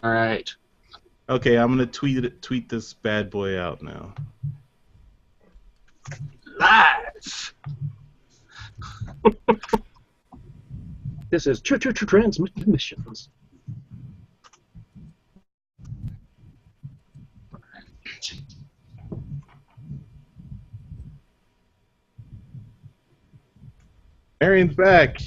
All right. Okay, I'm gonna tweet this bad boy out now. Live. This is TransMissions. Marion's back.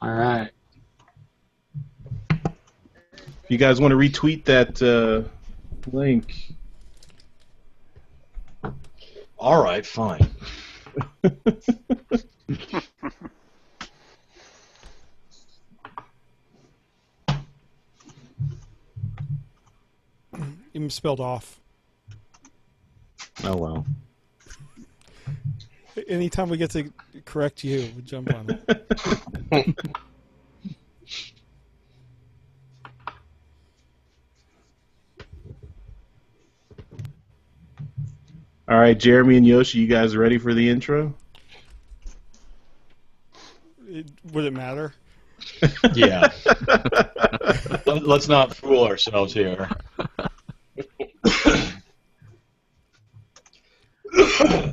All right. If you guys want to retweet that link. All right, fine. You spelled off. Oh well. Anytime we get to correct you, we jump on it. All right, Jeremy and Yoshi, you guys ready for the intro? Would it matter? Yeah. Let's not fool ourselves here.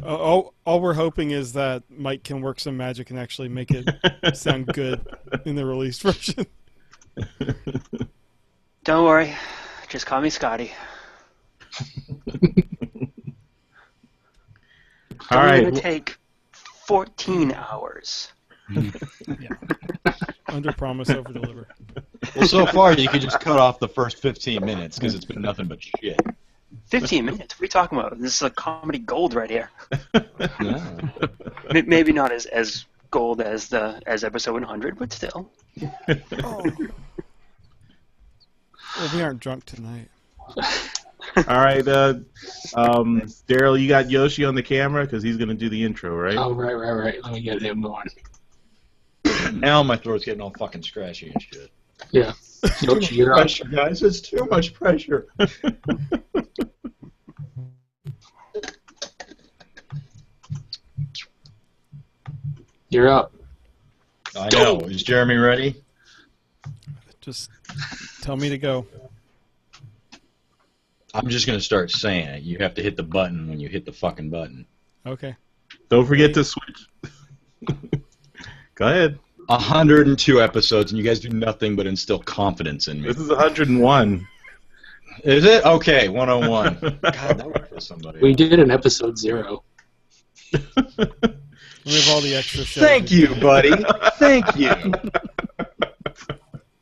All we're hoping is that Mike can work some magic and actually make it sound good in the released version. Don't worry. Just call me Scotty. All right. It's going to take 14 hours. Yeah. Under promise, over deliver. Well, so far you could just cut off the first 15 minutes because it's been nothing but shit. 15 minutes? What are you talking about? This is like comedy gold right here. Yeah. Maybe not as gold as episode 100, but still. Oh. Well, we aren't drunk tonight. All right, Daryl, you got Yoshi on the camera because he's going to do the intro, right? Oh, right. Let me get him going. Now my throat's getting all fucking scratchy and shit. Yeah. Yoshi, you're up. Pressure, guys. It's too much pressure. You're up. I know. Is Jeremy ready? Just tell me to go. I'm just going to start saying it. You have to hit the button when you hit the fucking button. Okay. Don't forget to switch. Go ahead. 102 episodes, and you guys do nothing but instill confidence in me. This is 101. Is it? Okay, 101. God, that would kill somebody. We did an episode 0. We have all the extra shows. Thank you, buddy. Thank you.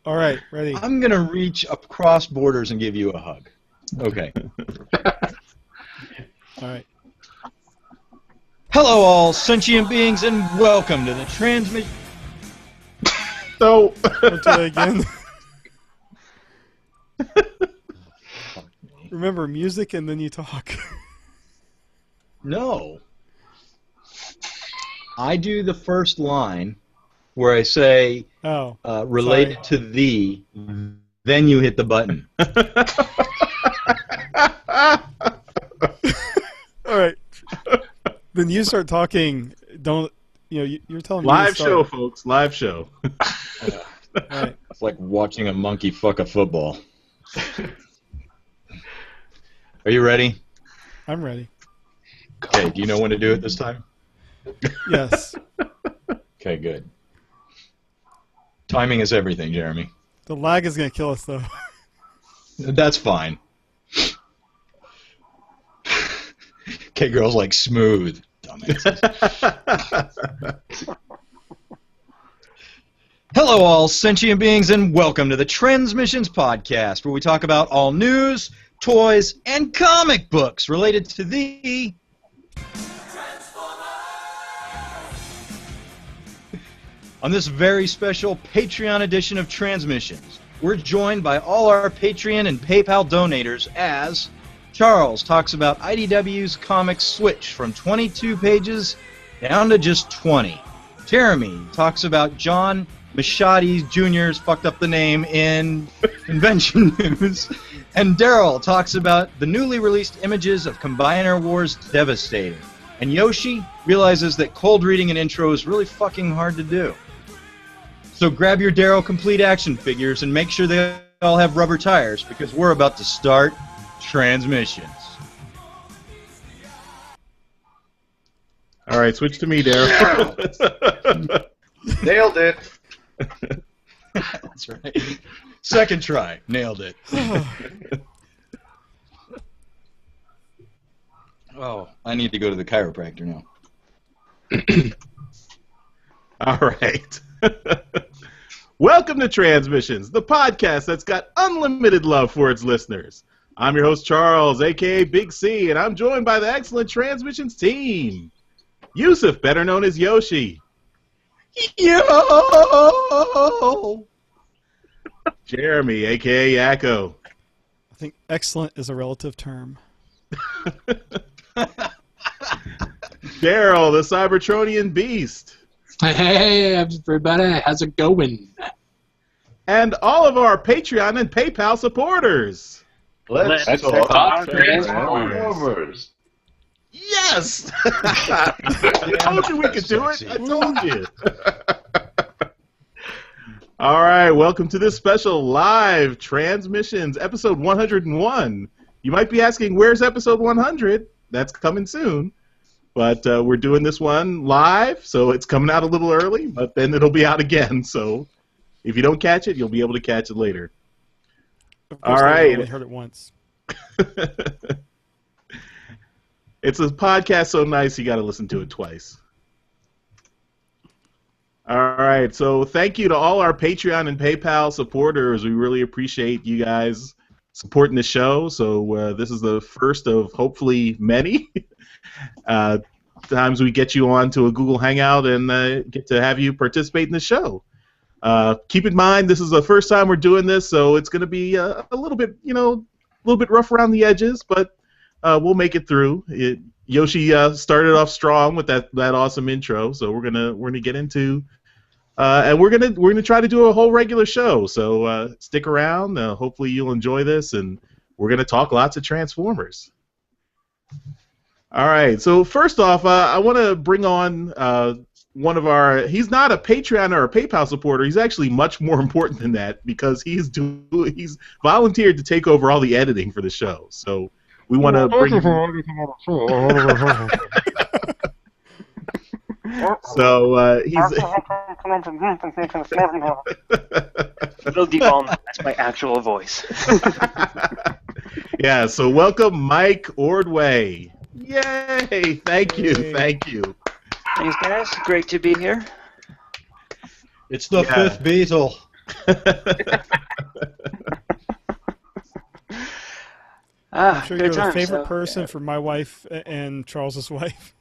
All right, ready. I'm going to reach across borders and give you a hug. Okay. All right. Hello, all sentient beings, and welcome to the TransMissions. So, Don't do that again. Remember, music and then you talk. No. I do the first line where I say, Oh. related to thee, then you hit the button. All right. Then you start talking. Don't, you're telling me live to start. show, folks. Live show. All right. It's like watching a monkey fuck a football. Are you ready? I'm ready. Okay, do you know when to do it this time? Yes. Okay, good. Timing is everything, Jeremy. The lag is going to kill us, though. That's fine. Okay, girls like smooth. Dumbasses. Hello, all sentient beings, and welcome to the TransMissions podcast, where we talk about all news, toys, and comic books related to the... On this very special Patreon edition of TransMissions, we're joined by all our Patreon and PayPal donators as Charles talks about IDW's comic switch from 22 pages down to just 20. Jeremy talks about John Machado Jr.'s fucked up the name in convention news. And Daryl talks about the newly released images of Combiner Wars Devastating. And Yoshi realizes that cold reading an intro is really fucking hard to do. So grab your Daryl Complete action figures and make sure they all have rubber tires, because we're about to start Transmissions. All right, switch to me, Daryl. Nailed it. That's right. Second try. Nailed it. Oh, I need to go to the chiropractor now. All right. Welcome to Transmissions, the podcast that's got unlimited love for its listeners. I'm your host, Charles, a.k.a. Big C, and I'm joined by the excellent Transmissions team. Yusuf, better known as Yoshi. Yo! Jeremy, a.k.a. Yakko. I think excellent is a relative term. Daryl, the Cybertronian beast. Hey, everybody, how's it going? And all of our Patreon and PayPal supporters. Let's talk Transformers. Yes! I told you we could do it. I told you. All right, welcome to this special live Transmissions, episode 101. You might be asking, where's episode 100? That's coming soon. But we're doing this one live, so it's coming out a little early, but then it'll be out again. So if you don't catch it, you'll be able to catch it later. Of course, All right. I only heard it once. It's a podcast so nice you got to listen to it twice. All right, so thank you to all our Patreon and PayPal supporters. We really appreciate you guys supporting the show. So this is the first of hopefully many times we get you on to a Google Hangout and get to have you participate in the show. Keep in mind, this is the first time we're doing this, so it's going to be a little bit, a little bit rough around the edges, but we'll make it through. Yoshi started off strong with that awesome intro, so we're gonna get into, and we're gonna try to do a whole regular show. So stick around. Hopefully you'll enjoy this, and we're gonna talk lots of Transformers. All right. So first off, I want to bring on one of our. He's not a Patreon or a PayPal supporter. He's actually much more important than that because he's volunteered to take over all the editing for the show. So. We want to bring. So he's. Little deep-on, that's my actual voice. Yeah. So welcome, Mike Ordway. Yay! Thank you. Thank you. Thanks, guys. Great to be here. It's the fifth Beatle. I'm sure good you're the times, favorite so, person for my wife and Charles's wife.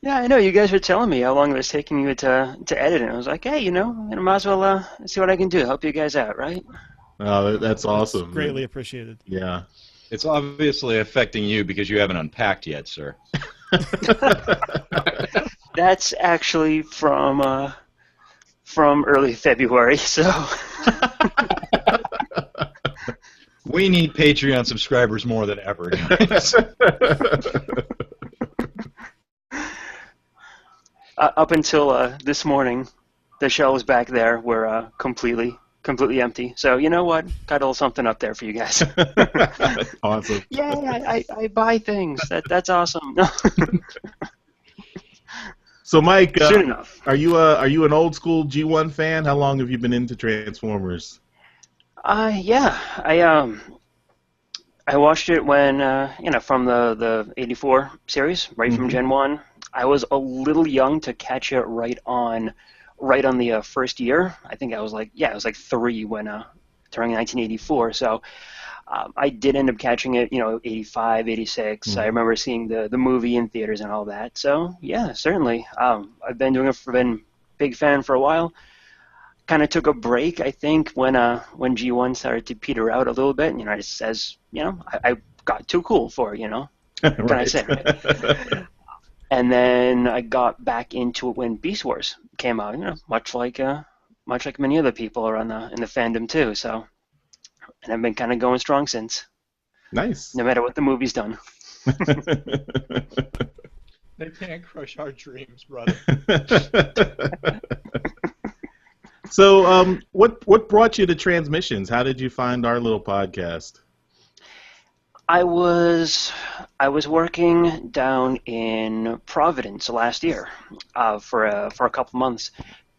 Yeah, I know. You guys were telling me how long it was taking you to edit it. I was like, hey, I might as well see what I can do. Help you guys out, right? Oh, that's awesome. That's greatly appreciated. Yeah. It's obviously affecting you because you haven't unpacked yet, sir. That's actually from early February, so. We need Patreon subscribers more than ever, guys. Up until this morning, the shelves back there were completely empty. So you know what? Got a little something up there for you guys. Awesome. Yeah, I buy things. That's awesome. So Mike, Soon enough. are you an old school G1 fan? How long have you been into Transformers? Yeah, I watched it when from the '84 series, right from Gen 1. I was a little young to catch it right on the first year. I think I was like 3 when during 1984. So I did end up catching it, 85, 86. I remember seeing the movie in theaters and all that. So yeah, certainly. I've been doing it been a big fan for a while. kind of took a break, I think, when G1 started to peter out a little bit. You know, just as you know, I got too cool for it. You know, what can I say? Right? And then I got back into it when Beast Wars came out. You know, much like many other people are in the fandom too. So, and I've been kind of going strong since. Nice. No matter what the movie's done. They can't crush our dreams, brother. So, what brought you to Transmissions? How did you find our little podcast? I was working down in Providence last year for a couple months,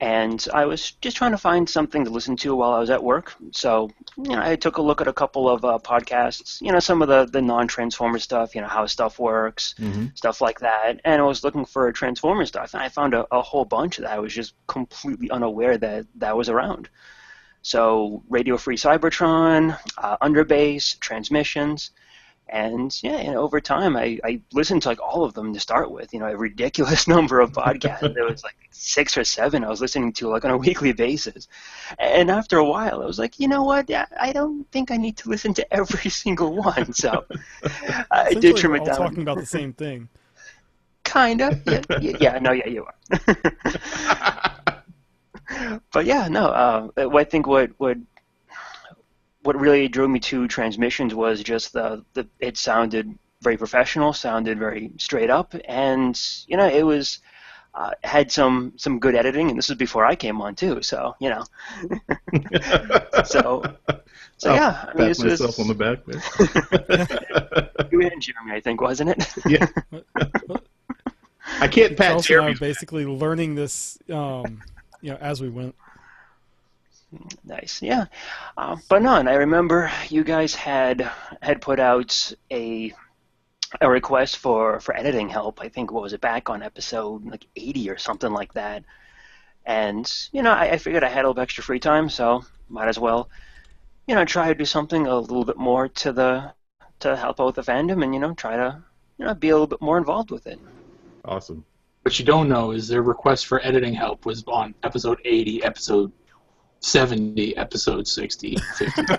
and I was just trying to find something to listen to while I was at work. So, you know, I took a look at a couple of podcasts, you know, some of the non-Transformer stuff, you know, how stuff works, stuff like that. And I was looking for Transformer stuff, and I found a whole bunch that I was just completely unaware that was around. So, Radio Free Cybertron, Underbase, Transmissions. And yeah, and over time, I listened to like all of them to start with. You know, a ridiculous number of podcasts. There was like 6 or 7 I was listening to like on a weekly basis. And after a while, I was like, you know what? I don't think I need to listen to every single one. So I did trim it down. We're all talking about the same thing. Kinda. Yeah. No, yeah, you are. But yeah, no. I think what really drew me to Transmissions was just it sounded very professional, sounded very straight up, and you know it was had some good editing, and this was before I came on too, so you know. so yeah, I mean, pat myself on the back there. You and Jeremy, I think, wasn't it? Yeah. I can't pat Charles Jeremy. and I were basically learning this, you know, as we went. Nice, yeah. But no, and I remember you guys had put out a request for editing help. I think, what was it, back on episode like 80 or something like that. And you know, I figured I had a little extra free time, so might as well, you know, try to do something a little bit more to help out with the fandom, and you know, try to be a little bit more involved with it. Awesome. What you don't know is their request for editing help was on episode 80, episode 70, episode 60, 54.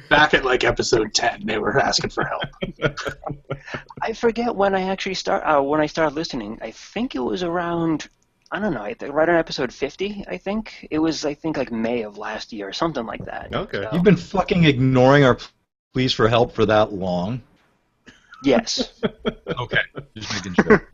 back at like episode 10, they were asking for help. I forget when I actually started listening. I think it was around, I don't know, right on episode 50, I think. It was, I think, like May of last year or something like that. Okay. So, You've been fucking ignoring our pleas for help for that long? yes. Okay, just making sure.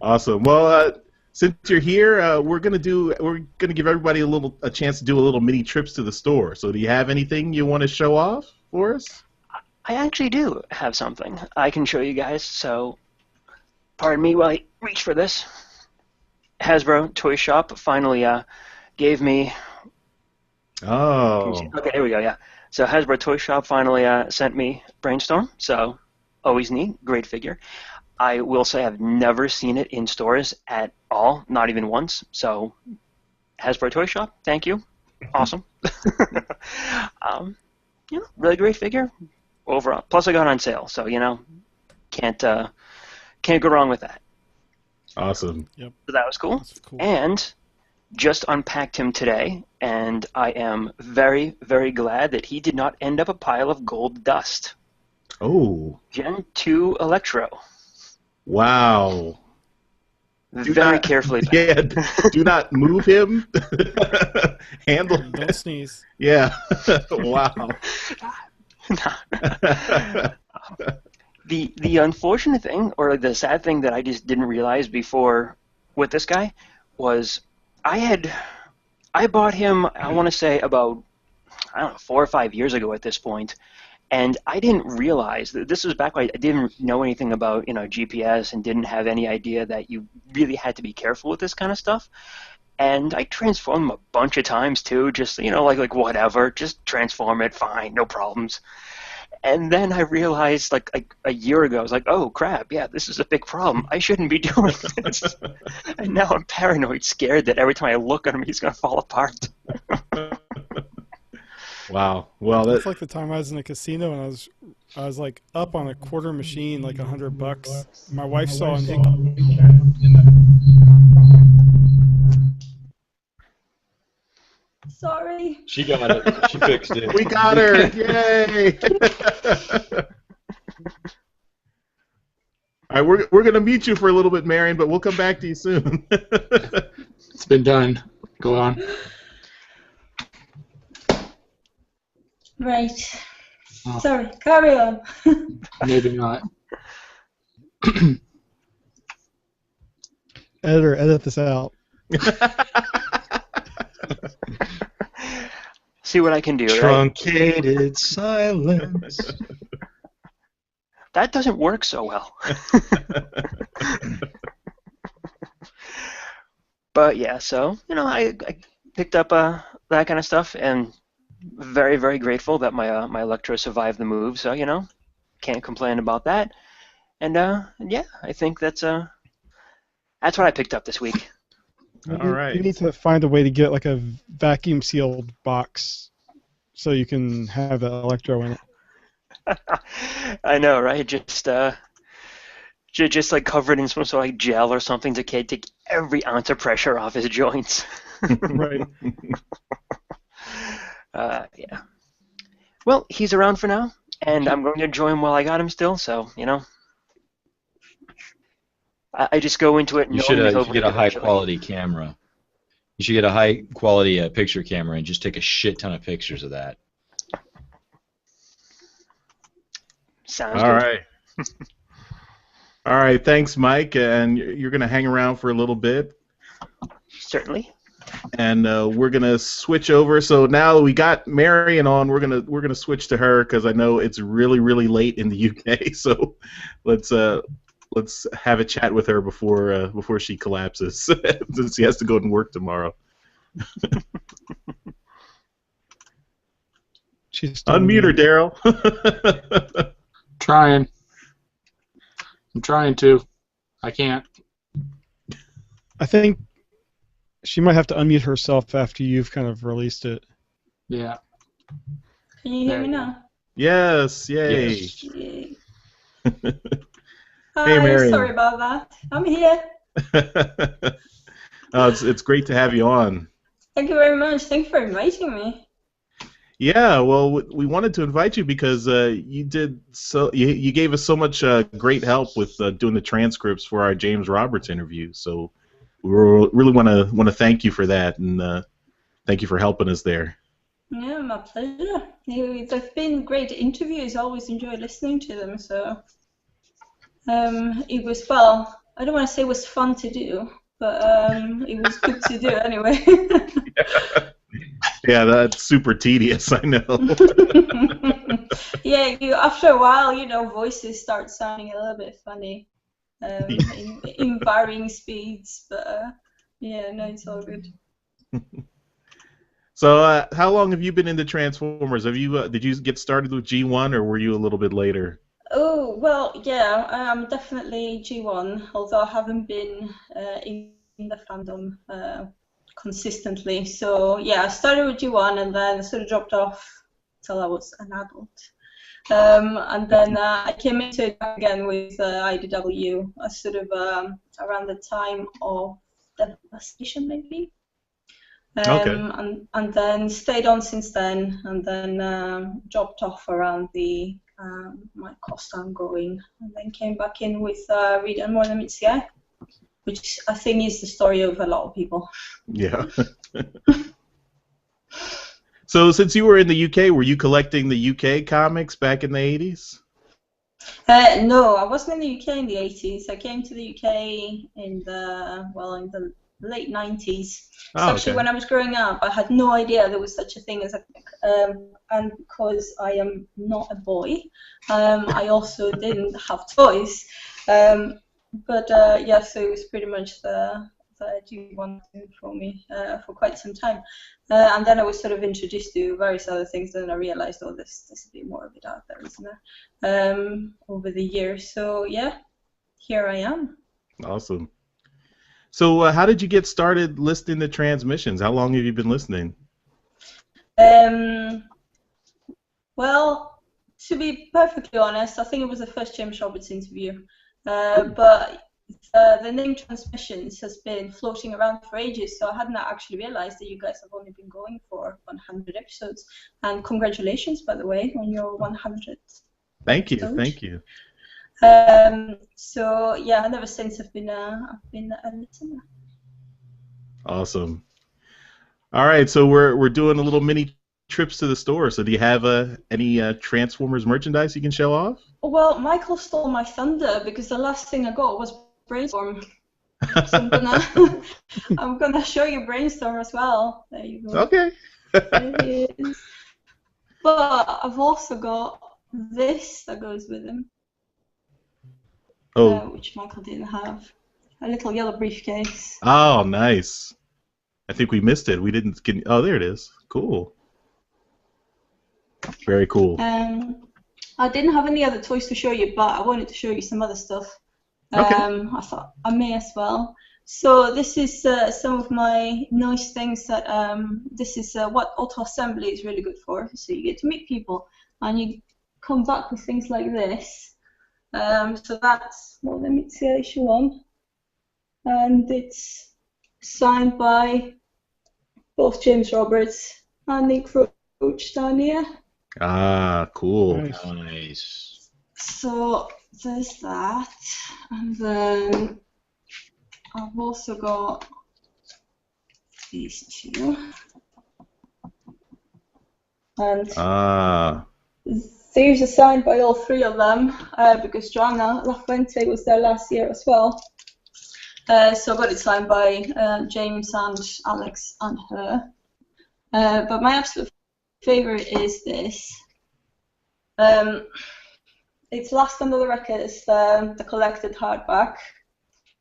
Awesome. Well, since you're here, we're gonna give everybody a chance to do a little mini trips to the store. So, do you have anything you want to show off for us? I actually do have something I can show you guys. So, pardon me while I reach for this. Hasbro Toy Shop finally gave me. Oh. Okay, here we go. Yeah. So Hasbro Toy Shop finally sent me Brainstorm. So, always neat, great figure. I will say I've never seen it in stores at all, not even once. So, Hasbro Toy Shop, thank you. Awesome. You know, really great figure overall. Plus, I got on sale, so you know, can't go wrong with that. Awesome. Yep. So that was cool. That's cool. And just unpacked him today, and I am very, very glad that he did not end up a pile of gold dust. Oh. Gen 2 Electro. Wow. Very carefully. Yeah, do not move him. Handle. Don't sneeze. Yeah. Wow. The unfortunate thing, or the sad thing that I just didn't realize before with this guy, was I bought him, I want to say about, I don't know, 4 or 5 years ago at this point. And I didn't realize that this was back when I didn't know anything about, you know, GPS and didn't have any idea that you really had to be careful with this kind of stuff. And I transformed him a bunch of times too, just, you know, like whatever, just transform it, fine, no problems. And then I realized like a year ago, I was like, oh crap, yeah, this is a big problem. I shouldn't be doing this. And now I'm paranoid, scared that every time I look at him, he's going to fall apart. Wow. Well, It's like the time I was in a casino and I was like up on a quarter machine, like $100. My wife saw and Sorry. She got it. She fixed it. We got her! Yay! All right, we're gonna mute you for a little bit, Marion, but we'll come back to you soon. It's been done. Go on. Right. Oh. Sorry, carry on. Maybe not. Editor, edit this out. See what I can do, right? Truncated silence. That doesn't work so well. But yeah, so, I picked up that kind of stuff, and very, very grateful that my Electro survived the move, so, can't complain about that. And, yeah, I think that's what I picked up this week. All right. You need to find a way to get like a vacuum sealed box so you can have the Electro in it. I know, right? Just like covered in some sort of like gel or something to take every ounce of pressure off his joints. Right. Yeah. Well, he's around for now, and I'm going to enjoy him while I got him still. So, I just go into it. You should get a high quality camera. You should get a high quality picture camera and just take a shit ton of pictures of that. Sounds All good. right. All right, thanks, Mike. And you're going to hang around for a little bit. Certainly. And we're going to switch over. So now we got Marion on. We're gonna switch to her because I know it's really, really late in the UK. So let's have a chat with her before she collapses, since she has to go and work tomorrow. She's Unmute her, Daryl. Trying. I'm trying to. I can't. I think she might have to unmute herself after you've kind of released it. Yeah. Can you hear me now? Yes, yay. Yes. Yay. Hey, Hi, Marion. sorry about that. I'm here. It's great to have you on. Thank you very much. Thank you for inviting me. Yeah, well, we wanted to invite you because you gave us so much great help with doing the transcripts for our James Roberts interview. So we really want to thank you for that, and thank you for helping us there. Yeah, my pleasure. They've been great interviews. I always enjoy listening to them. So it was, well, I don't want to say it was fun to do, but it was good to do anyway. Yeah, that's super tedious, I know. Yeah, after a while, voices start sounding a little bit funny in varying speeds, but yeah, no, it's all good. So, how long have you been into Transformers? Did you get started with G1, or were you a little bit later? Oh, well, yeah, I'm definitely G1, although I haven't been in the fandom consistently. So yeah, I started with G1 and then sort of dropped off till I was an adult. And then I came into it again with IDW, sort of around the time of Devastation, maybe. Okay. And then stayed on since then, and then dropped off around the my cost ongoing, and then came back in with Read and More Than Meets the Eye, which I think is the story of a lot of people. Yeah. So since you were in the UK, were you collecting the UK comics back in the 80s? No, I wasn't in the UK in the 80s. I came to the UK in the late 90s. So actually, when I was growing up, I had no idea there was such a thing as a and because I am not a boy, I also didn't have toys. But yeah, so it was pretty much the G1 for me for quite some time. And then I was sort of introduced to various other things, and I realized, oh, there's a bit more of it out there, isn't there? Over the years. So yeah, here I am. Awesome. So how did you get started listening to Transmissions? How long have you been listening? Well, to be perfectly honest, I think it was the first James Roberts interview. But the name TransMissions has been floating around for ages, so I hadn't actually realized that you guys have only been going for 100 episodes. And congratulations, by the way, on your 100th. Thank you, episode. thank you. So yeah, and ever since I've been a listener. Awesome. All right, so we're doing a little mini trips to the store. So do you have any Transformers merchandise you can show off? Well, Michael stole my thunder because the last thing I got was Brainstorm. So I'm gonna show you Brainstorm as well. There you go. Okay. There it is. But I've also got this that goes with him. Oh. Which Michael didn't have. A little yellow briefcase. Oh, nice. I think we missed it. We didn't get. Oh, there it is. Cool. Very cool. I didn't have any other toys to show you, but I wanted to show you some other stuff. Okay. I thought I may as well. So this is some of my nice things that this is what auto assembly is really good for. So you get to meet people and you come back with things like this. So that's, well, let me see, show one. And it's signed by both James Roberts and Nick Roach down here. Ah, cool. Nice. So there's that, and then I've also got these two, and these are signed by all three of them because Joanna Lafuente was there last year as well. So I got it signed by James and Alex and her. But my absolute favorite is this. It's Last Under the Records, the collected hardback.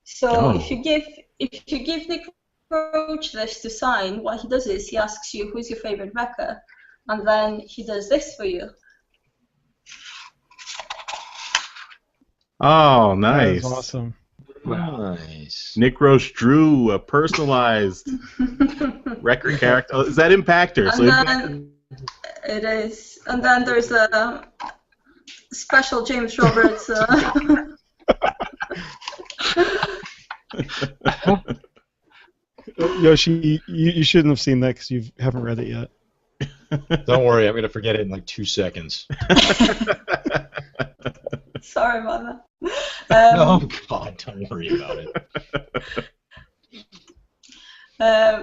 So if you give Nick Roach this to sign, what he does is he asks you who's your favorite wrecker, and then he does this for you. Oh, nice. That's awesome. Wow. Nice. Nick Roche drew a personalized record character. Oh, is that Impactor? And So then it is. And then there's a special James Roberts. Yoshi, you shouldn't have seen that because you haven't read it yet. Don't worry, I'm going to forget it in like 2 seconds. Sorry about that. Oh, God, don't worry about it.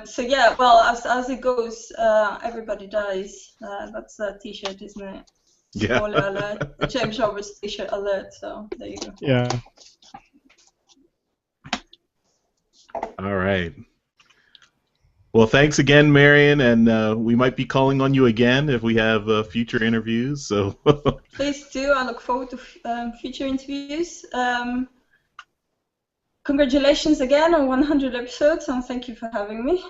So yeah, well, as it goes, everybody dies. That's a T-shirt, isn't it? Yeah. Spoiler alert. James Roberts T-shirt alert. So there you go. Yeah. All right. Well, thanks again, Marion, and we might be calling on you again if we have future interviews. So please do. I look forward to future interviews. Congratulations again on 100 episodes, and thank you for having me.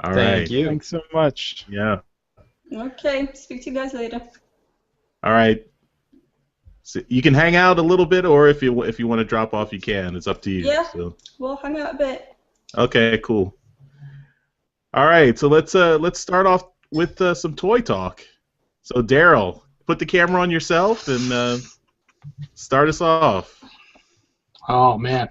All right. Thank you. Thanks so much. Yeah. Okay. Speak to you guys later. All right. So you can hang out a little bit, or if you want to drop off, you can. It's up to you. Yeah. So. We'll hang out a bit. Okay. Cool. All right. So let's start off with some toy talk. So Daryl, put the camera on yourself and start us off. Oh man.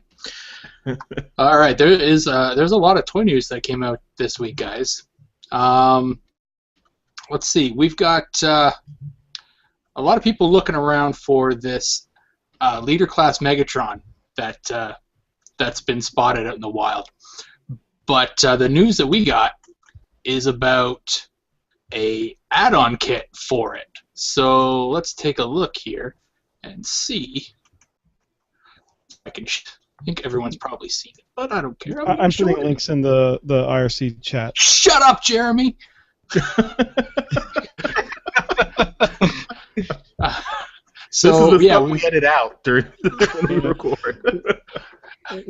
All right, there's a lot of toy news that came out this week, guys. Let's see, we've got a lot of people looking around for this leader class Megatron that's been spotted out in the wild. But the news that we got is about a add-on kit for it. So let's take a look here and see. I think everyone's probably seen it, but I don't care. I'm putting links in the IRC chat. Shut up, Jeremy! So this is the stuff we edit out during when we record.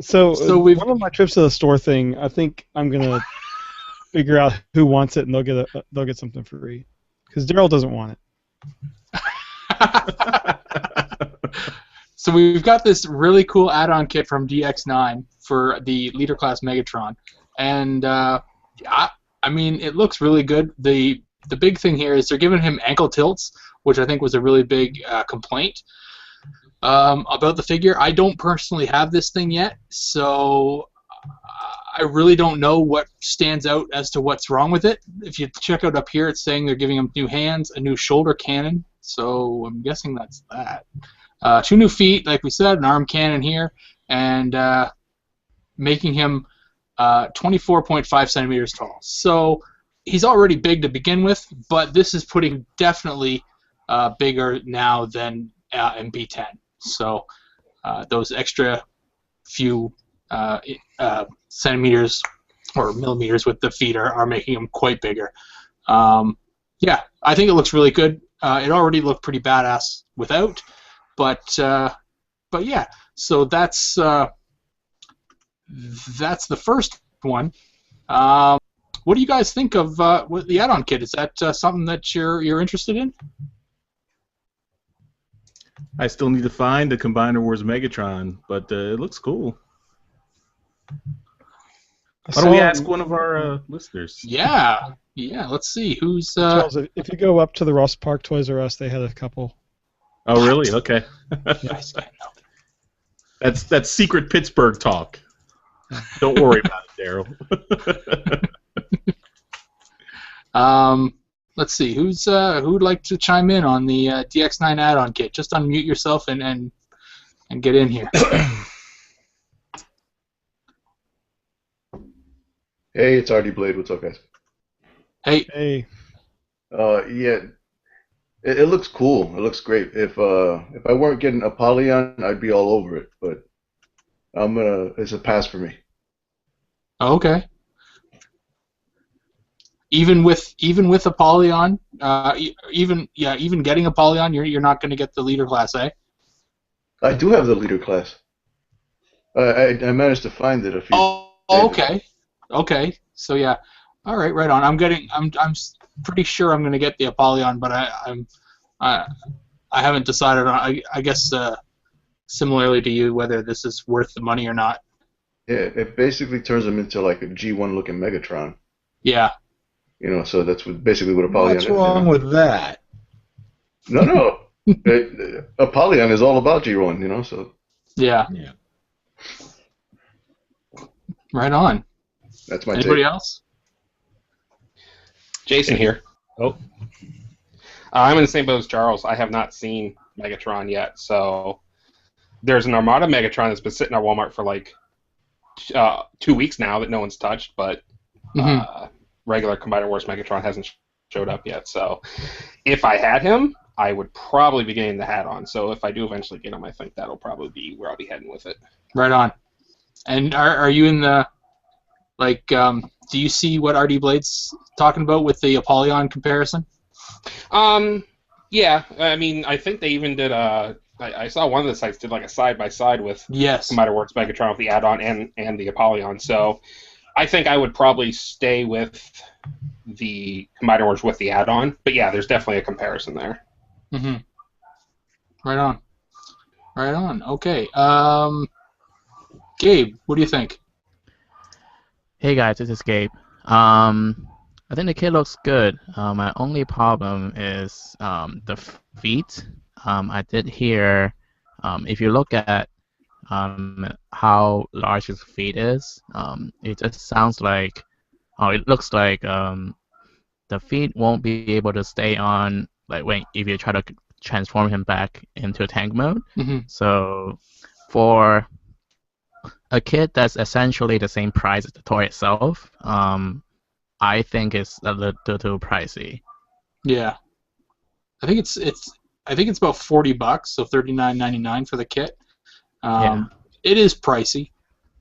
So one of my trips to the store thing, I think I'm gonna figure out who wants it, and they'll get something free, because Daryl doesn't want it. So we've got this really cool add-on kit from DX9 for the Leader Class Megatron, and I mean it looks really good. The big thing here is they're giving him ankle tilts, which I think was a really big complaint. About the figure, I don't personally have this thing yet, so I really don't know what stands out as to what's wrong with it. If you check out up here, it's saying they're giving him new hands, a new shoulder cannon, so I'm guessing that's that. 2 new feet, like we said, an arm cannon here, and making him 24.5 centimeters tall. So he's already big to begin with, but this is putting definitely bigger now than in B10. So those extra few centimeters or millimeters with the feet are making him quite bigger. Yeah, I think it looks really good. It already looked pretty badass without, but yeah. So that's the first one. What do you guys think of with the add-on kit? Is that something that you're interested in? I still need to find the Combiner Wars Megatron, but it looks cool. Why don't we ask one of our listeners? Yeah, let's see. Who's... Charles, if you go up to the Ross Park Toys R Us, they had a couple. Oh, really? Okay. Nice. That's secret Pittsburgh talk. Don't worry about it, Daryl. Let's see. Who'd like to chime in on the DX9 add-on kit? Just unmute yourself and get in here. Hey, it's RD Blade. What's up, guys? Hey. Yeah, it looks cool. It looks great. If I weren't getting Apollyon, I'd be all over it. But it's a pass for me. Okay. Even with Apollyon, even getting Apollyon, you're not going to get the leader class, eh? I do have the leader class. I managed to find it a few. Oh, okay. Okay. So yeah. All right. Right on. I'm pretty sure I'm going to get the Apollyon, but I haven't decided on. I guess similarly to you, whether this is worth the money or not. Yeah, it basically turns him into like a G1 looking Megatron. Yeah. You know, so that's basically what Apollyon is. What's wrong with that? No. Apollyon is all about G1, you know, so. Yeah. Right on. That's my Anybody take. else? Jason here. Oh. I'm in the same boat as Charles. I have not seen Megatron yet, so there's an Armada Megatron that's been sitting at Walmart for like 2 weeks now that no one's touched, but regular Combiner Wars Megatron hasn't showed up yet. So if I had him, I would probably be getting the hat on. So if I do eventually get him, I think that'll probably be where I'll be heading with it. Right on. And are you in the, like, do you see what RD Blade's talking about with the Apollyon comparison? Yeah. I mean, I think they even did I saw one of the sites did like a side-by-side with Combiner Wars Megatron with the add-on and the Apollyon. So I think I would probably stay with the Combiner Wars with the add-on. But yeah, there's definitely a comparison there. Mm-hmm. Right on. Right on. Okay. Gabe, what do you think? Hey guys, this is Gabe. I think the kit looks good. My only problem is the feet. I did hear, if you look at how large his feet is, it just sounds like, it looks like the feet won't be able to stay on, like if you try to transform him back into tank mode. Mm-hmm. So for a kit that's essentially the same price as the toy itself, I think it's a little too pricey. Yeah, I think it's about $40, so $39.99 for the kit. It is pricey,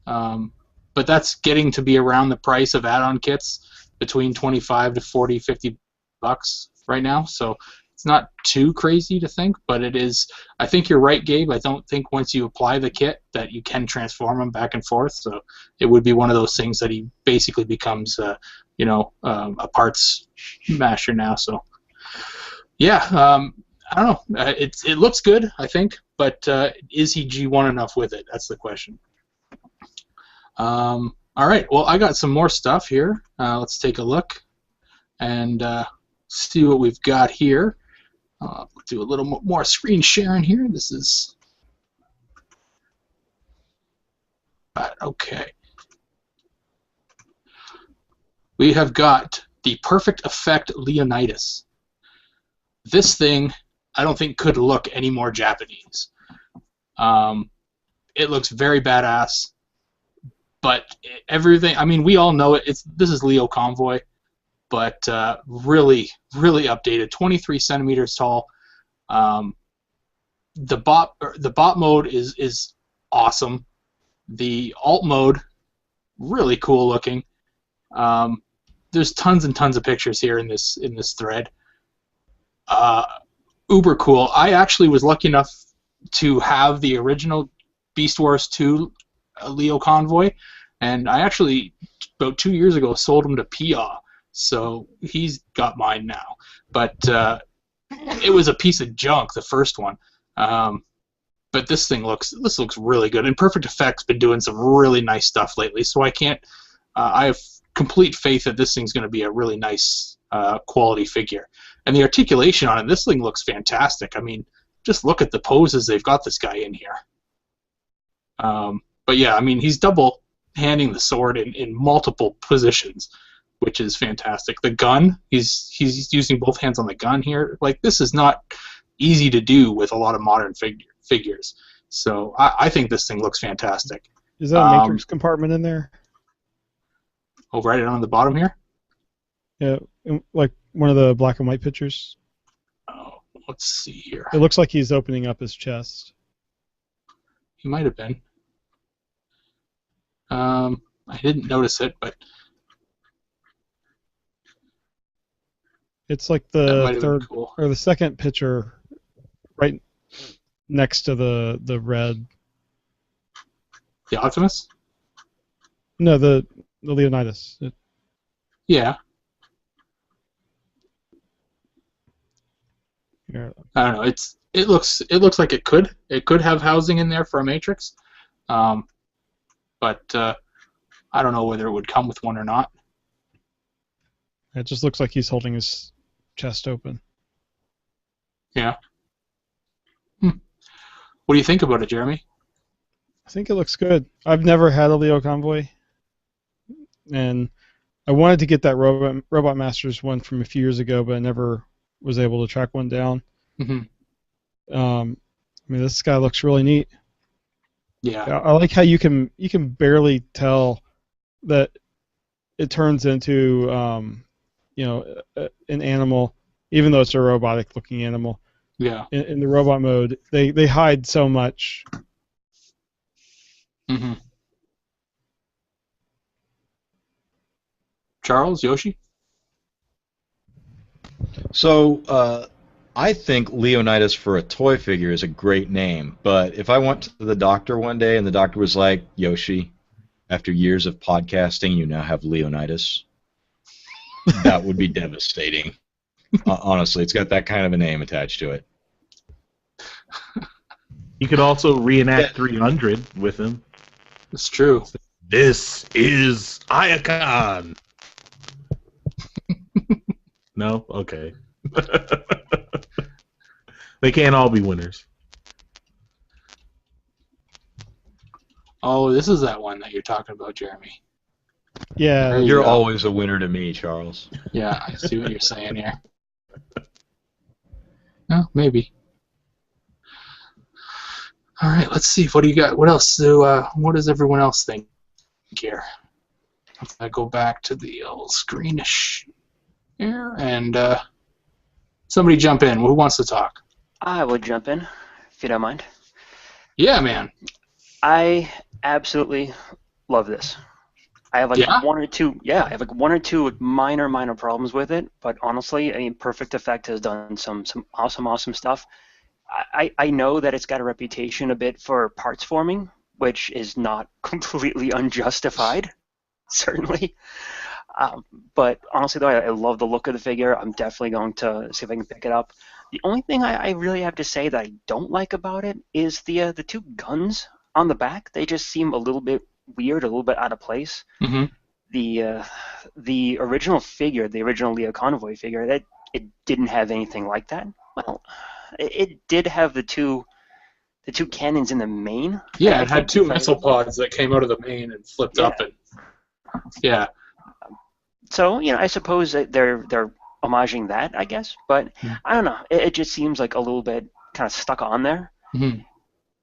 but that's getting to be around the price of add-on kits, between $25 to $40, $50 right now. So it's not too crazy to think, but it is. I think you're right, Gabe. I don't think once you apply the kit that you can transform him back and forth. So it would be one of those things that he basically becomes, a parts masher now. So yeah, I don't know. It looks good, I think, but is he G1 enough with it? That's the question. All right. Well, I got some more stuff here. Let's take a look and see what we've got here. Do a little more screen sharing here. This is Okay. We have got the Perfect Effect Leonidas. This thing, I don't think could look any more Japanese. It looks very badass, but everything. I mean, we all know it. This is Leo Convoy, but really, really updated. 23 centimeters tall. The bot mode is awesome. The alt mode, really cool looking. There's tons and tons of pictures here in this thread. Uber cool. I actually was lucky enough to have the original Beast Wars 2 Leo Convoy, and I actually about 2 years ago sold him to Pia, so he's got mine now. But it was a piece of junk, the first one. But this looks really good, and Perfect Effect's been doing some really nice stuff lately. So I have complete faith that this thing's going to be a really nice quality figure. And the articulation on it, this thing looks fantastic. I mean, just look at the poses they've got this guy in here. But yeah, I mean, he's double handing the sword in multiple positions, which is fantastic. The gun, he's using both hands on the gun here. Like, this is not easy to do with a lot of modern figures. So I think this thing looks fantastic. Is that a matrix compartment in there? Oh, right on the bottom here? Yeah, like one of the black and white pictures. Oh, let's see here. It looks like he's opening up his chest. He might have been. I didn't notice it, but it's like the third or the second picture, right next to the red. The Optimus? No, the Leonidas. Yeah. Yeah. I don't know. It looks like it could have housing in there for a Matrix, but I don't know whether it would come with one or not. It just looks like he's holding his chest open. Yeah. What do you think about it, Jeremy? I think it looks good. I've never had a Leo Convoy, and I wanted to get that Robot Masters one from a few years ago, but I never was able to track one down. Mm-hmm. I mean, this guy looks really neat. Yeah. I like how you can barely tell that it turns into an animal, even though it's a robotic-looking animal. Yeah. In the robot mode, they hide so much. Mm-hmm. Charles, Yoshi? So, I think Leonidas for a toy figure is a great name, but if I went to the doctor one day and the doctor was like, Yoshi, after years of podcasting, you now have Leonidas, that would be devastating. Honestly, it's got that kind of a name attached to it. You could also reenact 300 with him. It's true. This is Iacon. No? Okay. They can't all be winners. Oh, this is that one that you're talking about, Jeremy. Yeah. You're always a winner to me, Charles. Yeah, I see what you're saying here. No, maybe. All right, let's see. What do you got? What else? What does everyone else think here? If I go back to the old screenish here, and somebody jump in. Who wants to talk? I will jump in, if you don't mind. Yeah, man. I absolutely love this. I have one or two. Yeah, I have one or two minor problems with it, but honestly, I mean, Perfect Effect has done some awesome stuff. I know that it's got a reputation a bit for parts forming, which is not completely unjustified, certainly. But honestly, though, I love the look of the figure. I'm definitely going to see if I can pick it up. The only thing I really have to say that I don't like about it is the two guns on the back. They just seem a little bit weird, a little bit out of place. Mm-hmm. The original figure, the original Leo Convoy figure, that it didn't have anything like that. Well, it did have the two cannons in the main. Yeah, it had two missile pods that came out of the main and flipped up, and yeah. So I suppose that they're homaging that, I guess, but I don't know. It just seems like a little bit kind of stuck on there. Mm-hmm.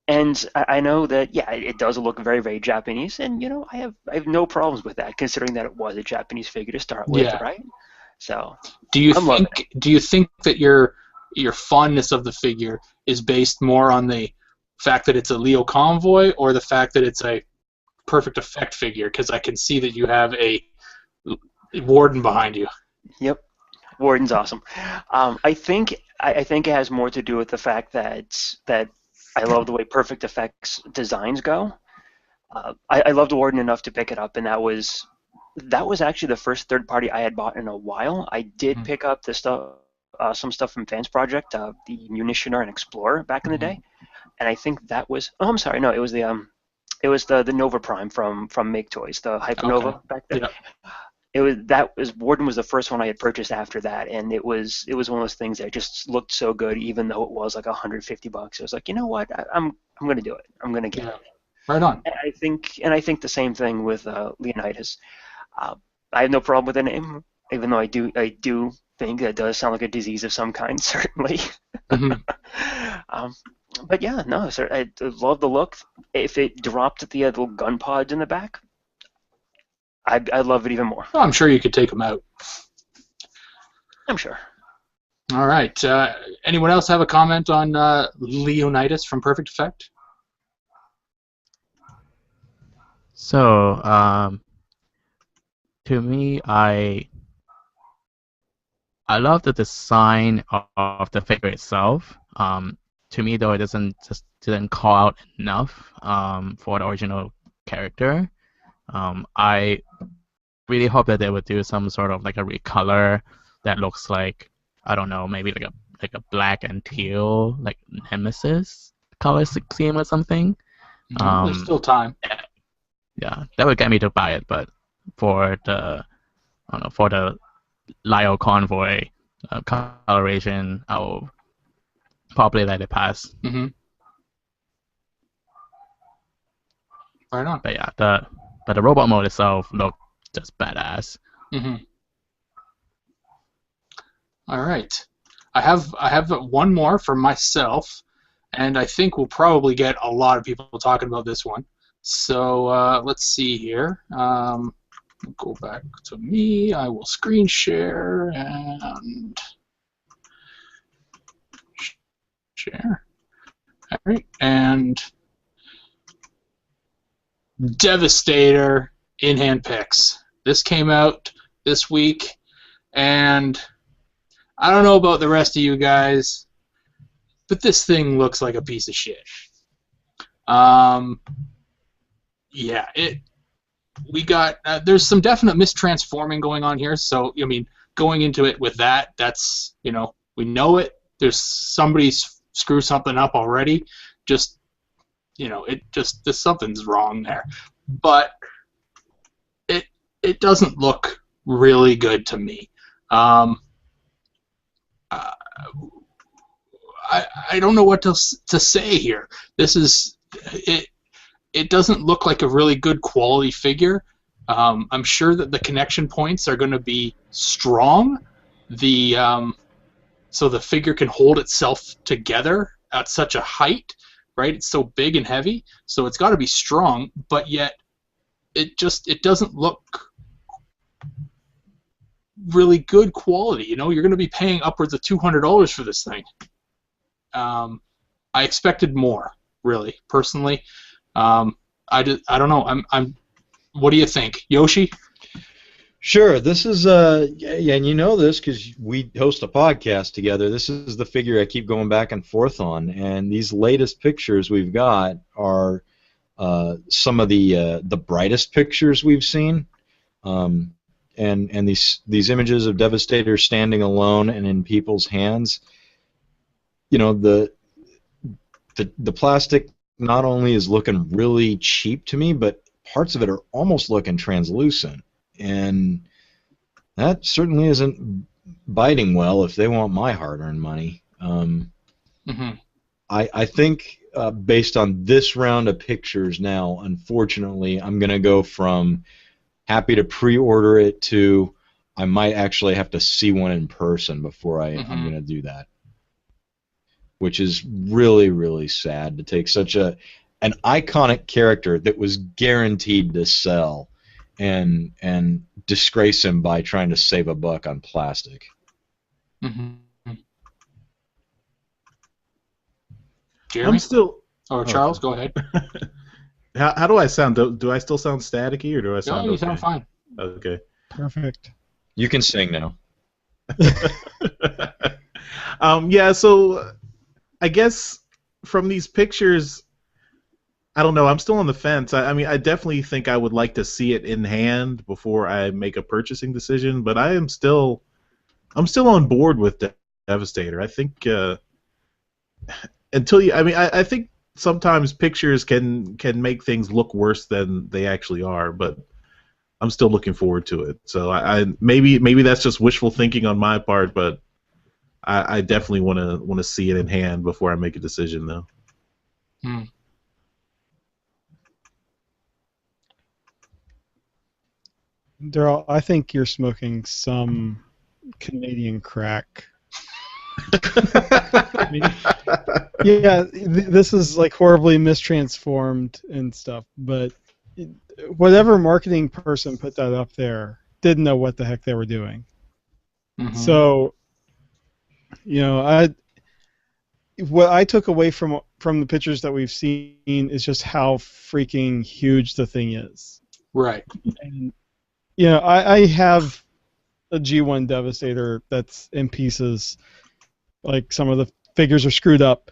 And I know that it does look very, very Japanese, and I have no problems with that, considering that it was a Japanese figure to start with, right? So do you think that your fondness of the figure is based more on the fact that it's a Leo Convoy, or the fact that it's a Perfect Effect figure? Because I can see that you have a Warden behind you. Yep, Warden's awesome. I think it has more to do with the fact that I love the way Perfect Effects designs go. I loved Warden enough to pick it up, and that was actually the first third party I had bought in a while. I did pick up the stuff, some stuff from Fans Project, the Munitioner and Explorer back in the day, and I think that was. Oh, I'm sorry, no, it was the Nova Prime from Make Toys, the Hypernova back then. Yeah. Warden was the first one I had purchased after that, and it was one of those things that just looked so good, even though it was like $150. I was like, you know what, I'm gonna do it. I'm gonna get it. Right on. And I think the same thing with Leonidas. I have no problem with the name, even though I do think that does sound like a disease of some kind, certainly. But yeah, no, sir, I love the look. If it dropped the little gun pods in the back, I'd love it even more. Well, I'm sure you could take them out. I'm sure. All right. Anyone else have a comment on Leonidas from Perfect Effect? So, to me, I love the design of the figure itself. To me, though, it didn't call out enough for the original character. I really hope that they would do some sort of like a recolor that looks like, I don't know, maybe like a black and teal, like Nemesis color scheme or something. There's still time. Yeah, that would get me to buy it, but for the Lio Convoy coloration, I'll probably let it pass. Mm-hmm. Right on. But yeah, the robot mode itself looked just badass. Mm-hmm. All right, I have one more for myself, and I think we'll probably get a lot of people talking about this one. So let's see here. Go back to me. I will screen share and share. All right, and Devastator in-hand picks. This came out this week, and I don't know about the rest of you guys, but this thing looks like a piece of shit. Yeah, we got there's some definite mistransforming going on here. So I mean, going into it with that, that's we know it. There's somebody screw something up already. Just there's something's wrong there. But it doesn't look really good to me. I don't know what to say here. This is it. It doesn't look like a really good quality figure. I'm sure that the connection points are going to be strong. So the figure can hold itself together at such a height, right? It's so big and heavy, so it's got to be strong. But yet, it doesn't look really good quality. You're going to be paying upwards of $200 for this thing. I expected more, really, personally. I don't know. What do you think, Yoshi? Sure. This is and you know this because we host a podcast together. This is the figure I keep going back and forth on, and these latest pictures we've got are some of the brightest pictures we've seen, and these images of Devastator standing alone and in people's hands. The plastic not only is looking really cheap to me, but parts of it are almost looking translucent, and that certainly isn't biting well if they want my hard-earned money. I think based on this round of pictures now, unfortunately, I'm going to go from happy to pre-order it to I might actually have to see one in person before I'm going to do that. Which is really, really sad to take such an iconic character that was guaranteed to sell and disgrace him by trying to save a buck on plastic. Jeremy? I'm still. Oh, Charles, go ahead. How do I sound? Do I still sound staticky, or do I sound? No, you okay? sound fine. Okay. Perfect. You can sing now. Yeah. So, I guess from these pictures, I don't know. I'm still on the fence. I mean, I definitely think I would like to see it in hand before I make a purchasing decision. But I'm still on board with Devastator. I think until you, I mean, I think sometimes pictures can make things look worse than they actually are. But I'm still looking forward to it. So I maybe that's just wishful thinking on my part, but I definitely want to see it in hand before I make a decision, though. Daryl, I think you're smoking some Canadian crack. I mean, yeah, this is like horribly mistransformed and stuff, but whatever marketing person put that up there didn't know what the heck they were doing. So, you know, what I took away from the pictures that we've seen is just how freaking huge the thing is. Right. And, you know, I have a G1 Devastator that's in pieces. Like, some of the figures are screwed up.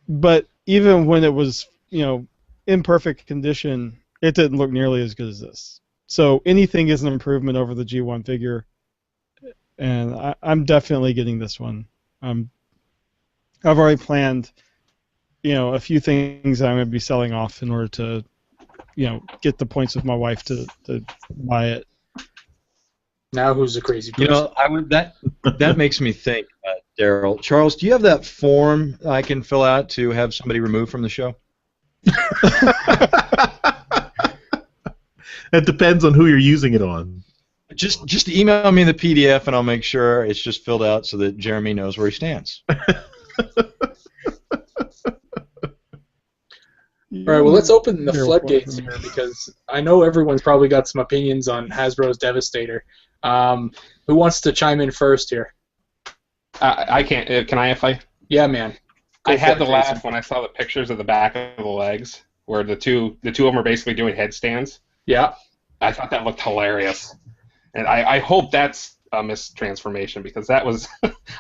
But even when it was, you know, in perfect condition, it didn't look nearly as good as this. So anything is an improvement over the G1 figure. And I'm definitely getting this one. I've already planned, you know, a few things that I'm going to be selling off in order to, you know, get the points with my wife to buy it. Now who's the crazy person? You know, that makes me think, Daryl. Charles, do you have that form I can fill out to have somebody removed from the show? It depends on who you're using it on. Just email me the PDF, and I'll make sure it's just filled out so that Jeremy knows where he stands. All right, well, let's open the floodgates here because I know everyone's probably got some opinions on Hasbro's Devastator. Who wants to chime in first here? I can't. Can I if I? Yeah, man. I had to laugh when I saw the pictures of the back of the legs where the two of them are basically doing headstands. Yeah. I thought that looked hilarious. And I hope that's a mistransformation because that was...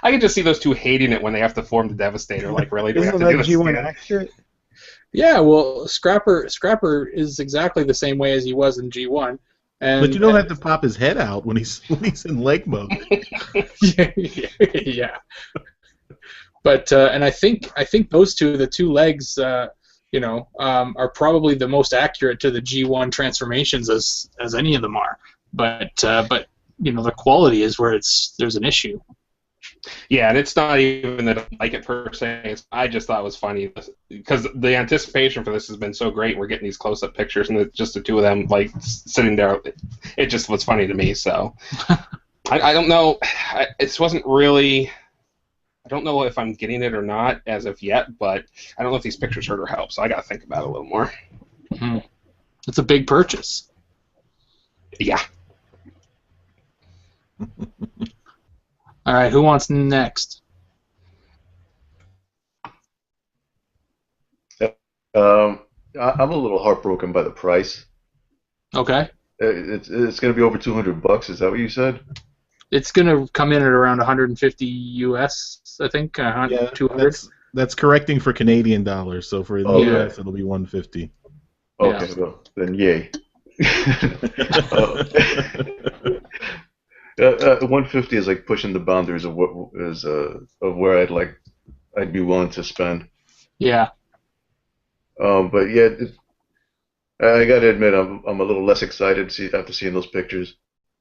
I can just see those two hating it when they have to form the Devastator. Like, really? Do we have to do this G1 again? accurate? Yeah, well, Scrapper is exactly the same way as he was in G1. But you don't have to pop his head out when he's in leg mode. Yeah. But and I think those two, the two legs, you know, are probably the most accurate to the G1 transformations as any of them are. But you know, the quality is where there's an issue. Yeah, and it's not even that I like it per se. I just thought it was funny because the anticipation for this has been so great. We're getting these close-up pictures, and just the two of them like sitting there. It just was funny to me. So I don't know. It wasn't really. I don't know if I'm getting it or not as of yet, but I don't know if these pictures hurt or help. So I got to think about it a little more. Mm-hmm. It's a big purchase. Yeah. All right, who wants next? I'm a little heartbroken by the price. Okay. It's going to be over $200. Is that what you said? It's going to come in at around 150 US, I think. 200. That's correcting for Canadian dollars. So for the US, it'll be 150. Okay, well, then yay. 150 is like pushing the boundaries of what is of where I'd be willing to spend. Yeah. But yeah, I gotta admit I'm a little less excited after seeing those pictures.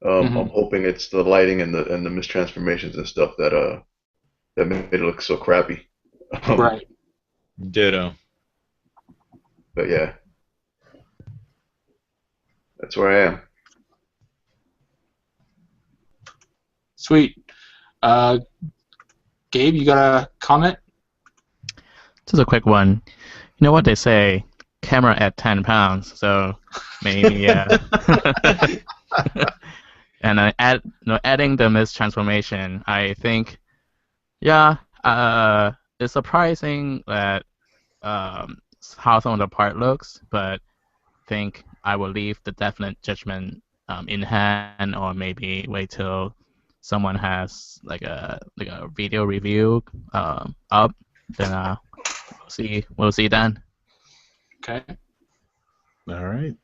I'm hoping it's the lighting and the mistransformations and stuff that made it look so crappy. Right. Ditto. But yeah, that's where I am. Sweet. Gabe, you got a comment? Just a quick one. You know what they say? Camera at 10 pounds. So maybe yeah. And adding the mist transformation, I think, yeah, it's surprising that how some of the part looks, but think I will leave the definite judgment in hand, or maybe wait till someone has like a video review up. Then we'll see then. Okay. All right.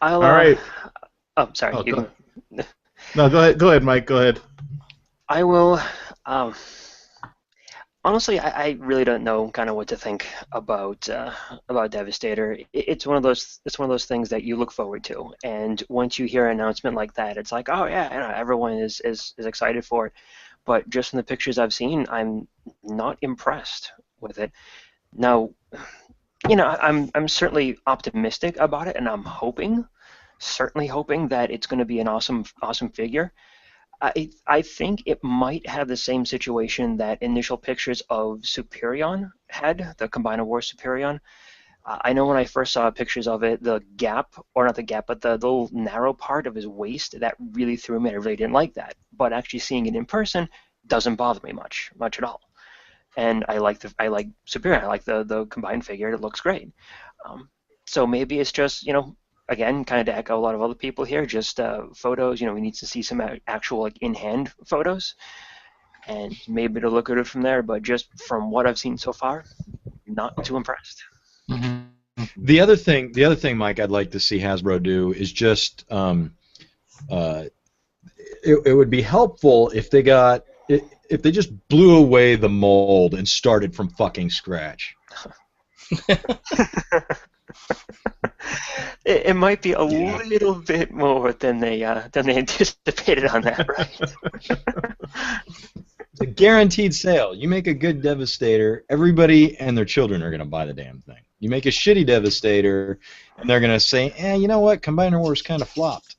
All right. Oh, sorry. Oh, no, go ahead. Go ahead, Mike. Go ahead. I will. Honestly, I really don't know kind of what to think about Devastator. It's one of those things that you look forward to, and once you hear an announcement like that, it's like, oh yeah, everyone is excited for it. But just from the pictures I've seen, I'm not impressed with it. Now, I'm certainly optimistic about it, and I'm certainly hoping that it's going to be an awesome figure. I think it might have the same situation that initial pictures of Superion had, the Combiner Wars Superion. I know when I first saw pictures of it, the gap, or not the gap, but the little narrow part of his waist, that really threw me. I really didn't like that. But actually seeing it in person doesn't bother me much at all. And I like Superion. I like the combined figure. It looks great. So maybe it's just, again, kind of to echo a lot of other people here, just photos. We need to see some actual in-hand photos, and maybe to look at it from there. But just from what I've seen so far, not too impressed. Mm-hmm. The other thing, Mike, I'd like to see Hasbro do is just it would be helpful if they just blew away the mold and started from fucking scratch. It might be a little bit more than they anticipated on that, right? It's a guaranteed sale. You make a good Devastator, everybody and their children are going to buy the damn thing. You make a shitty Devastator, and they're going to say, you know what, Combiner Wars kind of flopped.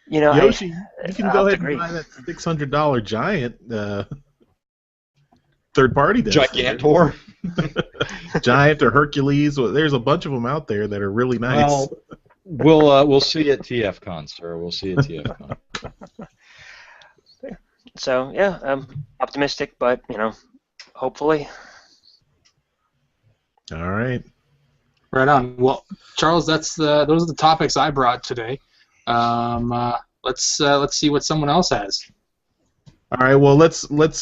Yoshi, you can go ahead and buy that $600 giant third-party Devastator. Gigantor. Giant or Hercules. Well, there's a bunch of them out there that are really nice. Well, we'll see at TFCon, sir. We'll see at TFCon. So yeah, I'm optimistic, but hopefully. All right. Right on. Well, Charles, those are the topics I brought today. Let's see what someone else has. All right. Well, let's put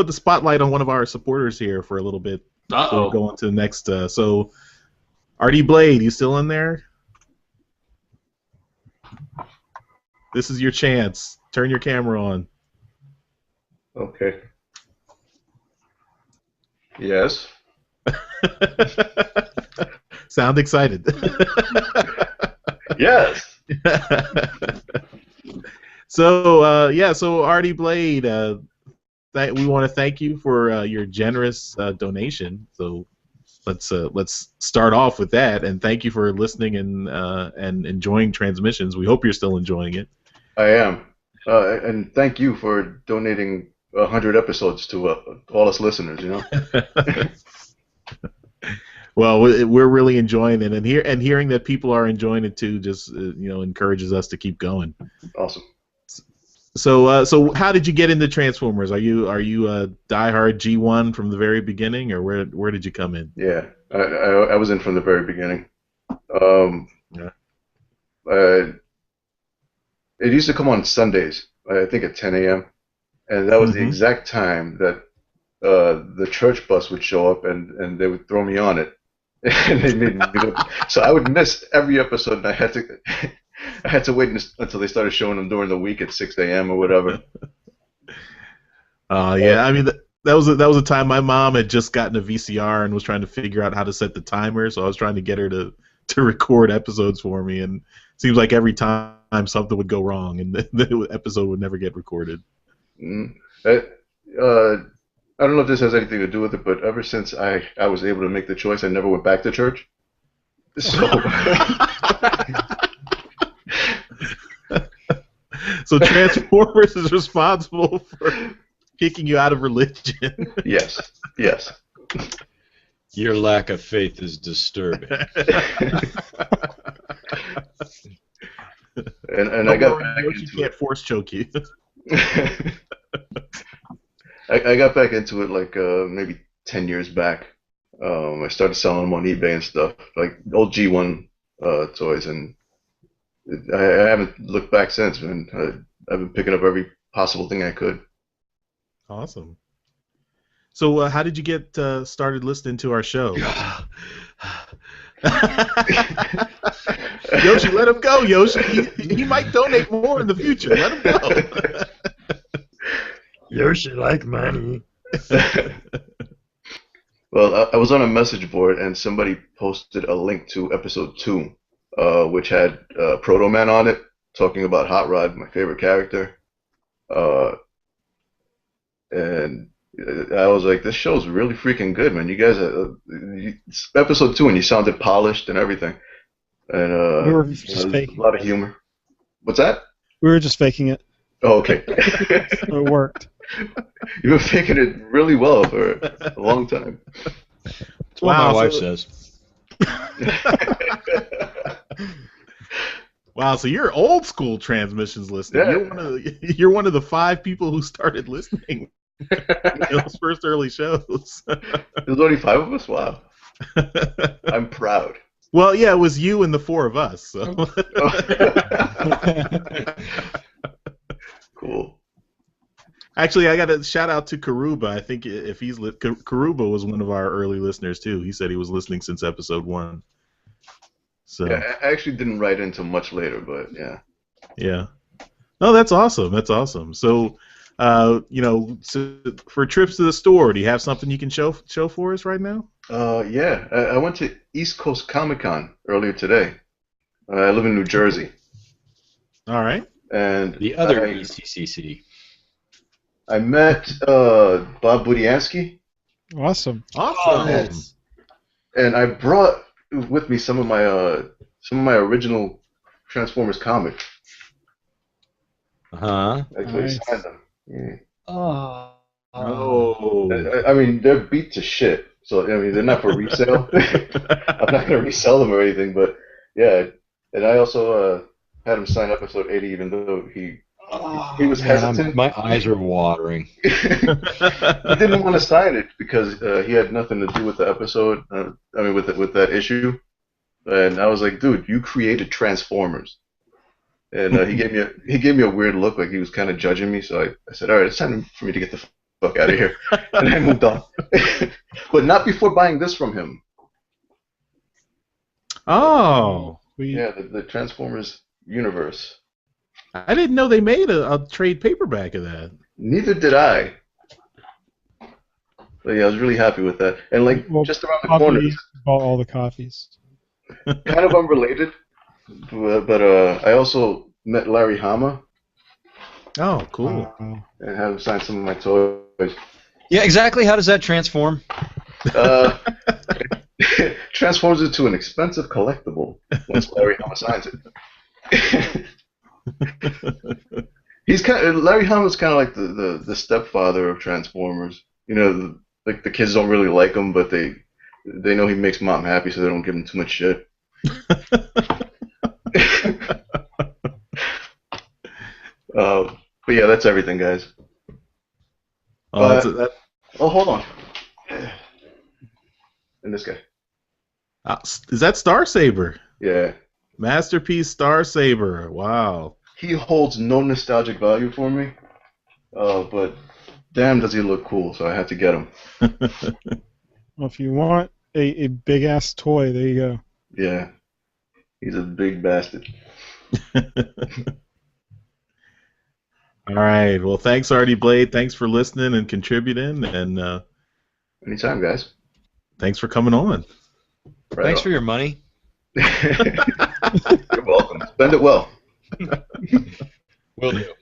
the spotlight on one of our supporters here for a little bit. Before we go on to the next. So, RD Blade, you still in there? This is your chance. Turn your camera on. Okay. Yes. Sound excited. Yes. So RD Blade, we want to thank you for your generous donation. So let's start off with that, and thank you for listening and enjoying Transmissions. We hope you're still enjoying it. I am, and thank you for donating 100 episodes to all us listeners. Well, we're really enjoying it, and hearing that people are enjoying it too just encourages us to keep going. Awesome. So how did you get into Transformers? Are you a diehard G1 from the very beginning, or where did you come in? Yeah, I was in from the very beginning. Yeah. It used to come on Sundays, I think at 10 a.m., and that was the exact time that the church bus would show up, and they would throw me on it, and they made me go. So I would miss every episode, and I had to wait until they started showing them during the week at 6 a.m. or whatever. Yeah, I mean that was a time my mom had just gotten a VCR and was trying to figure out how to set the timer. So I was trying to get her to record episodes for me, and it seems like every time something would go wrong, and the episode would never get recorded. I don't know if this has anything to do with it, but ever since I was able to make the choice, I never went back to church. So, so Transformers is responsible for kicking you out of religion. Yes, yes. Your lack of faith is disturbing. and I got back into you can't force choke you. I got back into it like maybe 10 years back. I started selling them on eBay and stuff, like old G1 toys, and I haven't looked back since, man. I've been picking up every possible thing I could. Awesome. So how did you get started listening to our show? Yoshi, let him go, Yoshi. He might donate more in the future. Let him go. Yoshi like money. Well, I was on a message board, and somebody posted a link to episode 2, which had Proto Man on it, talking about Hot Rod, my favorite character. And I was like, this show's really freaking good, man. You guys, it's episode 2, and you sounded polished and everything. And we were just faking a lot of humor. What's that? We were just faking it. Oh, okay. It worked. You've been faking it really well for a long time. That's what my wife says. Wow, so you're old school Transmissions listener. Yeah. You're one of the 5 people who started listening. Those first early shows. There's only 5 of us? Wow. I'm proud. Well, yeah, it was you and the 4 of us. So. Cool. Actually, I got a shout out to Karuba. I think if he's Karuba was one of our early listeners too. He said he was listening since episode 1. So yeah, I actually didn't write into much later, but yeah. Yeah. Oh, that's awesome. That's awesome. So, so for trips to the store, do you have something you can show for us right now? Yeah. I went to East Coast Comic Con earlier today. I live in New Jersey. All right. And the other ECCC. I met Bob Budiansky. Awesome. And I brought with me some of my original Transformers comics. Uh-huh. Actually, nice. Signed them. Yeah. Oh. I mean, they're beat to shit. So I mean, they're not for resale. I'm not gonna resell them or anything, but yeah. And I also had him sign episode 80, even though he was hesitant. My eyes are watering. He didn't want to sign it because he had nothing to do with the episode. With that issue. And I was like, dude, you created Transformers. And he gave me a weird look, like he was kind of judging me. So I said, all right, it's time for me to get the fuck out of here. And I moved on. But not before buying this from him. Oh. Yeah, the Transformers universe. I didn't know they made a trade paperback of that. Neither did I. But yeah, I was really happy with that. And just around the corner. Bought all the coffees. Kind of unrelated, but I also met Larry Hama. Oh, cool. And had him sign some of my toys. Yeah, exactly. How does that transform? Transforms into an expensive collectible once Larry Hama signs it. Larry Hama's kind of like the stepfather of Transformers. You know, like the kids don't really like him, but they know he makes mom happy, so they don't give him too much shit. But yeah, that's everything, guys. Oh, hold on. And this guy. Is that Star Saber? Yeah. Masterpiece Star Saber. Wow. He holds no nostalgic value for me, but damn does he look cool, so I had to get him. Well, if you want a big-ass toy, there you go. Yeah. He's a big bastard. All right. Well, thanks, Artie Blade. Thanks for listening and contributing. And anytime, guys. Thanks for coming on. Right thanks on. For your money. You're welcome. Spend it well. Will do.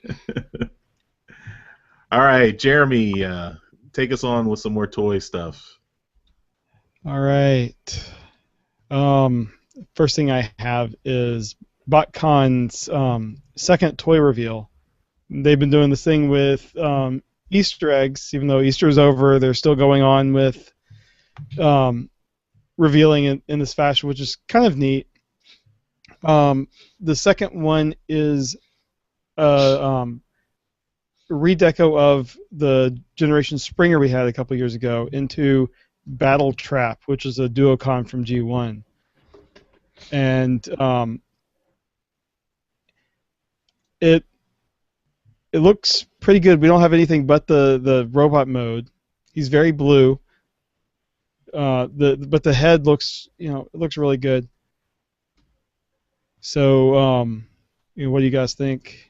All right, Jeremy, take us on with some more toy stuff. All right. First thing I have is BotCon's second toy reveal. They've been doing this thing with Easter eggs, even though Easter is over. They're still going on with revealing it in this fashion, which is kind of neat. The second one is a redeco of the Generation Springer we had a couple years ago into Battle Trap, which is a Duocon from G1. And it looks pretty good. We don't have anything but the robot mode. He's very blue. But the head looks, it looks really good. So, what do you guys think?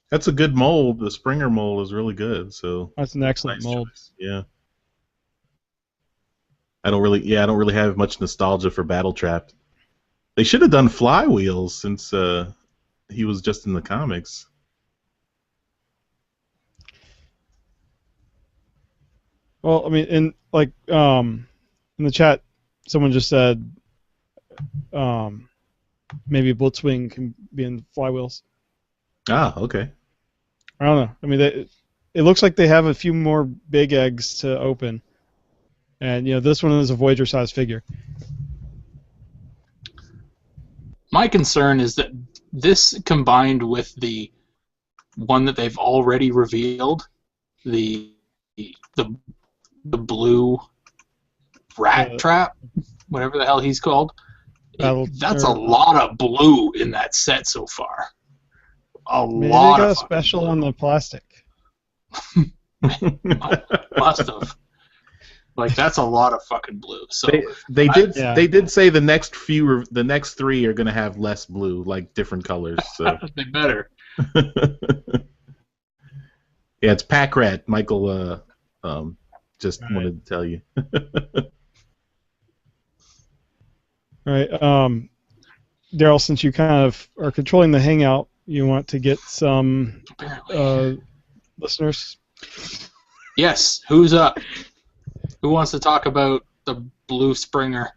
That's a good mold. The Springer mold is really good. So that's an excellent mold. Choice. Yeah. I don't really have much nostalgia for Battle Trap. They should have done Flywheels since he was just in the comics. Well, I mean, in the chat, someone just said maybe Blitzwing can be in Flywheels. Ah, okay. I don't know. I mean, it looks like they have a few more big eggs to open, and this one is a Voyager-sized figure. My concern is that this combined with the one that they've already revealed, the blue rat trap, whatever the hell he's called, that's a lot of blue in that set so far. Maybe they got a special on the plastic. Must have. Like, that's a lot of fucking blue. So they did say the next three are going to have less blue, like different colors. So they better. Yeah, it's Pack Rat. Michael just wanted to tell you. All right, Daryl, since you kind of are controlling the Hangout, you want to get some listeners? Yes. Who's up? Who wants to talk about the blue Springer?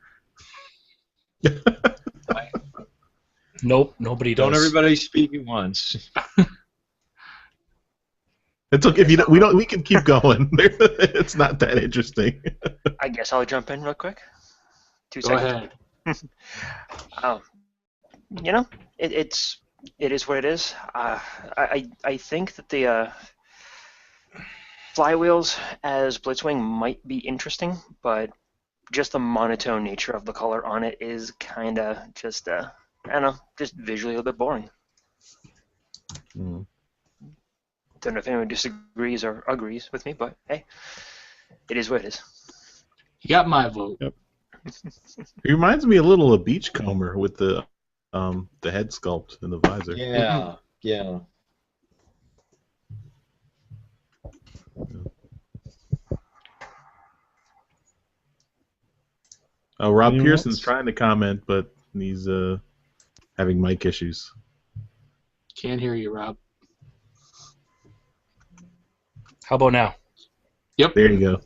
Nope, nobody does. Don't everybody speak at once. It's okay if you don't, we can keep going. It's not that interesting. I guess I'll jump in real quick. 2 Go seconds. ahead. It is what it is. I think that the Flywheels as Blitzwing might be interesting, but just the monotone nature of the color on it is kind of just, I don't know, just visually a little bit boring. Mm. Don't know if anyone disagrees or agrees with me, but hey, it is what it is. You got my vote. Yep. It reminds me a little of Beachcomber with the head sculpt and the visor. Yeah, yeah. Oh, Rob Anyone Pearson's else? trying to comment, but he's having mic issues. Can't hear you, Rob. How about now? Yep. There you go.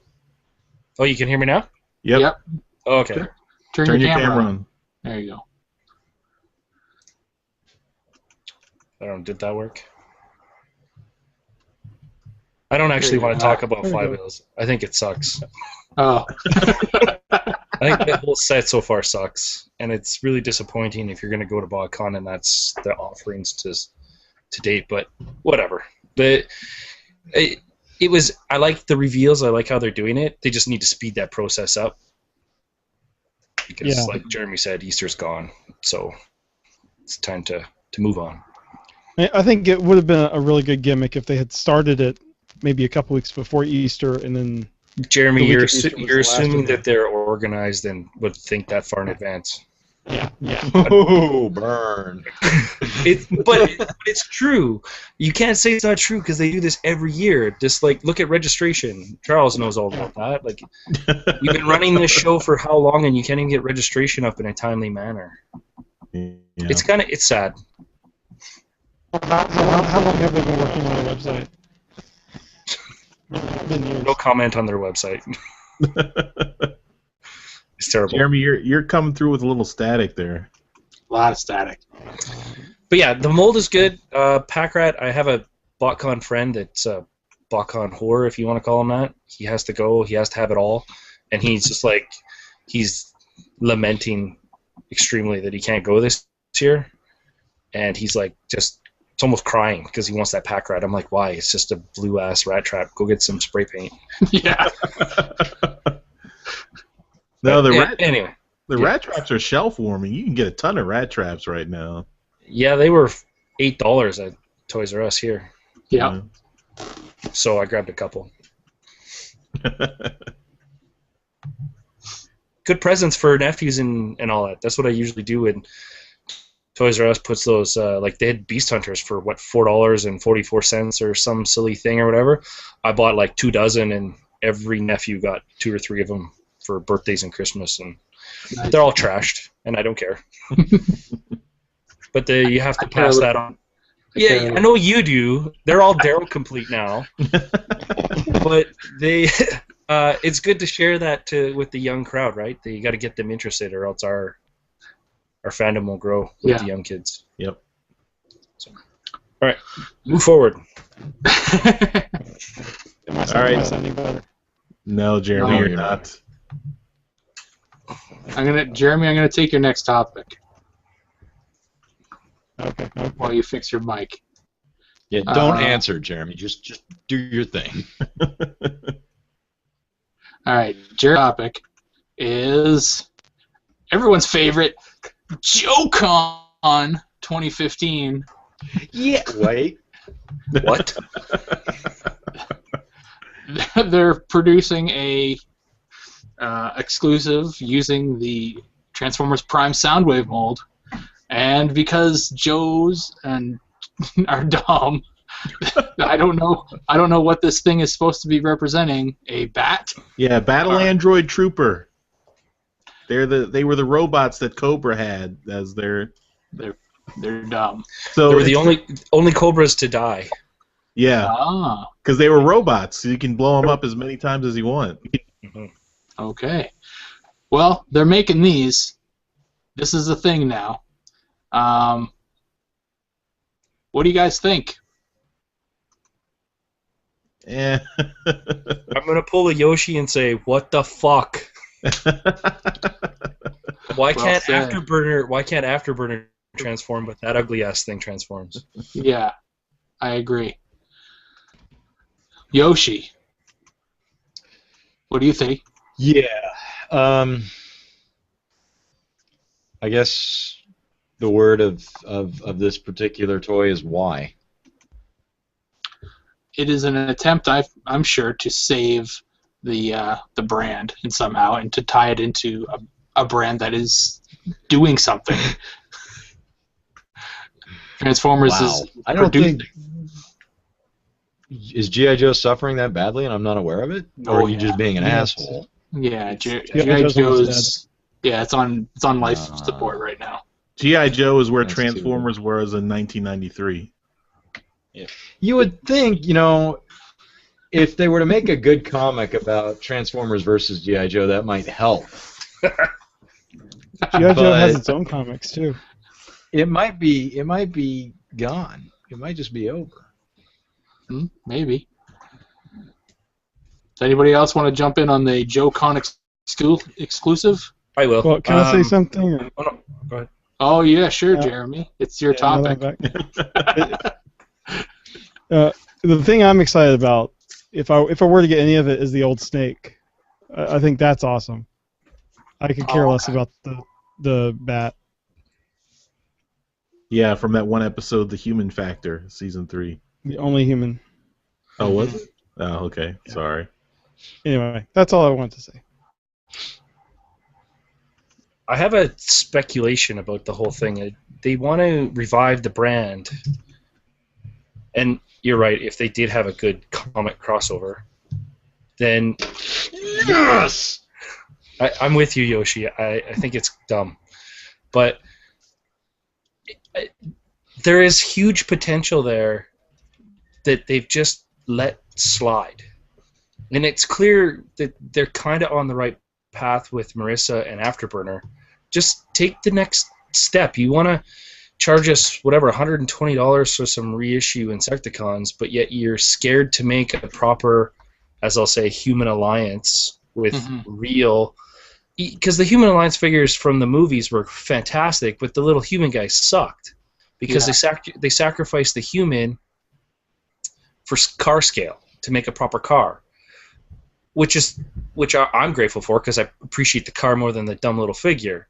Oh, you can hear me now? Yep. Oh, okay. Turn your camera on. There you go. I don't. Did that work? I don't actually want to talk about Flywheels. I think it sucks. Oh. I think the whole set so far sucks, and it's really disappointing if you're going to go to BotCon and that's the offerings to date. But whatever. It was. I like the reveals. I like how they're doing it. They just need to speed that process up because, like Jeremy said, Easter's gone, so it's time to move on. I think it would have been a really good gimmick if they had started it maybe a couple weeks before Easter, and then. Jeremy, you're assuming that they're organized and would think that far in advance. Yeah. Oh, burn. But it's true. You can't say it's not true because they do this every year. Just like look at registration. Charles knows all about that. Like we've been running this show for how long, and you can't even get registration up in a timely manner. Yeah. It's sad. How long have they been working on a website? Been years. No comment on their website. It's terrible. Jeremy, you're coming through with a little static there. A lot of static. But yeah, the mold is good. Packrat, I have a BotCon friend that's a BotCon whore, if you want to call him that. He has to go. He has to have it all. And he's just like, he's lamenting extremely that he can't go this year. And he's like, just, it's almost crying because he wants that Packrat. I'm like, why? It's just a blue-ass rat trap. Go get some spray paint. Yeah. No, anyway. The rat traps are shelf warming. You can get a ton of rat traps right now. Yeah, they were $8 at Toys R Us here. Yeah. So I grabbed a couple. Good presents for nephews and all that. That's what I usually do when Toys R Us puts those, like they had Beast Hunters for, what, $4.44 or some silly thing or whatever. I bought like 2 dozen, and every nephew got 2 or 3 of them for birthdays and Christmas, and Nice. they're all trashed, and I don't care. But you have to pass that on. Yeah, I know you do. They're all Daryl complete now. But they, it's good to share that with the young crowd, right? You got to get them interested, or else our fandom will grow with the young kids. Yep. So, all right, move forward. Am I sounding better? No, Jeremy, No, you're you're not. Jeremy, I'm gonna take your next topic Okay. while you fix your mic. Yeah, don't answer, Jeremy. Just do your thing. All right, Jeremy's topic is everyone's favorite JoeCon 2015. Yeah. Wait. What? They're producing a exclusive using the Transformers Prime Soundwave mold, and because Joe's and are dumb, I don't know what this thing is supposed to be representing. A bat? Yeah, Battle Android Trooper. They were the robots that Cobra had as their. They're dumb. So they were the only Cobras to die. Yeah. Because they were robots, so you can blow them up as many times as you want. Mm-hmm. Okay. Well, they're making these. This is a thing now. What do you guys think? Yeah. I'm gonna pull a Yoshi and say, "What the fuck? Why can't Afterburner transform, but that ugly ass thing transforms?" Yeah, I agree. Yoshi, what do you think? Yeah. I guess the word of this particular toy is why. It is an attempt, I'm sure, to save the brand and somehow, and to tie it into a brand that is doing something. Transformers is I don't think. Is G.I. Joe suffering that badly and I'm not aware of it? Or are you just being an asshole? Yeah, G.I. Joe's. Yeah, it's on life support right now. G.I. Joe is where Transformers was in 1993. Yeah. You would think, if they were to make a good comic about Transformers versus G.I. Joe, that might help. G.I. Joe has its own comics too. It might be gone. It might just be over. Maybe. Does anybody else want to jump in on the JoeCon exclusive? I will. Well, can I say something? Or? Oh, no. Go ahead. Oh yeah, sure, Jeremy. It's your topic. The thing I'm excited about, if I were to get any of it, is the old Snake. I think that's awesome. I could care less about the bat. Yeah, from that one episode, The Human Factor, season 3. The only human. Oh, was it? Oh, okay. Yeah. Sorry. Anyway, that's all I want to say. I have a speculation about the whole thing. They want to revive the brand. And you're right, if they did have a good comic crossover, then... Yes! I'm with you, Yoshi. I think it's dumb. But there is huge potential there that they've just let slide. And it's clear that they're kind of on the right path with Marissa and Afterburner. Just take the next step. You want to charge us, whatever, $120 for some reissue Insecticons, but yet you're scared to make a proper, as I'll say, Human Alliance with real... Because the Human Alliance figures from the movies were fantastic, but the little human guys sucked. Because they sacrificed the human for car scale to make a proper car. Which I'm grateful for, because I appreciate the car more than the dumb little figure.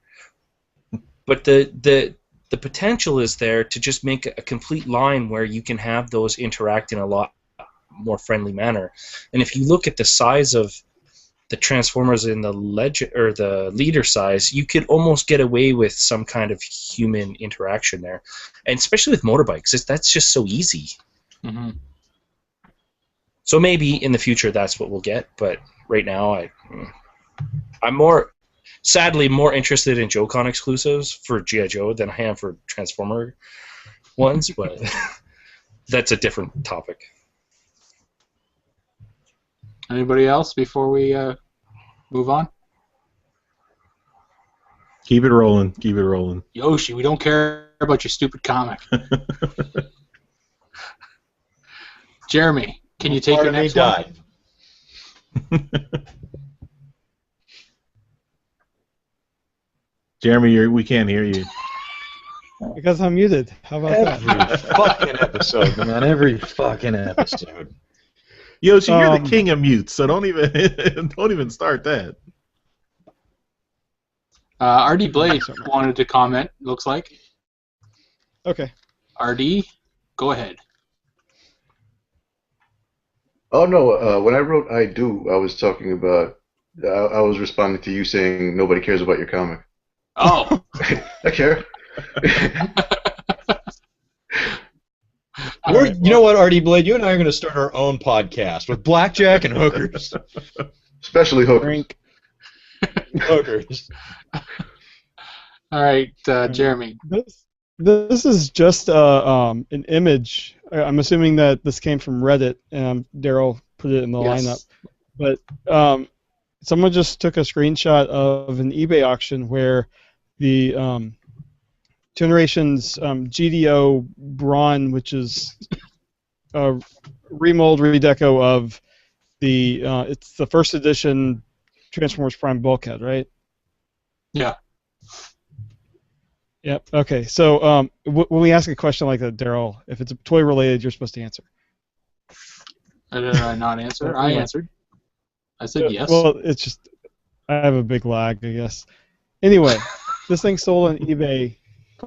But the potential is there to just make a complete line where you can have those interact in a lot more friendly manner. And if you look at the size of the Transformers in the the leader size, you could almost get away with some kind of human interaction there, and especially with motorbikes, that's just so easy. So maybe in the future that's what we'll get, but right now I'm sadly more interested in JoeCon exclusives for G.I. Joe than I am for Transformer ones, but that's a different topic. Anybody else before we move on? Keep it rolling. Keep it rolling. Yoshi, we don't care about your stupid comic. Jeremy, can you take your next one? Jeremy, we can't hear you. Because I'm muted. How about Every fucking episode, man. Every fucking episode. Yoshi, you're the king of mutes, so don't even start that. RD Blade wanted to comment, looks like. Okay. RD, go ahead. Oh, no, when I wrote I do, I was talking about, I was responding to you saying nobody cares about your comic. Oh. I care. You know what, RD Blade? You and I are going to start our own podcast with blackjack and hookers. Especially hookers. Hookers. All right, Jeremy. This is just an image. I'm assuming that this came from Reddit, and Daryl put it in the lineup. But someone just took a screenshot of an eBay auction where the Generations GDO Brawn, which is a remold redeco of the it's the first edition Transformers Prime bulkhead, right? Yeah. Yep. Okay. So when we ask a question like that, Daryl, if it's toy related, you're supposed to answer. Did I not answer? I answered. I said yes. Well, it's just I have a big lag, I guess. Anyway, this thing sold on eBay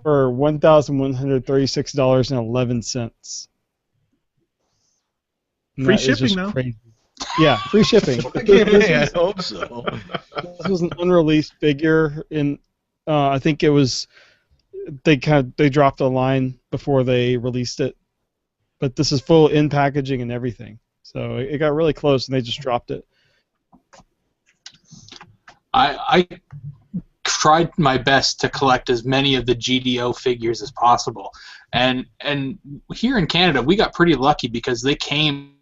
for $1,136.11. Free shipping, though. Crazy. Yeah, free shipping. I hope so. This was an unreleased figure, and I think it was they dropped a line before they released it, but this is full in packaging and everything. So it got really close, and they just dropped it. I tried my best to collect as many of the GDO figures as possible, and here in Canada we got pretty lucky because they came.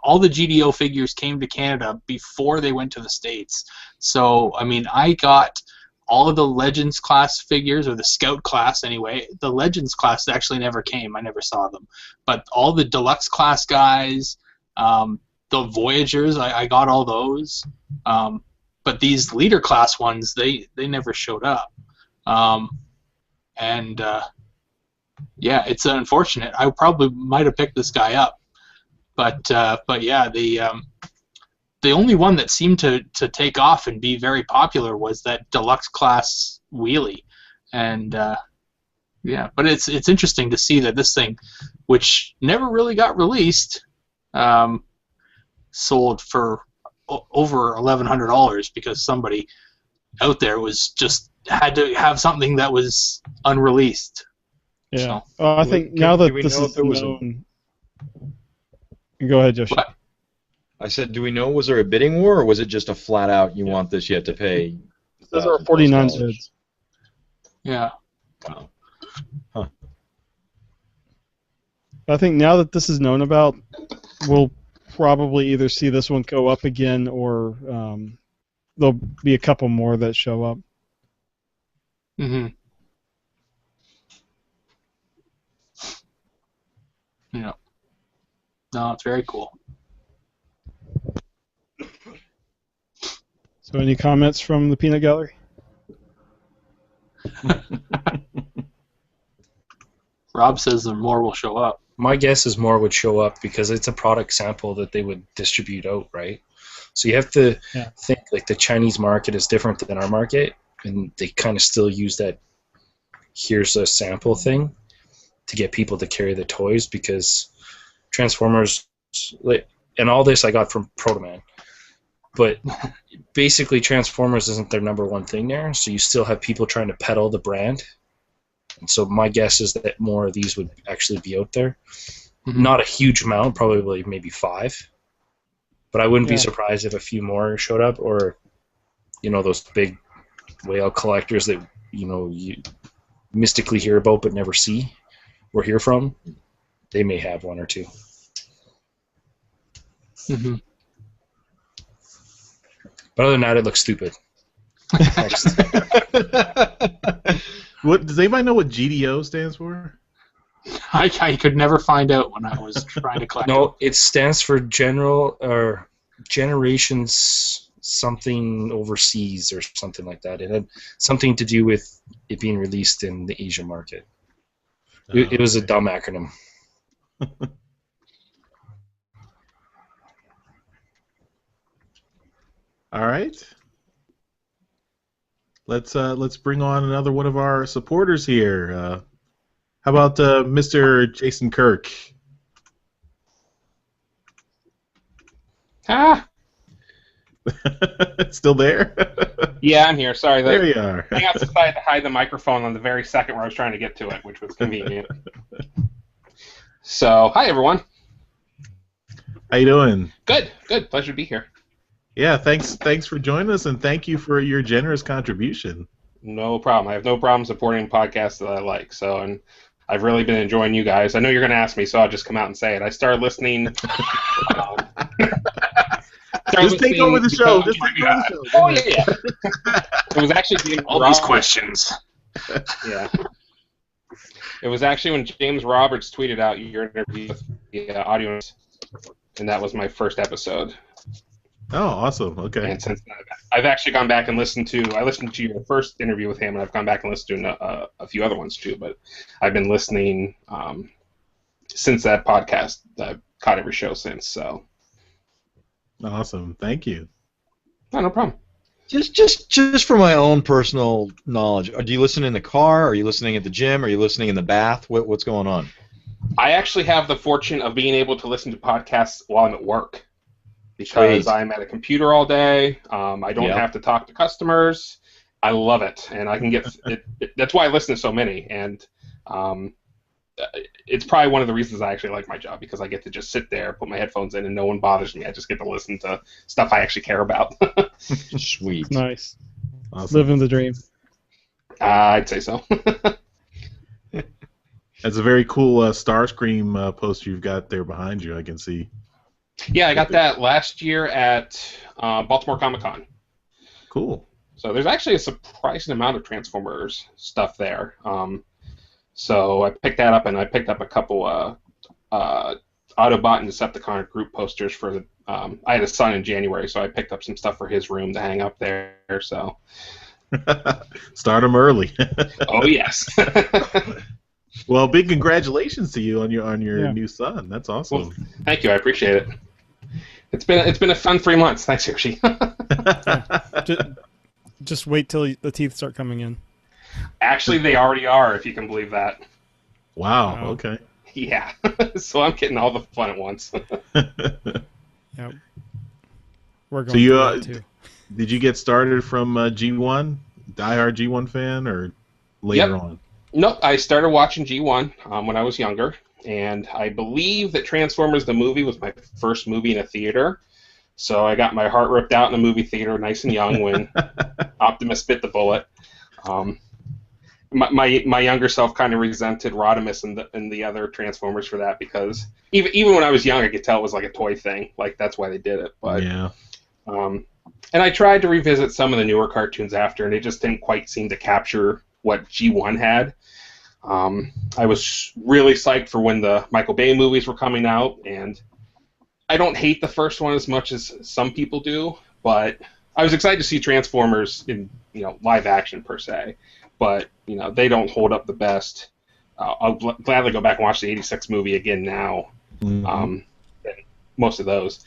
All the GDO figures came to Canada before they went to the States. So I mean, I got all of the Legends class figures, or the Scout class anyway. The Legends class actually never came. I never saw them. But all the Deluxe class guys, the Voyagers, I got all those. But these Leader class ones, they never showed up. Yeah, it's unfortunate. I probably might have picked this guy up. But yeah, the only one that seemed to take off and be very popular was that Deluxe class wheelie, and yeah. But it's interesting to see that this thing, which never really got released, sold for over $1,100 because somebody out there was just had to have something that was unreleased. Yeah. So, I think now that this is known. Go ahead, Josh. What? I said, do we know, was there a bidding war, or was it just a flat out, you want this, you have to pay? Those are 49 bids. Yeah. Wow. Huh. I think now that this is known about, we'll probably either see this one go up again or there'll be a couple more that show up. Mm-hmm. Yeah. No, it's very cool. So any comments from the Peanut Gallery? Rob says that more will show up. My guess is more would show up because it's a product sample that they would distribute out, right? So you have to think like the Chinese market is different than our market, and they kind of still use that here's a sample thing to get people to carry the toys, because Transformers, and all this I got from Protoman, but basically Transformers isn't their number one thing there, so you still have people trying to peddle the brand. And so my guess is that more of these would actually be out there. Mm-hmm. Not a huge amount, probably maybe 5. But I wouldn't be surprised if a few more showed up, or, those big whale collectors that, you mystically hear about but never see or hear from. They may have 1 or 2. Mm-hmm. But other than that, it looks stupid. What does anybody know what GDO stands for? I could never find out when I was trying to collect. No, it stands for Generations something overseas or something like that. It had something to do with it being released in the Asian market. It was a dumb acronym. All right. Let's bring on another one of our supporters here. How about Mr. Jason Kirk? Ah. Still there? Yeah, I'm here. Sorry. There you are. I got decided to hide the microphone on the very second where I was trying to get to it, which was convenient. So, hi everyone. How you doing? Good. Pleasure to be here. Yeah, thanks for joining us, and thank you for your generous contribution. No problem. I have no problem supporting podcasts that I like. So, and I've really been enjoying you guys. I know you're going to ask me, so I'll just come out and say it. I started listening. Just take over the show. Just take over the show. Oh yeah. It was actually James all these questions. Yeah. It was actually when James Roberts tweeted out your interview with the audience, and that was my first episode. Oh, awesome. Okay. And since then, I've actually gone back and listened to your first interview with him, and I've gone back and listened to a few other ones too. But I've been listening since that podcast. I've caught every show since. So. Awesome. Thank you. No problem. Just for my own personal knowledge, do you listen in the car? Are you listening at the gym? Are you listening in the bath? What's going on? I actually have the fortune of being able to listen to podcasts while I'm at work. Because I'm at a computer all day, I don't have to talk to customers. I love it, and I can get it. That's why I listen to so many, and it's probably one of the reasons I actually like my job, because I get to just sit there, put my headphones in, and no one bothers me. I just get to listen to stuff I actually care about. Sweet, nice, awesome. Living the dream. I'd say so. That's a very cool Starscream poster you've got there behind you. I can see. Yeah, I got that last year at Baltimore Comic-Con. Cool. So there's actually a surprising amount of Transformers stuff there. So I picked that up, and I picked up a couple Autobot and Decepticon group posters for the. I had a son in January, so I picked up some stuff for his room to hang up there. So start them early. Oh yes. Well, big congratulations to you on your new son. That's awesome. Well, thank you. I appreciate it. It's been a fun 3 months. Thanks, Hershey. Just wait till the teeth start coming in. Actually, they already are, if you can believe that. Wow. Okay. Yeah. So I'm getting all the fun at once. Yeah. We're going so you through that too. Did you get started from G1, diehard G1 fan, or later on? Nope, I started watching G1 when I was younger, and I believe that Transformers the movie was my first movie in a theater, so I got my heart ripped out in a movie theater nice and young when Optimus bit the bullet. my younger self kind of resented Rodimus and the other Transformers for that, because even when I was young, I could tell it was like a toy thing. Like, that's why they did it. But yeah. And I tried to revisit some of the newer cartoons after, and they just didn't quite seem to capture what G1 had. I was really psyched for when the Michael Bay movies were coming out, and I don't hate the first one as much as some people do, but I was excited to see Transformers in live action per se, but they don't hold up the best. I'll gladly go back and watch the '86 movie again now. Most of those.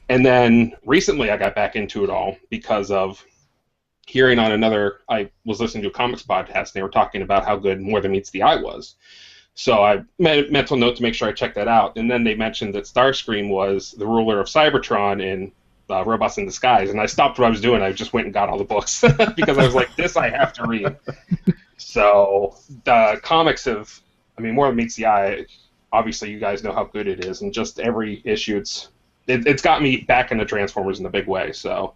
And then recently I got back into it all because of hearing on I was listening to a comics podcast, and they were talking about how good More Than Meets the Eye was. So I made a mental note to make sure I checked that out. And then they mentioned that Starscream was the ruler of Cybertron in Robots in Disguise. And I stopped what I was doing. I just went and got all the books because I was like, this I have to read. So the comics More Than Meets the Eye, obviously you guys know how good it is. And just every issue, it's got me back into Transformers in a big way. So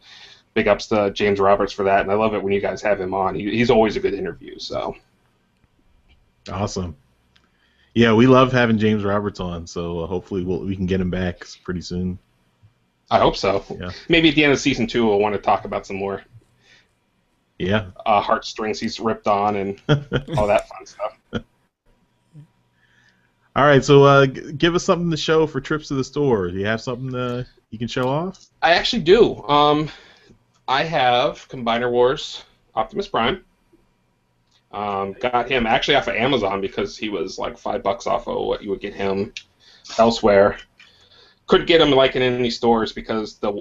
big ups to James Roberts for that. And I love it when you guys have him on. He's always a good interview. So awesome. Yeah, we love having James Roberts on, so hopefully we can get him back pretty soon. I hope so. Yeah. Maybe at the end of season 2 we'll want to talk about some more heartstrings he's ripped on and all that fun stuff. All right, so give us something to show for trips to the store. Do you have something you can show off? I actually do. I have Combiner Wars Optimus Prime. Got him actually off of Amazon because he was like $5 off of what you would get him elsewhere. Couldn't get him like in any stores because the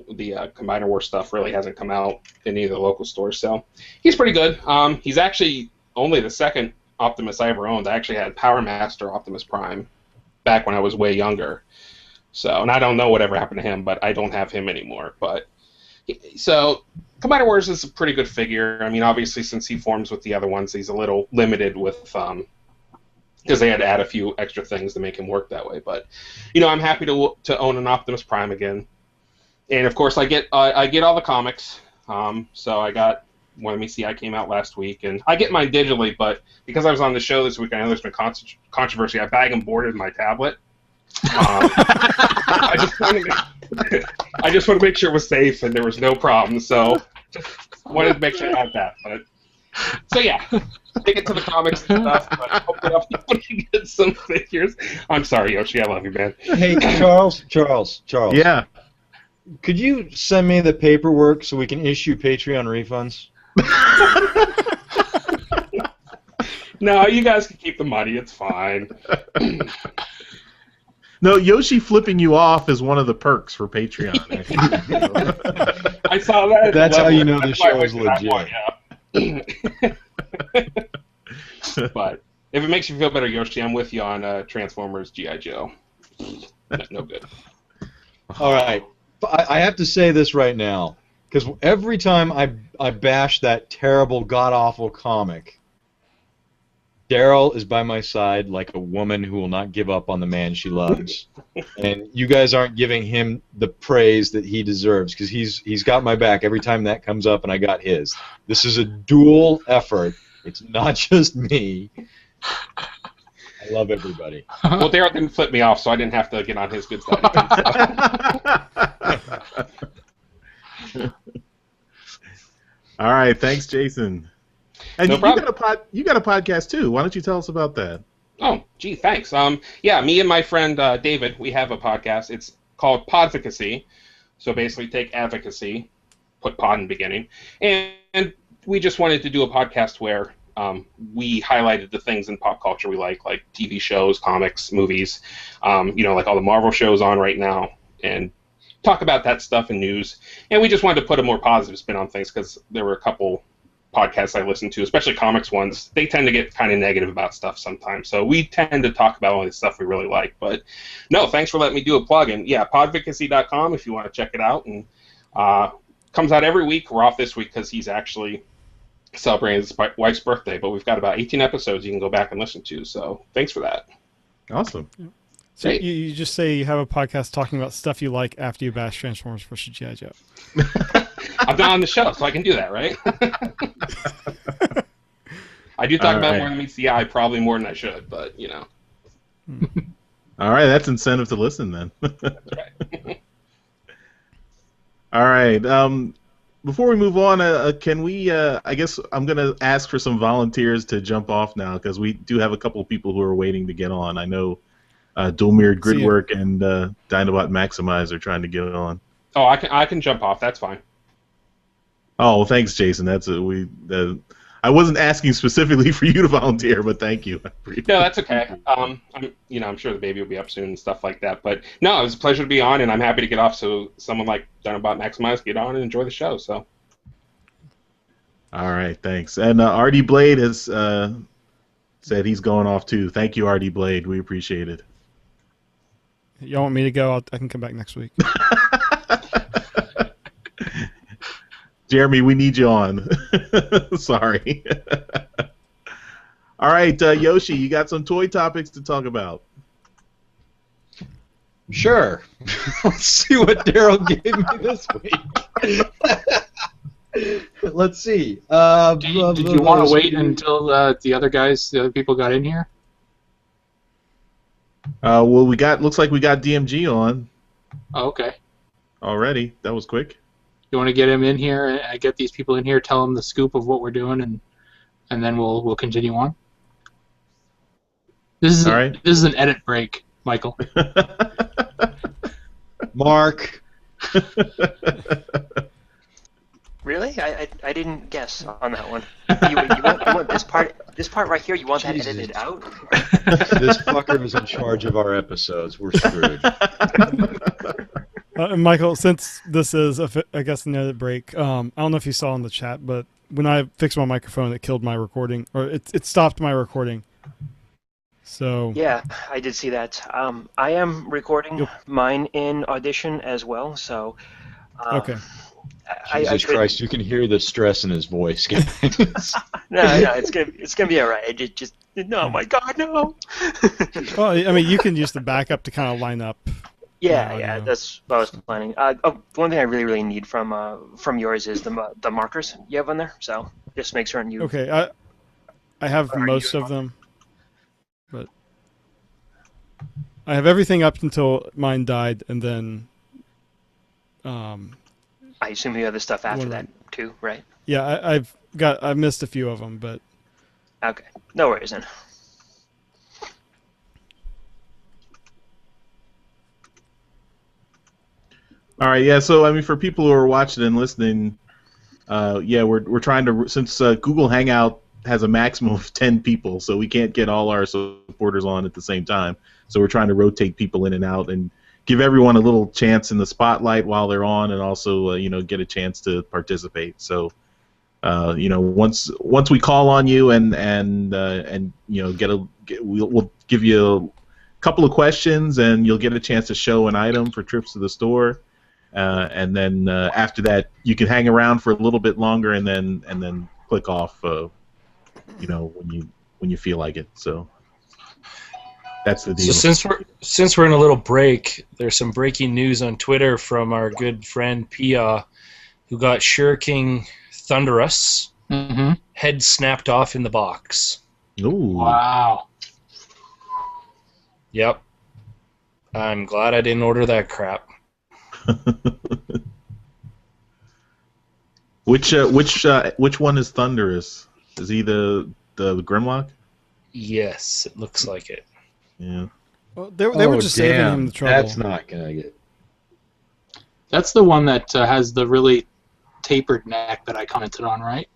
Combiner Wars stuff really hasn't come out in any of the local stores. So he's pretty good. He's actually only the second Optimus I ever owned. I actually had Power Master Optimus Prime back when I was way younger. So, and I don't know whatever happened to him, but I don't have him anymore. So Combiner Wars is a pretty good figure. I mean, obviously, since he forms with the other ones, he's a little limited with because they had to add a few extra things to make him work that way. But I'm happy to own an Optimus Prime again. And of course, I get all the comics. So I got More Than Meets the Eye came out last week, and I get mine digitally. But because I was on the show this week, I know there's been controversy. I bag and boarded my tablet. I just want to make sure it was safe and there was no problem. So just wanted to make sure I had that. But so yeah, take it to the comics and stuff. But hopefully I'll be able to get some figures. I'm sorry, Yoshi. I love you, man. Hey, Charles. Yeah. Could you send me the paperwork so we can issue Patreon refunds? No, you guys can keep the money. It's fine. No, Yoshi flipping you off is one of the perks for Patreon. I saw that. That's how you know the show is legit. But if it makes you feel better, Yoshi, I'm with you on Transformers G.I. Joe. No good. All right. I have to say this right now, because every time I bash that terrible, god-awful comic, Daryl is by my side like a woman who will not give up on the man she loves. And you guys aren't giving him the praise that he deserves, because he's got my back every time that comes up, and I got his. This is a dual effort. It's not just me. I love everybody. Well, Daryl didn't flip me off, so I didn't have to get on his good side. All right, thanks, Jason. And no problem. You got a podcast too. Why don't you tell us about that? Oh, gee, thanks. Yeah, me and my friend David, we have a podcast. It's called Podvocacy. So basically, take advocacy, put pod in the beginning, and we just wanted to do a podcast where we highlighted the things in pop culture we like TV shows, comics, movies, like all the Marvel shows on right now, and talk about that stuff in news. And we just wanted to put a more positive spin on things because there were a couple podcasts I listened to, especially comics ones, they tend to get kind of negative about stuff sometimes. So we tend to talk about all the stuff we really like. But no, thanks for letting me do a plug. And yeah, podvocacy.com if you want to check it out. And comes out every week. We're off this week because he's actually celebrating his wife's birthday. But we've got about 18 episodes you can go back and listen to. So thanks for that. Awesome. So you just say you have a podcast talking about stuff you like after you bash Transformers vs. G.I. Joe. I'm not on the show, so I can do that, right? I do talk about right. more than meets the eye, probably more than I should, but you know. All right, that's incentive to listen then. That's right. All right. Before we move on, can we? I guess I'm gonna ask for some volunteers to jump off now because we do have a couple of people who are waiting to get on. I know Dual Mirrored Gridwork and Dinobot Maximize are trying to get on. Oh, I can jump off. That's fine. Oh, well, thanks, Jason. I wasn't asking specifically for you to volunteer, but thank you. No, that's okay. I'm sure the baby will be up soon and stuff like that. But no, it was a pleasure to be on, and I'm happy to get off so someone like Dinobot Maximize get on and enjoy the show. So. All right, thanks. And RD Blade has said he's going off too. Thank you, RD Blade. We appreciate it. Y'all want me to go? I can come back next week. Jeremy, we need you on. Sorry. All right, Yoshi, you got some toy topics to talk about. Sure. Let's see what Daryl gave me this week. Let's see. Did you want to wait until the other people got in here? Well, looks like we got DMG on. Oh, okay. Already. That was quick. You want to get him in here and get these people in here, tell them the scoop of what we're doing, and then we'll continue on. This is an edit break, Michael. Mark. Really? I didn't guess on that one. You want this part right here? You want that edited out? This fucker is in charge of our episodes. We're screwed. Michael, since this is, I guess, an edit break, I don't know if you saw in the chat, but when I fixed my microphone, it killed my recording, or it stopped my recording. So yeah, I did see that. I am recording mine in Audition as well, so. Okay. Jesus Christ, you can hear the stress in his voice. No, it's gonna be all right. Oh my God, no. Well, I mean, you can use the backup to kind of line up. Yeah, that's what I was planning. One thing I really need from yours is the markers you have on there. So just make sure you. Okay, I have most of them, but I have everything up until mine died, and then. I assume you have the stuff after that too, right? Yeah, I've missed a few of them, but. Okay, no worries then. All right, yeah. So I mean, for people who are watching and listening, we're trying to, since Google Hangout has a maximum of 10 people, so we can't get all our supporters on at the same time. So we're trying to rotate people in and out and give everyone a little chance in the spotlight while they're on, and also get a chance to participate. So once we call on you and we'll give you a couple of questions, and you'll get a chance to show an item for trips to the store. And then after that, you can hang around for a little bit longer, and then click off. When you feel like it. So that's the deal. So since we're in a little break, there's some breaking news on Twitter from our good friend Pia, who got Sure King Thunderous head snapped off in the box. Ooh! Wow. Yep. I'm glad I didn't order that crap. Which one is Thunderous? Is he the Grimlock? Yes, it looks like it. Yeah. Well, they were just saving him the trouble. That's not gonna get. That's the one that has the really tapered neck that I commented on, right?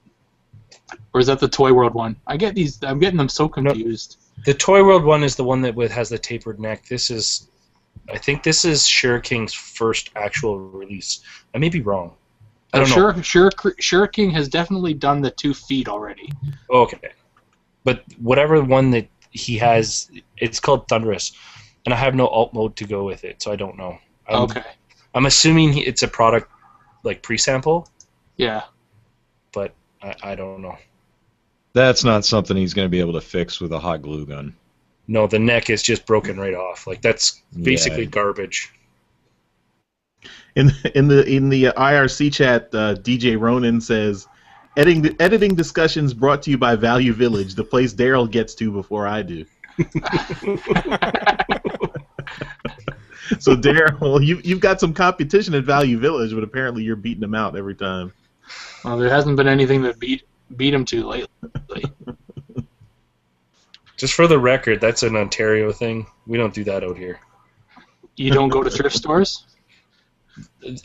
Or is that the Toy World one? I'm getting them so confused. No, the Toy World one is the one that has the tapered neck. I think this is Sure King's first actual release. I may be wrong. I don't know. Sure King has definitely done the 2 feet already. Okay. But whatever one that he has, it's called Thunderous. And I have no alt mode to go with it, so I don't know. I'm assuming it's a product like pre-sample. Yeah. But I don't know. That's not something he's going to be able to fix with a hot glue gun. No, the neck is just broken right off. Like, that's basically garbage. In the IRC chat, DJ Ronan says Editing discussions brought to you by Value Village, the place Daryl gets to before I do. So Daryl, you've got some competition at Value Village, but apparently you're beating them out every time. Well, there hasn't been anything that beat him to lately. Just for the record, that's an Ontario thing. We don't do that out here. You don't go to thrift stores?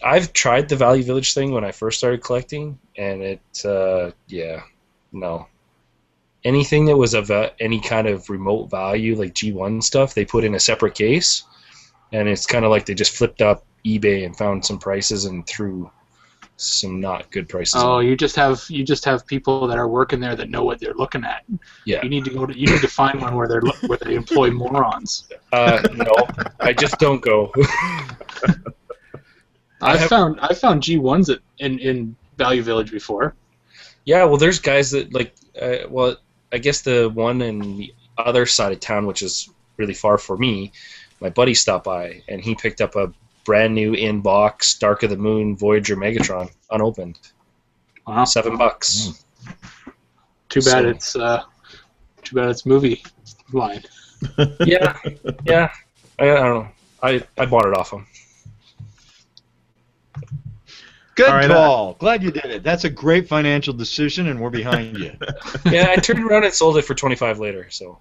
I've tried the Value Village thing when I first started collecting, and no. Anything that was of any kind of remote value, like G1 stuff, they put in a separate case, and it's kind of like they just flipped up eBay and found some prices and threw some not good prices. Oh, you just have people that are working there that know what they're looking at. Yeah. You need to find one where they employ morons. No, I just don't go. I've found G1s in Value Village before. Yeah, well, there's guys that I guess the one in the other side of town, which is really far for me, my buddy stopped by and he picked up a brand new in-box Dark of the Moon Voyager Megatron unopened. Wow. $7. Too bad it's movie line. Yeah. I don't know. I bought it off him. Good call. Glad you did it. That's a great financial decision, and we're behind you. Yeah, I turned around and sold it for $25 later, so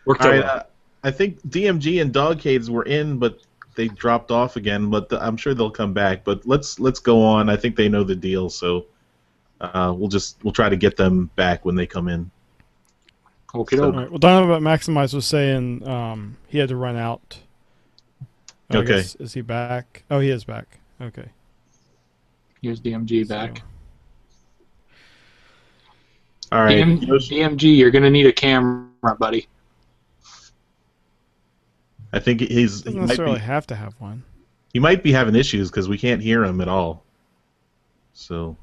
worked out well. I think DMG and Dogcades were in, but they dropped off again. But I'm sure they'll come back. But let's go on. I think they know the deal, so we'll try to get them back when they come in. Okay. All right. Well, Donovan Maximize was saying he had to run out. Okay. Is he back? Oh, he is back. Okay. Here's DMG back. All right. DMG, you're gonna need a camera, buddy. I think he doesn't necessarily have to have one. He might be having issues because we can't hear him at all. So.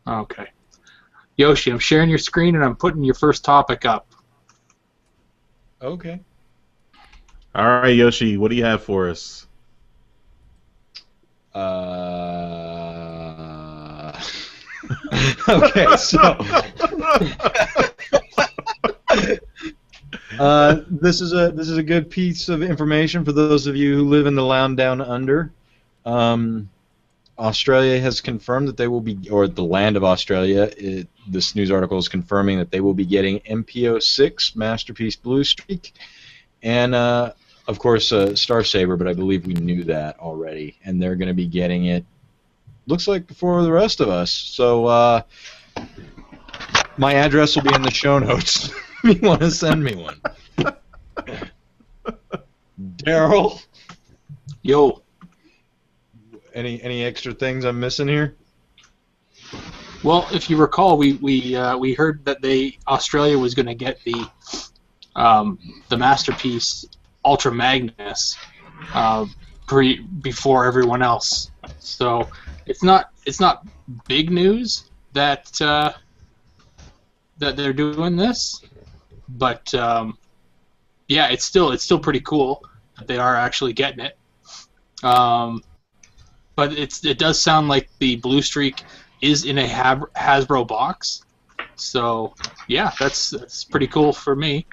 Okay. Yoshi, I'm sharing your screen and I'm putting your first topic up. Okay. All right, Yoshi, what do you have for us? Okay, so this is a good piece of information for those of you who live in the land down under. Australia has confirmed that they will be, or the land of Australia. This news article is confirming that they will be getting MPO6 Masterpiece Blue Streak, and of course Star Saber. But I believe we knew that already, and they're going to be getting it. Looks like before the rest of us. So my address will be in the show notes if you want to send me one. Daryl? Yo. Any extra things I'm missing here? Well, if you recall, we heard that Australia was going to get the Masterpiece Ultra Magnus before everyone else. So it's not big news that they're doing this, but yeah, it's still pretty cool that they are actually getting it. But it does sound like the Blue Streak is in a Hasbro box, so yeah, that's pretty cool for me.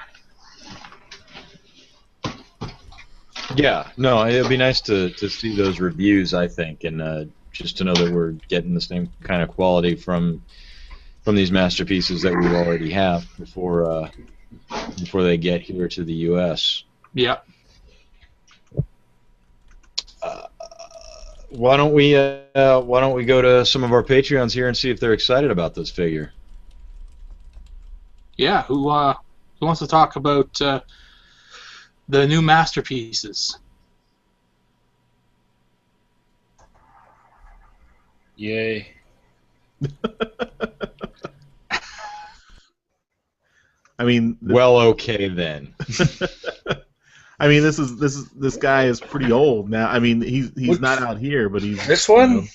Yeah, no, it'd be nice to see those reviews, I think, and just to know that we're getting the same kind of quality from these masterpieces that we already have before they get here to the U.S. Yeah. Why don't we go to some of our Patreons here and see if they're excited about this figure? Yeah, who wants to talk about the new masterpieces? Yay. I mean, well, okay then. I mean, this guy is pretty old now. I mean, he's not out here, but he's this one.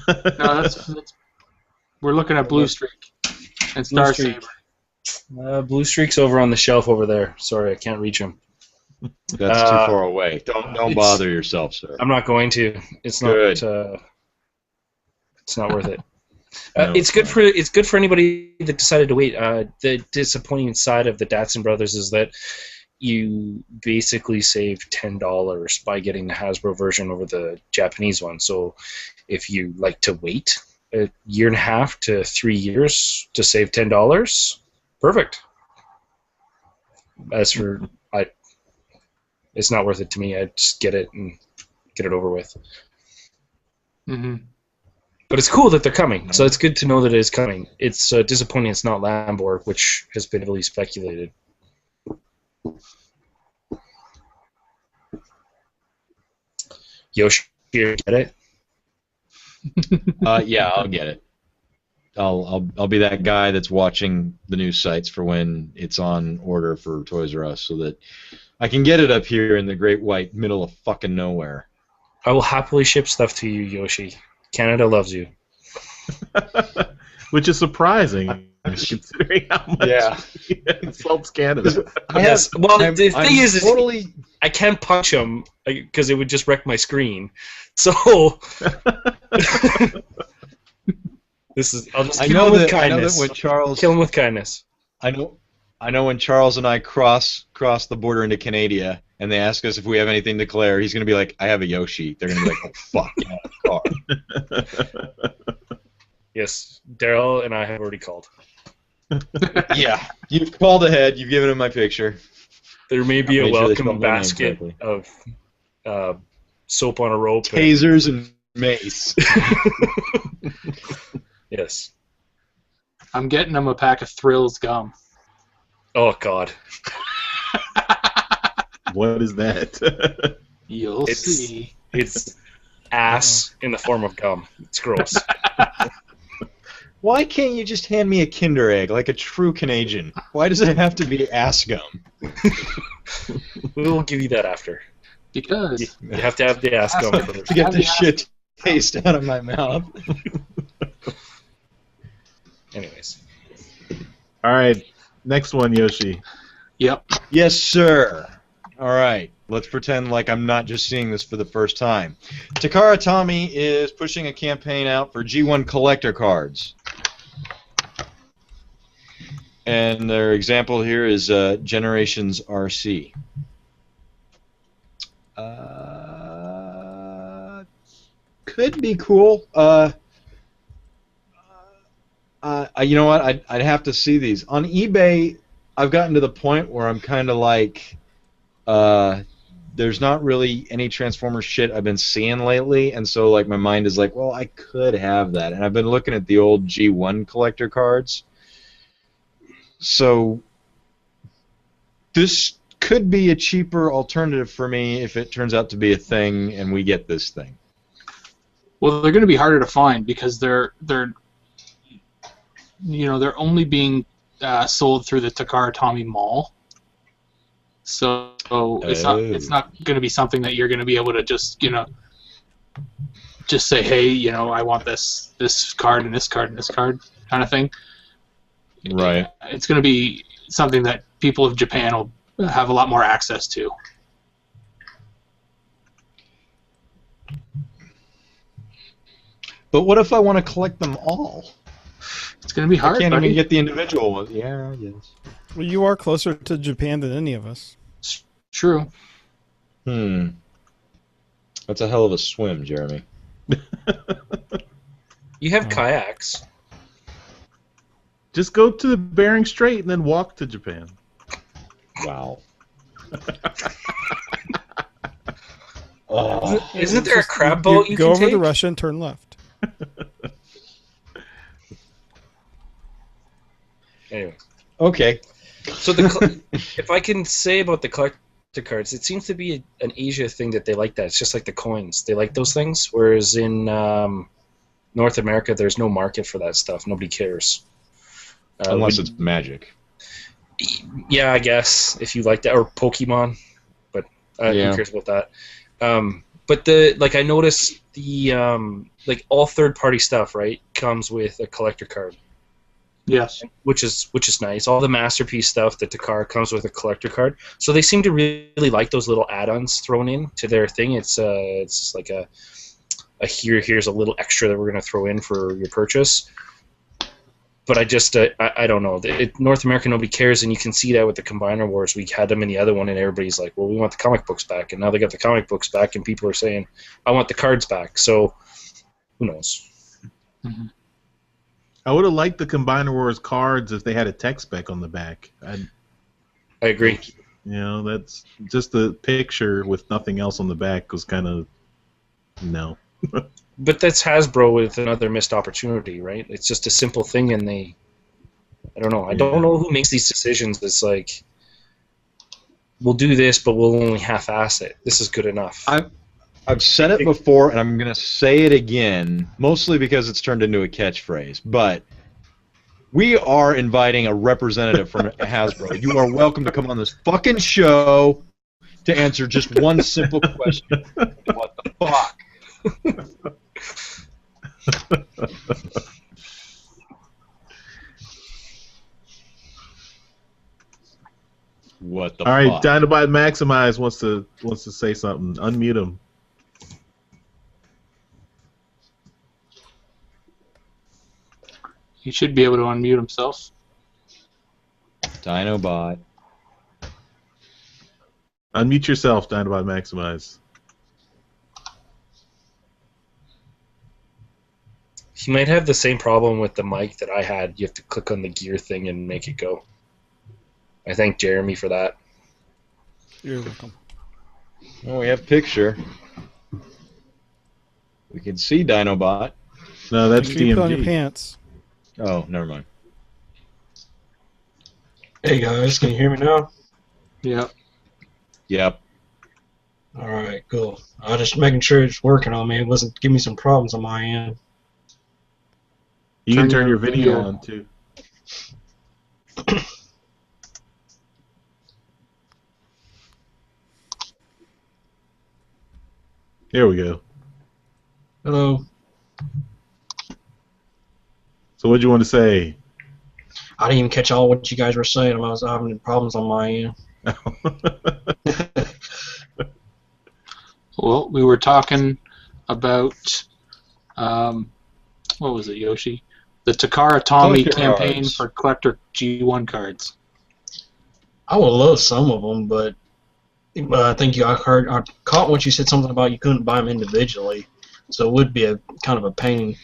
No, that's we're looking at Blue Streak and Star Saber. Blue Streak's over on the shelf over there. Sorry, I can't reach him. That's too far away. Don't bother yourself, sir. I'm not going to. It's not. Good. It's not worth it. No, it's good for anybody that decided to wait. The disappointing side of the Datsun Brothers is that you basically save $10 by getting the Hasbro version over the Japanese one. So if you like to wait a year and a half to 3 years to save $10, perfect. As for it's not worth it to me. I just get it and get it over with. Mm-hmm. But it's cool that they're coming, so it's good to know that it is coming. It's disappointing it's not Lambor, which has been heavily speculated. Yoshi, you get it? Yeah, I'll get it. I'll be that guy that's watching the news sites for when it's on order for Toys R Us, so that I can get it up here in the great white middle of fucking nowhere. I will happily ship stuff to you, Yoshi. Canada loves you. Which is surprising, considering how much he insults Canada. Yes. Well, the thing is, totally... I can't punch him because it would just wreck my screen. So this is. I'll just kill him with kindness. I know that when Charles kill him with kindness. I know when Charles and I cross the border into Canada, and they ask us if we have anything to declare, he's going to be like, "I have a Yoshi." They're going to be like, "Oh fuck, get out of the car." Yes, Daryl and I have already called. Yeah, you've called ahead. You've given him my picture. There may be a welcome basket of soap on a rope. Tasers and mace. Yes. I'm getting him a pack of Thrills gum. Oh, God. What is that? You'll see. It's ass in the form of gum. It's gross. Why can't you just hand me a Kinder Egg like a true Canadian? Why does it have to be ass gum? We will give you that after. Because you have to have the ass gum first. To get this shit taste out of my mouth. Anyways. All right, next one, Yoshi. Yep. Yes, sir. All right. Let's pretend like I'm not just seeing this for the first time. Takara Tomy is pushing a campaign out for G1 collector cards. And their example here is Generations RC. Could be cool. You know what? I'd have to see these. On eBay, I've gotten to the point where I'm kind of like... there's not really any Transformers shit I've been seeing lately, and so like my mind is like, well, I could have that. And I've been looking at the old G1 collector cards. So this could be a cheaper alternative for me if it turns out to be a thing and we get this thing. Well, they're going to be harder to find because they're only being sold through the Takara Tomy Mall. So it's not going to be something that you're going to be able to just say, hey, I want this card and this card and this card kind of thing. Right. It's going to be something that people of Japan will have a lot more access to. But what if I want to collect them all? It's going to be hard. I can't buddy. even get the individual ones. Yeah, I guess. Well, you are closer to Japan than any of us. True. That's a hell of a swim, Jeremy. You have kayaks. Just go to the Bering Strait and then walk to Japan. Wow. Isn't there a crab boat you go can over take? to Russia and turn left. Anyway. Okay. So if I can say about the collector cards, it seems to be an Asia thing that they like that. It's just like the coins. They like those things, whereas in North America, there's no market for that stuff. Nobody cares. Unless it's Magic. Yeah, I guess, if you like that. Or Pokemon, but who cares about that? But I noticed the all third-party stuff, right, comes with a collector card. Yes. Which is nice. All the Masterpiece stuff, the Takara comes with a collector card. So they seem to really like those little add-ons thrown in to their thing. It's like a here's a little extra that we're going to throw in for your purchase. But I don't know. North America, nobody cares, and you can see that with the Combiner Wars. We had them in the other one, and everybody's like, well, we want the comic books back. And now they got the comic books back, and people are saying, I want the cards back. So, who knows? Mm-hmm. I would have liked the Combiner Wars cards if they had a tech spec on the back. I agree. You know, that's just the picture with nothing else on the back was kind of, no. But that's Hasbro with another missed opportunity, right? It's just a simple thing, and I don't know. I don't know who makes these decisions. It's like, we'll do this, but we'll only half-ass it. This is good enough. I've said it before, and I'm going to say it again, mostly because it's turned into a catchphrase, but we are inviting a representative from Hasbro. You are welcome to come on this fucking show to answer just one simple question. What the fuck? What the fuck? All right, Dinobot Maximize wants to say something. Unmute him. He should be able to unmute himself. Dinobot. Unmute yourself, Dinobot Maximize. He might have the same problem with the mic that I had. You have to click on the gear thing and make it go. I thank Jeremy for that. You're welcome. Oh, we have picture. We can see Dinobot. No, that's Make sure you put on your DMG. pants. Oh, never mind. Hey guys, can you hear me now? Yep. Yep. Alright, cool. I was just making sure it's working on me. It wasn't giving me some problems on my end. You can turn your video on too. Here we go. Hello. So what do you want to say? I didn't even catch all what you guys were saying. I was having problems on my end. Well, we were talking about what was it, Yoshi? The Takara Tommy Collector campaign cards. for collector G1 cards. I would love some of them, but I think I caught what you said something about you couldn't buy them individually, so it would be a kind of a pain.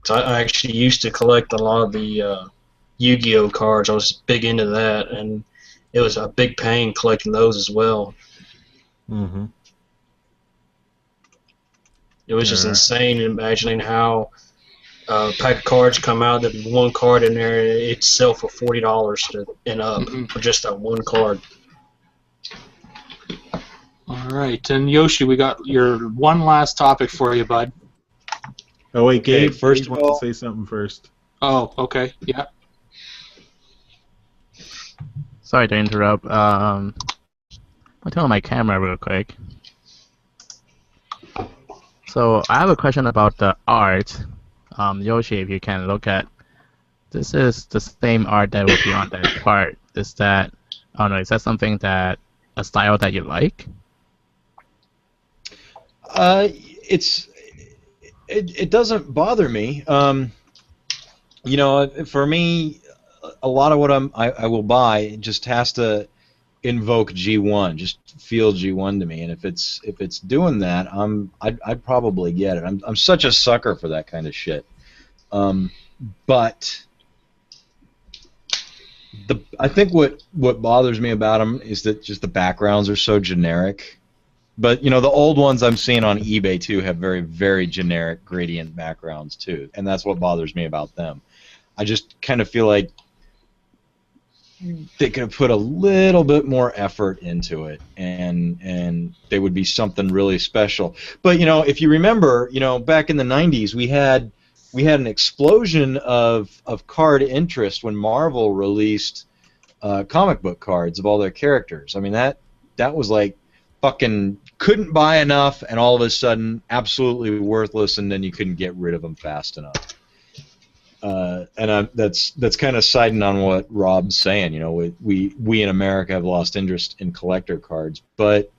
So I actually used to collect a lot of the Yu-Gi-Oh cards. I was big into that, and it was a big pain collecting those as well. Mm-hmm. It was just insane imagining how a pack of cards come out, there'd be one card in there, and it'd sell for $40 and up for just that one card. All right, and Yoshi, we got your one last topic for you, bud. Oh wait, Gabe first Gabe of wants all- to say something first. Oh, okay, yeah. Sorry to interrupt. I'll turn on my camera real quick. So I have a question about the art. Yoshi, if you can look at, this is the same art that would be on that part. Is that, I don't know, is that something that, a style that you like? It doesn't bother me. You know, for me, a lot of what I will buy just has to invoke G1, just feel G1 to me, and if it's doing that, I'd probably get it. I'm such a sucker for that kind of shit. But I think what bothers me about them is that just the backgrounds are so generic. But you know, the old ones I'm seeing on eBay too have very, very generic gradient backgrounds too, and that's what bothers me about them. I just kind of feel like they could have put a little bit more effort into it, and they would be something really special. But you know, if you remember, you know, back in the '90s, we had an explosion of card interest when Marvel released comic book cards of all their characters. I mean, that was like fucking couldn't buy enough, and all of a sudden absolutely worthless, and then you couldn't get rid of them fast enough. and that's kind of siding on what Rob's saying. You know, we in America have lost interest in collector cards, but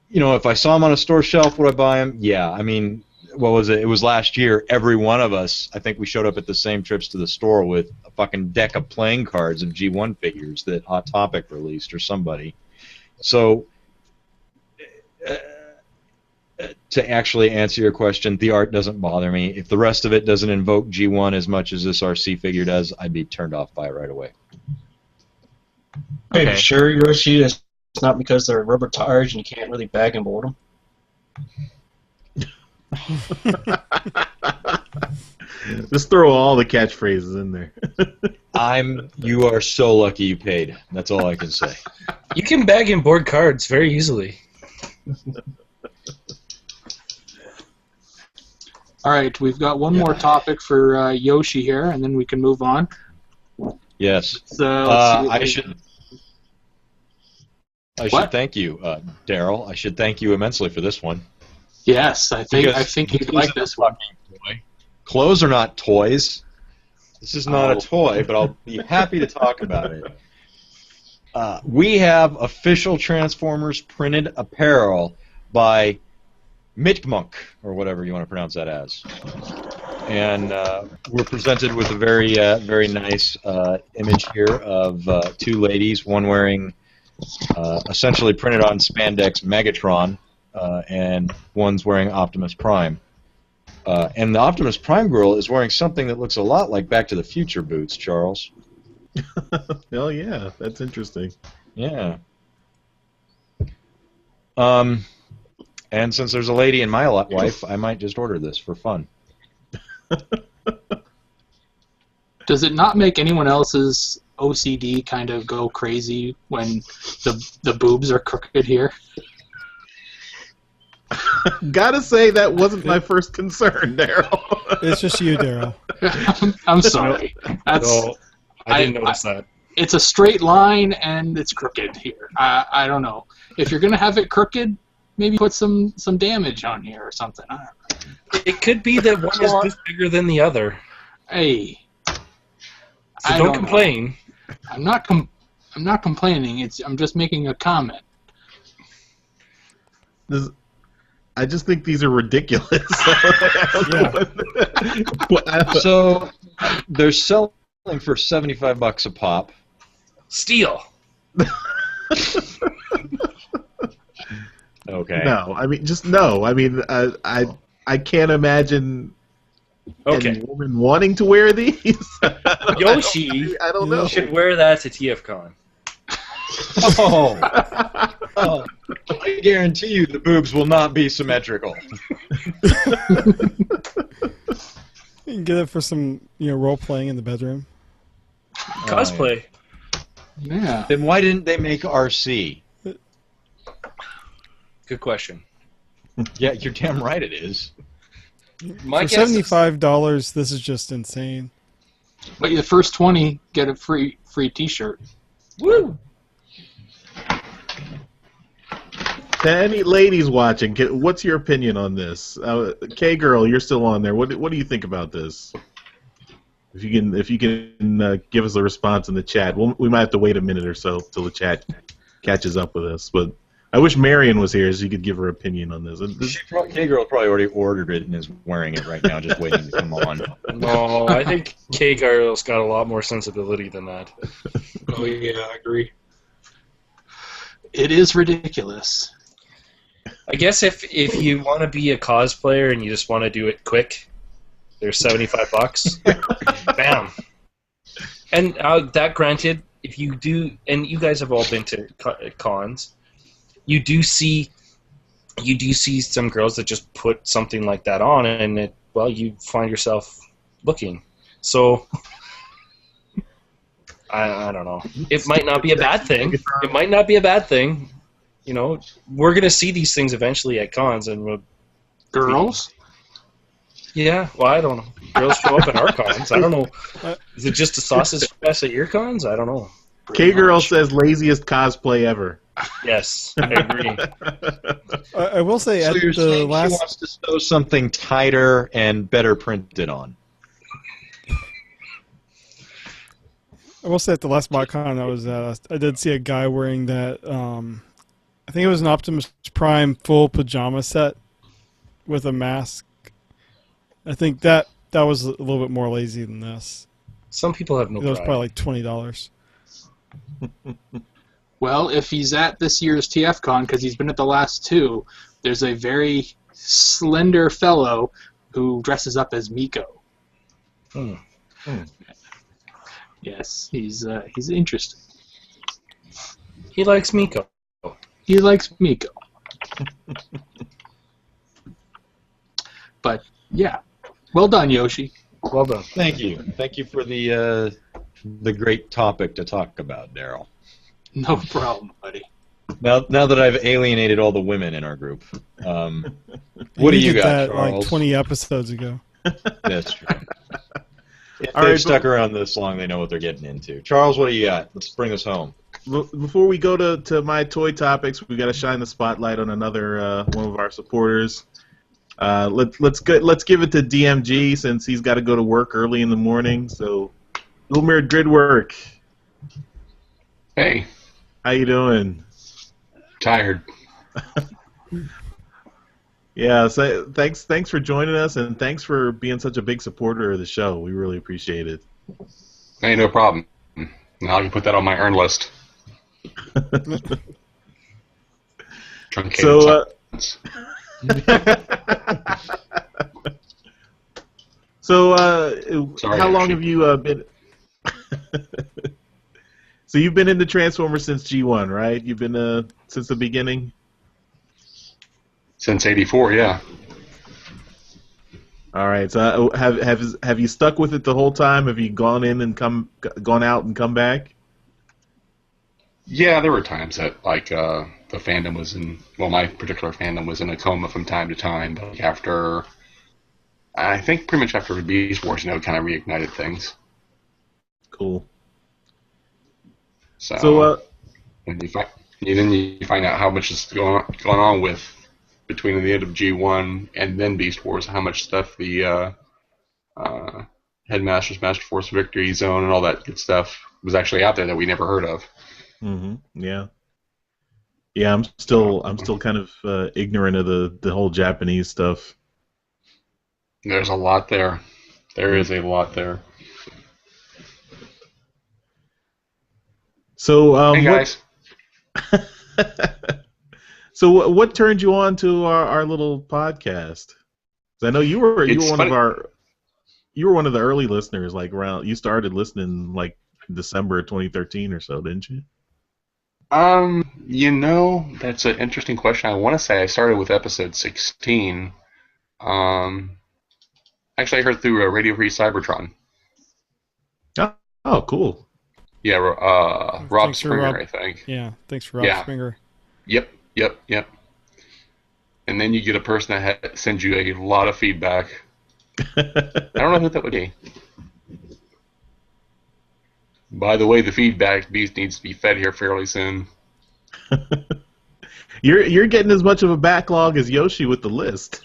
you know, if I saw them on a store shelf, would I buy them? Yeah. I mean, what was it? It was last year. Every one of us, I think we showed up at the same trips to the store with a fucking deck of playing cards of G1 figures that Hot Topic released or somebody. So, to actually answer your question, the art doesn't bother me. If the rest of it doesn't invoke G1 as much as this RC figure does, I'd be turned off by it right away. Okay. Are you sure, Yoshi, it's not because they're rubber tires and you can't really bag and board them? Just throw all the catchphrases in there. You are so lucky you paid. That's all I can say. You can bag and board cards very easily. All right, we've got one more topic for Yoshi here, and then we can move on. Yes. I should thank you, Daryl. I should thank you immensely for this one. Yes, I think you like this one. Toy. Clothes are not toys. This is not a toy, but I'll be happy to talk about it. We have official Transformers printed apparel by Mitmunk, or whatever you want to pronounce that as. And we're presented with a very, very nice image here of two ladies, one wearing essentially printed on spandex Megatron, and one's wearing Optimus Prime. And the Optimus Prime girl is wearing something that looks a lot like Back to the Future boots, Charles. Oh, yeah, that's interesting. Yeah. And since there's a lady in my wife, I might just order this for fun. Does it not make anyone else's OCD kind of go crazy when the boobs are crooked here? Gotta say, that wasn't my first concern, Daryl. It's just you, Daryl. I'm sorry. I didn't notice that. It's a straight line and it's crooked here. I don't know. If you're gonna have it crooked, maybe put some damage on here or something. I don't know. It could be that one is just bigger than the other. Hey. So don't complain. I'm not complaining. I'm just making a comment. I just think these are ridiculous. So they're selling for $75 a pop. Steal. Okay. No, I mean no. I mean I can't imagine any woman wanting to wear these. Yoshi, I don't know. You should wear that to TFCon. Oh, I guarantee you the boobs will not be symmetrical. You can get it for some, role playing in the bedroom. Cosplay. Yeah. Then why didn't they make RC? Good question. Yeah, you're damn right it is. My for $75, this is just insane. But the first 20 get a free T-shirt. Woo! To any ladies watching, what's your opinion on this? K-Girl, you're still on there. What do you think about this? If you can give us a response in the chat, we might have to wait a minute or so till the chat catches up with us. But I wish Marion was here so she could give her opinion on this. K-Girl probably already ordered it and is wearing it right now, just waiting to come on. No, I think K-Girl's got a lot more sensibility than that. Oh yeah, I agree. It is ridiculous. I guess if you want to be a cosplayer and you just want to do it quick, there's $75. Bam. And that granted, if you do, and you guys have all been to cons, you do see some girls that just put something like that on, and you find yourself looking. So I don't know. It might not be a bad thing. It might not be a bad thing. We're gonna see these things eventually at cons, and girls. Yeah, well, I don't know. Girls show up at our cons. I don't know. Is it just a sausage fest at your cons? I don't know. K-Girl says laziest cosplay ever. Yes, I agree. I will say so at you're the saying last. She wants to sew something tighter and better printed on. I will say at the last ModCon I was at, I did see a guy wearing that. I think it was an Optimus Prime full pajama set with a mask. I think that was a little bit more lazy than this. Some people have no It was pride. probably like $20. Well, if he's at this year's TFCon, because he's been at the last two, there's a very slender fellow who dresses up as Miko. Yes, he's interesting. He likes Miko. He likes Miko. But yeah, well done, Yoshi. Well done. Thank you. Thank you for the great topic to talk about, Daryl. No problem, buddy. Now that I've alienated all the women in our group, what do you did got, that Charles? like 20 episodes ago. That's true. If All they've right, stuck around this long, they know what they're getting into. Charles, what do you got? Let's bring us home. Before we go to my toy topics, we got to shine the spotlight on another one of our supporters. Let's give it to DMG since he's got to go to work early in the morning. So, Ilmir Gridwork. Hey. How you doing? Tired. Yeah, so thanks for joining us, and thanks for being such a big supporter of the show. We really appreciate it. Hey, no problem. Now I can put that on my earn list. Truncated silence. Sorry, how long Yoshi. have you been? So you've been into Transformers since G1, right? You've been since the beginning. Since '84, yeah. All right. So have you stuck with it the whole time? Have you gone out and come back? Yeah, there were times that the fandom was my particular fandom was in a coma from time to time. But I think pretty much after Beast Wars, it kind of reignited things. Cool. So when you find out how much is going on with between the end of G1 and then Beast Wars, how much stuff the Headmasters, Master Force Victory Zone, and all that good stuff was actually out there that we never heard of. Mm-hmm. Yeah. Yeah, I'm still kind of ignorant of the whole Japanese stuff. There's a lot there. There is a lot there. So, hey guys. So, what turned you on to our little podcast? 'Cause I know you were one of the early listeners. Like around, you started listening like December 2013 or so, didn't you? That's an interesting question. I want to say I started with episode 16. Actually, I heard through Radio Free Cybertron. Oh, cool. Yeah, Rob Springer, I think. Yeah, thanks for Rob Springer. Yep. And then you get a person that sends you a lot of feedback. I don't know who that would be. By the way, the feedback beast needs to be fed here fairly soon. You're getting as much of a backlog as Yoshi with the list.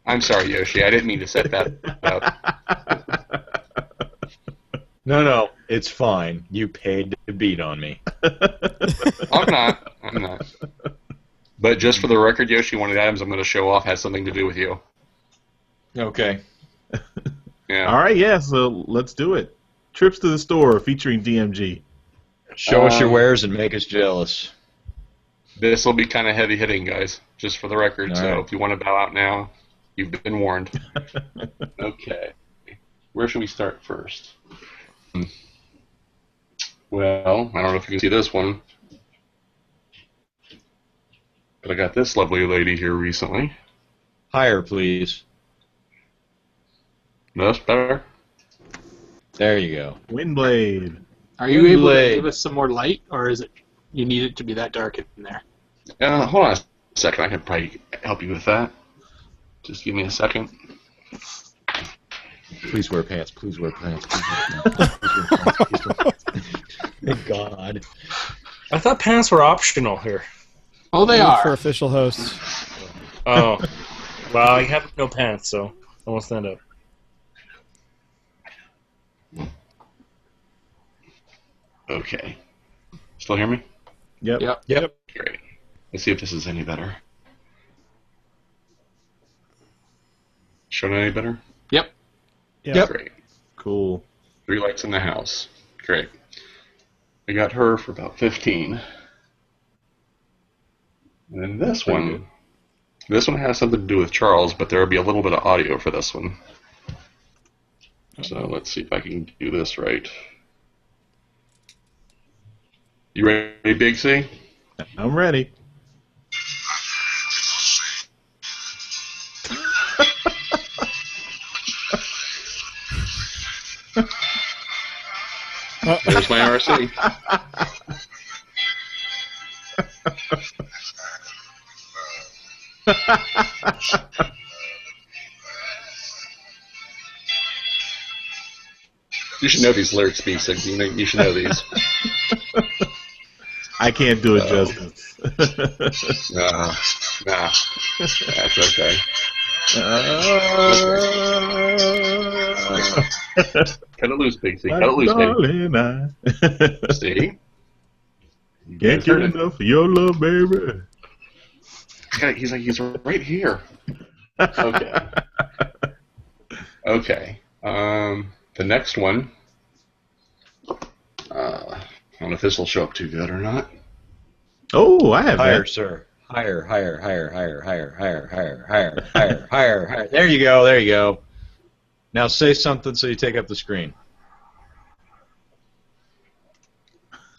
I'm sorry, Yoshi. I didn't mean to set that up. No, it's fine. You paid to beat on me. I'm not. But just for the record, Yoshi, one of the items I'm going to show off has something to do with you. Okay. Yeah. All right, yeah, so let's do it. Trips to the store featuring DMG. Show us your wares and make us jealous. This will be kind of heavy hitting, guys, just for the record. All so right. if you want to bow out now, you've been warned. Okay. Where should we start first? Well, I don't know if you can see this one, but I got this lovely lady here recently. Higher, please. No, that's better. There you go. Windblade. Are you able to give us some more light, or is it you need it to be that dark in there? Hold on a second. I can probably help you with that. Just give me a second. Please wear pants. Please wear pants. Please wear pants. Please wear pants. Please wear pants. Thank God. I thought pants were optional here. Oh, they are. For official hosts. Oh. Well, I have no pants, so I won't stand up. Okay. Still hear me? Yep. Yep. Great. Let's see if this is any better. Showing any better? Yep. Yep. Great. Cool. 3 lights in the house. Great. I got her for about 15. And then this one has something to do with Charles, but there will be a little bit of audio for this one. So let's see if I can do this right. You ready, Big C? I'm ready. There's my RC. You should know these lyrics, B6. You should know these. I can't do it justice. Nah. That's okay. Cut it loose, Big C. Cut it loose, baby. See? Can't get enough of your love, baby. He's right here. Okay. Okay. The next one. I don't know if this will show up too good or not. Oh, I have Higher, that. sir. Higher. There you go. Now say something so you take up the screen.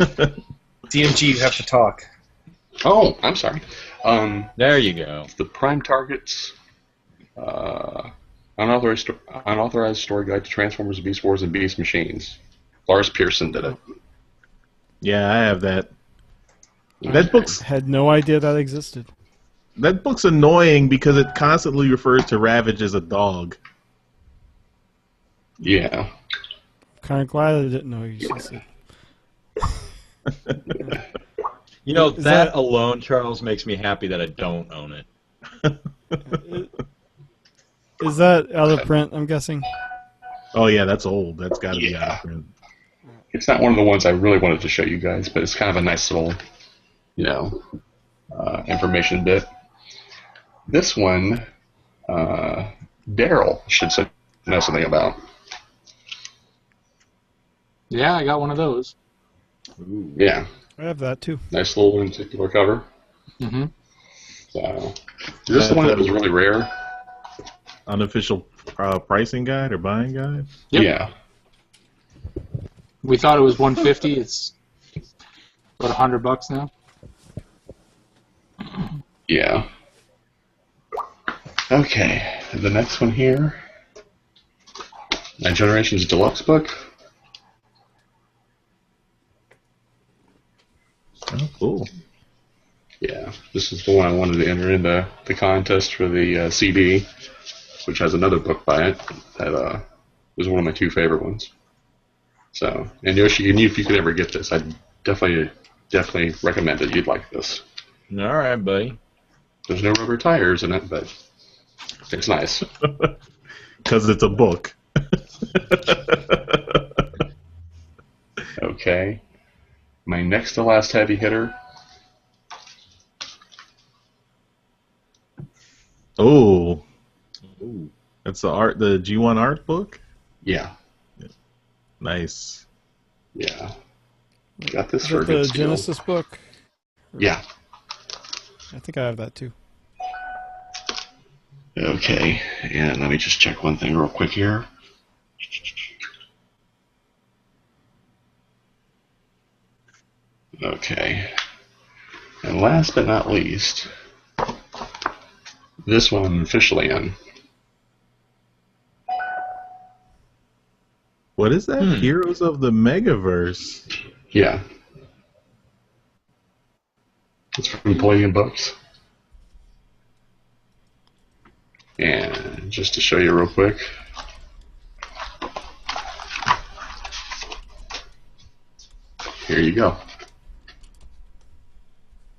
DMG, you have to talk. Oh, I'm sorry. There you go. The prime targets. Unauthorized story guide to Transformers, Beast Wars, and Beast Machines. Lars Pearson did it. Yeah, I have that. That book's Had no idea that existed. that book's annoying because it constantly refers to Ravage as a dog. Yeah. Kind of glad I didn't know he existed. You know, Is that alone, Charles, makes me happy that I don't own it. Is that out of print, I'm guessing? Oh yeah, that's old. That's got to be out of print. It's not one of the ones I really wanted to show you guys, but it's kind of a nice little, information bit. This one, Daryl should know something about. Yeah, I got one of those. Ooh. Yeah. I have that too. Nice little lenticular cover. Mm-hmm. So, this is the one that was really rare. Unofficial pricing guide or buying guide? Yep. Yeah. We thought it was $150. It's about $100 now. Yeah. Okay, the next one here. 9 Generations Deluxe book. Oh, cool. Yeah, this is the one I wanted to enter into the contest for the CD, which has another book by it that was one of my 2 favorite ones. So, and Yoshi, if you could ever get this, I'd definitely recommend it. You'd like this. All right, buddy. There's no rubber tires in it, but it's nice. Because it's a book. Okay. My next to last heavy hitter. Oh. That's the G1 art book? Yeah. Nice. Yeah. Got this Is for a that good the steal. Genesis book? Yeah. I think I have that too. Okay, and let me just check one thing real quick here. Okay. And last but not least, this one I'm officially in. What is that? Heroes of the Megaverse. Yeah. It's from Palladium Books. And just to show you real quick. Here you go.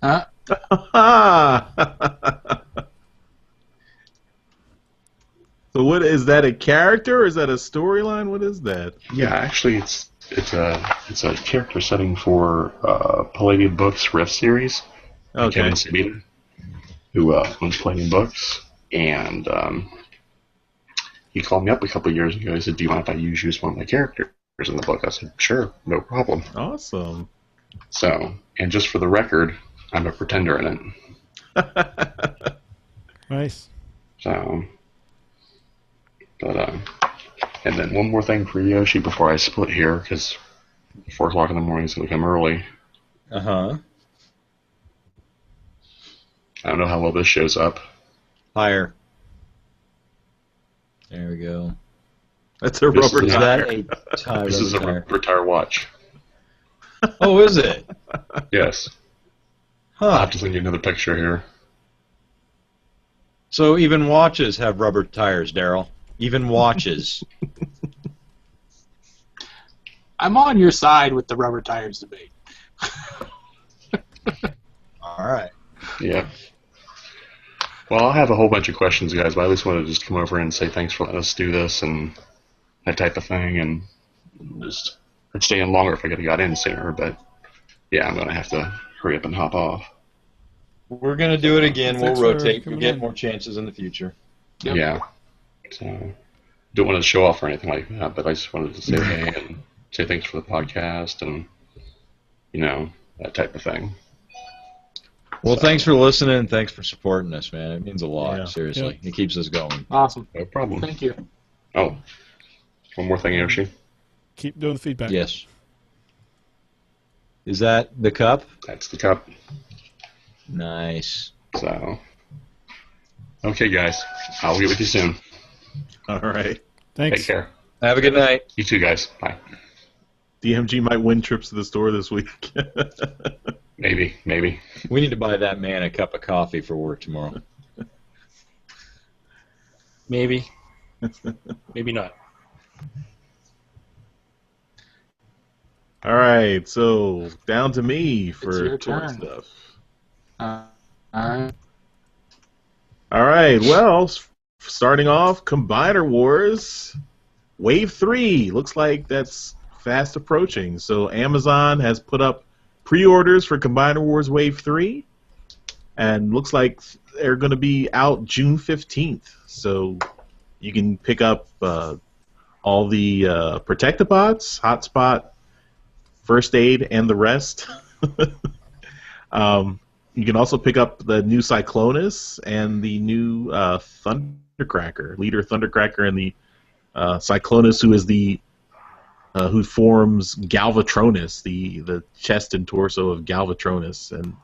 Huh? So what is that, a character or is that a storyline? What is that? Yeah, actually it's It's a character setting for Palladium Books Rift series. Okay. Kevin Sabina, who owns Palladium Books, and he called me up a couple of years ago. He said, "Do you mind if I use one of my characters in the book?" I said, "Sure, no problem." Awesome. So, and just for the record, I'm a pretender in it. Nice. So, but and then one more thing for Yoshi before I split here, because 4 o'clock in the morning is going to come early. Uh-huh. I don't know how well this shows up. Higher. There we go. That's a rubber Is tire. that a tire? This is a rubber tire watch. Oh, is it? Yes. I'll Huh. have to send you another picture here. So even watches have rubber tires, Daryl. Even watches. I'm on your side with the rubber tires debate. All right. Yeah. Well, I'll have a whole bunch of questions, guys, but I at least wanted to just come over and say thanks for letting us do this and that type of thing, and just I'd stay in longer if I could have got in sooner, but yeah, I'm going to have to hurry up and hop off. We're going to do it again. We'll Thanks for rotate. You'll coming get in. more chances in the future. Yep. Yeah. So, don't want to show off or anything like that, but I just wanted to say hey and say thanks for the podcast and, that type of thing. Well, thanks for listening and thanks for supporting us, man. It means a lot, Yeah. seriously. It keeps us going. Awesome. No problem. Thank you. Oh, one more thing, Yoshi. Keep doing the feedback. Yes. Is that the cup? That's the cup. Nice. So, okay, guys. I'll be with you soon. All right. Thanks. Take care. Have a good night. You too, guys. Bye. DMG might win trips to the store this week. Maybe. We need to buy that man a cup of coffee for work tomorrow. Maybe. Maybe not. All right, so down to me It's for your tour turn. stuff. All right. All right, well, starting off, Combiner Wars Wave 3. Looks like that's fast approaching. So Amazon has put up pre-orders for Combiner Wars Wave 3, and looks like they're going to be out June 15th. So you can pick up all the Protectobots, Hotspot, First Aid, and the rest. You can also pick up the new Cyclonus and the new Thundercracker, Leader Thundercracker, and the Cyclonus, who is the who forms Galvatronus, the chest and torso of Galvatronus. And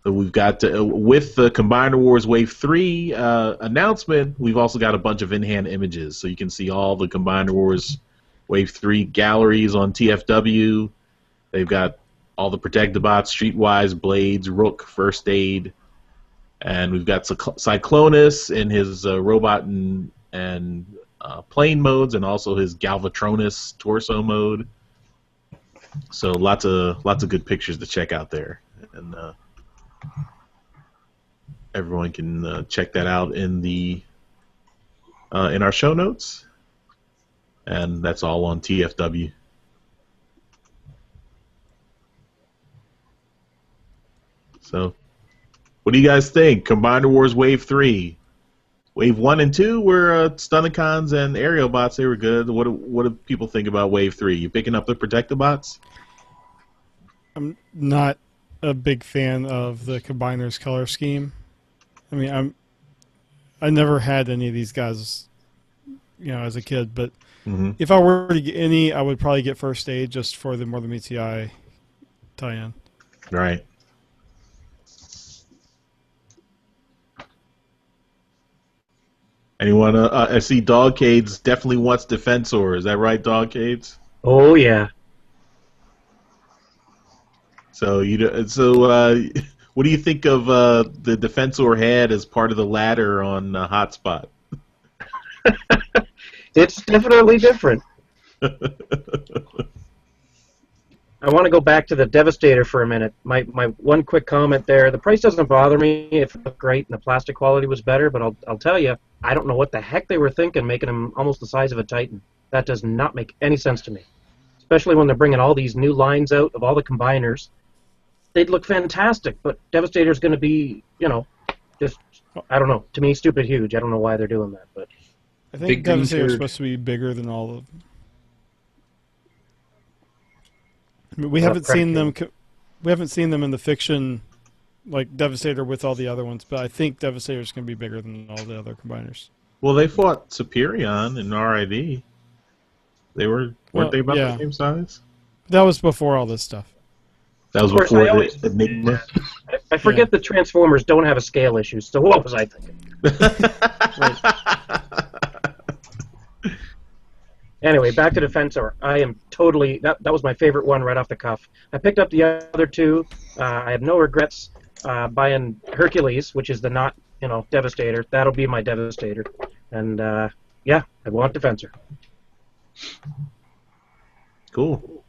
so we've got with the Combiner Wars Wave 3 announcement, we've also got a bunch of in-hand images, so you can see all the Combiner Wars Wave 3 galleries on TFW. They've got all the Protectobots, Streetwise, Blades, Rook, First Aid, and we've got Cyclonus in his robot and plane modes, and also his Galvatronus torso mode. So lots of good pictures to check out there, and everyone can check that out in the in our show notes, and that's all on TFW. So, what do you guys think? Combiner Wars Wave 3. Wave 1 and 2 were Stunnicons and Aerial Bots. They were good. What do people think about Wave 3? You picking up the Protectobots? I'm not a big fan of the Combiner's color scheme. I mean, I never had any of these guys, as a kid. But if I were to get any, I would probably get First Aid just for the More Than Meets the Eye tie-in. Right. Anyone? I see Dogcades definitely wants Defensor. Is that right, Dogcades? Oh yeah. So what do you think of the Defensor head as part of the ladder on Hotspot? It's definitely different. I want to go back to the Devastator for a minute. My one quick comment there. The price doesn't bother me if it looked great and the plastic quality was better, but I'll tell you, I don't know what the heck they were thinking making him almost the size of a Titan. That does not make any sense to me. Especially when they're bringing all these new lines out of all the combiners. They'd look fantastic, but Devastator's going to be, just, I don't know. To me, stupid huge. I don't know why they're doing that, but I think Devastator's supposed to be bigger than all of them. I mean, we haven't seen them. We haven't seen them in the fiction, like Devastator with all the other ones. But I think Devastator's going to be bigger than all the other combiners. Well, they fought Superion in RID. They weren't they about the same size? That was before all this stuff. That was before the Enigma. I forget the Transformers don't have a scale issue. So what was I thinking? Anyway, back to Defensor. I am totally... That was my favorite one right off the cuff. I picked up the other two. I have no regrets buying Hercules, which is the not, Devastator. That'll be my Devastator. And, yeah, I want Defensor. Cool.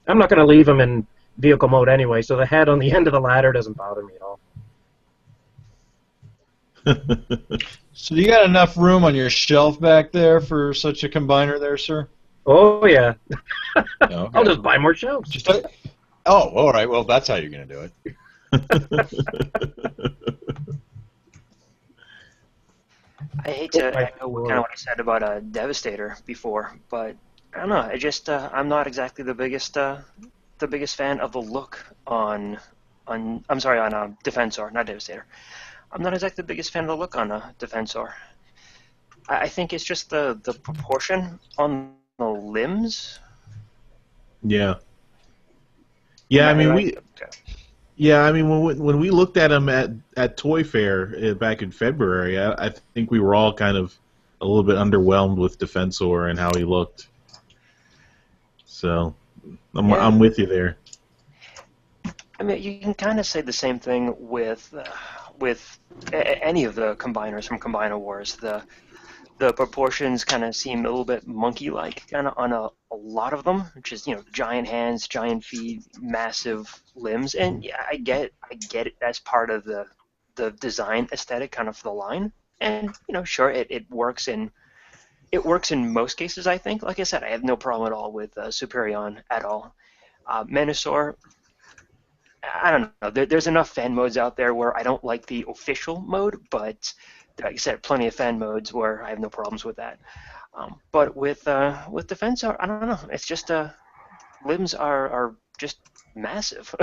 I'm not going to leave him in vehicle mode anyway, so the head on the end of the ladder doesn't bother me at all. So you got enough room on your shelf back there for such a combiner there, sir? Oh, yeah. Okay. I'll just buy more shelves. Oh, all right. Well, that's how you're going to do it. I hate to echo kind of what I said about Devastator before, but I don't know. I just I'm not exactly the biggest fan of the look on Defensor, not Devastator. I'm not exactly the biggest fan of the look on Defensor. I think it's just the proportion on the limbs. Yeah. Yeah, I mean when we looked at him at Toy Fair back in February, I think we were all kind of a little bit underwhelmed with Defensor and how he looked. So I'm with you there. I mean, you can kind of say the same thing with any of the combiners from Combiner Wars. The proportions kind of seem a little bit monkey-like, kind of on a lot of them, which is giant hands, giant feet, massive limbs, and yeah, I get it as part of the design aesthetic, kind of for the line, and sure, it works in most cases. I think, like I said, I have no problem at all with Superion at all. Menasor, I don't know. There's enough fan modes out there where I don't like the official mode, but like I said, plenty of fan modes where I have no problems with that. But with Defensor, I don't know. It's just limbs are just massive.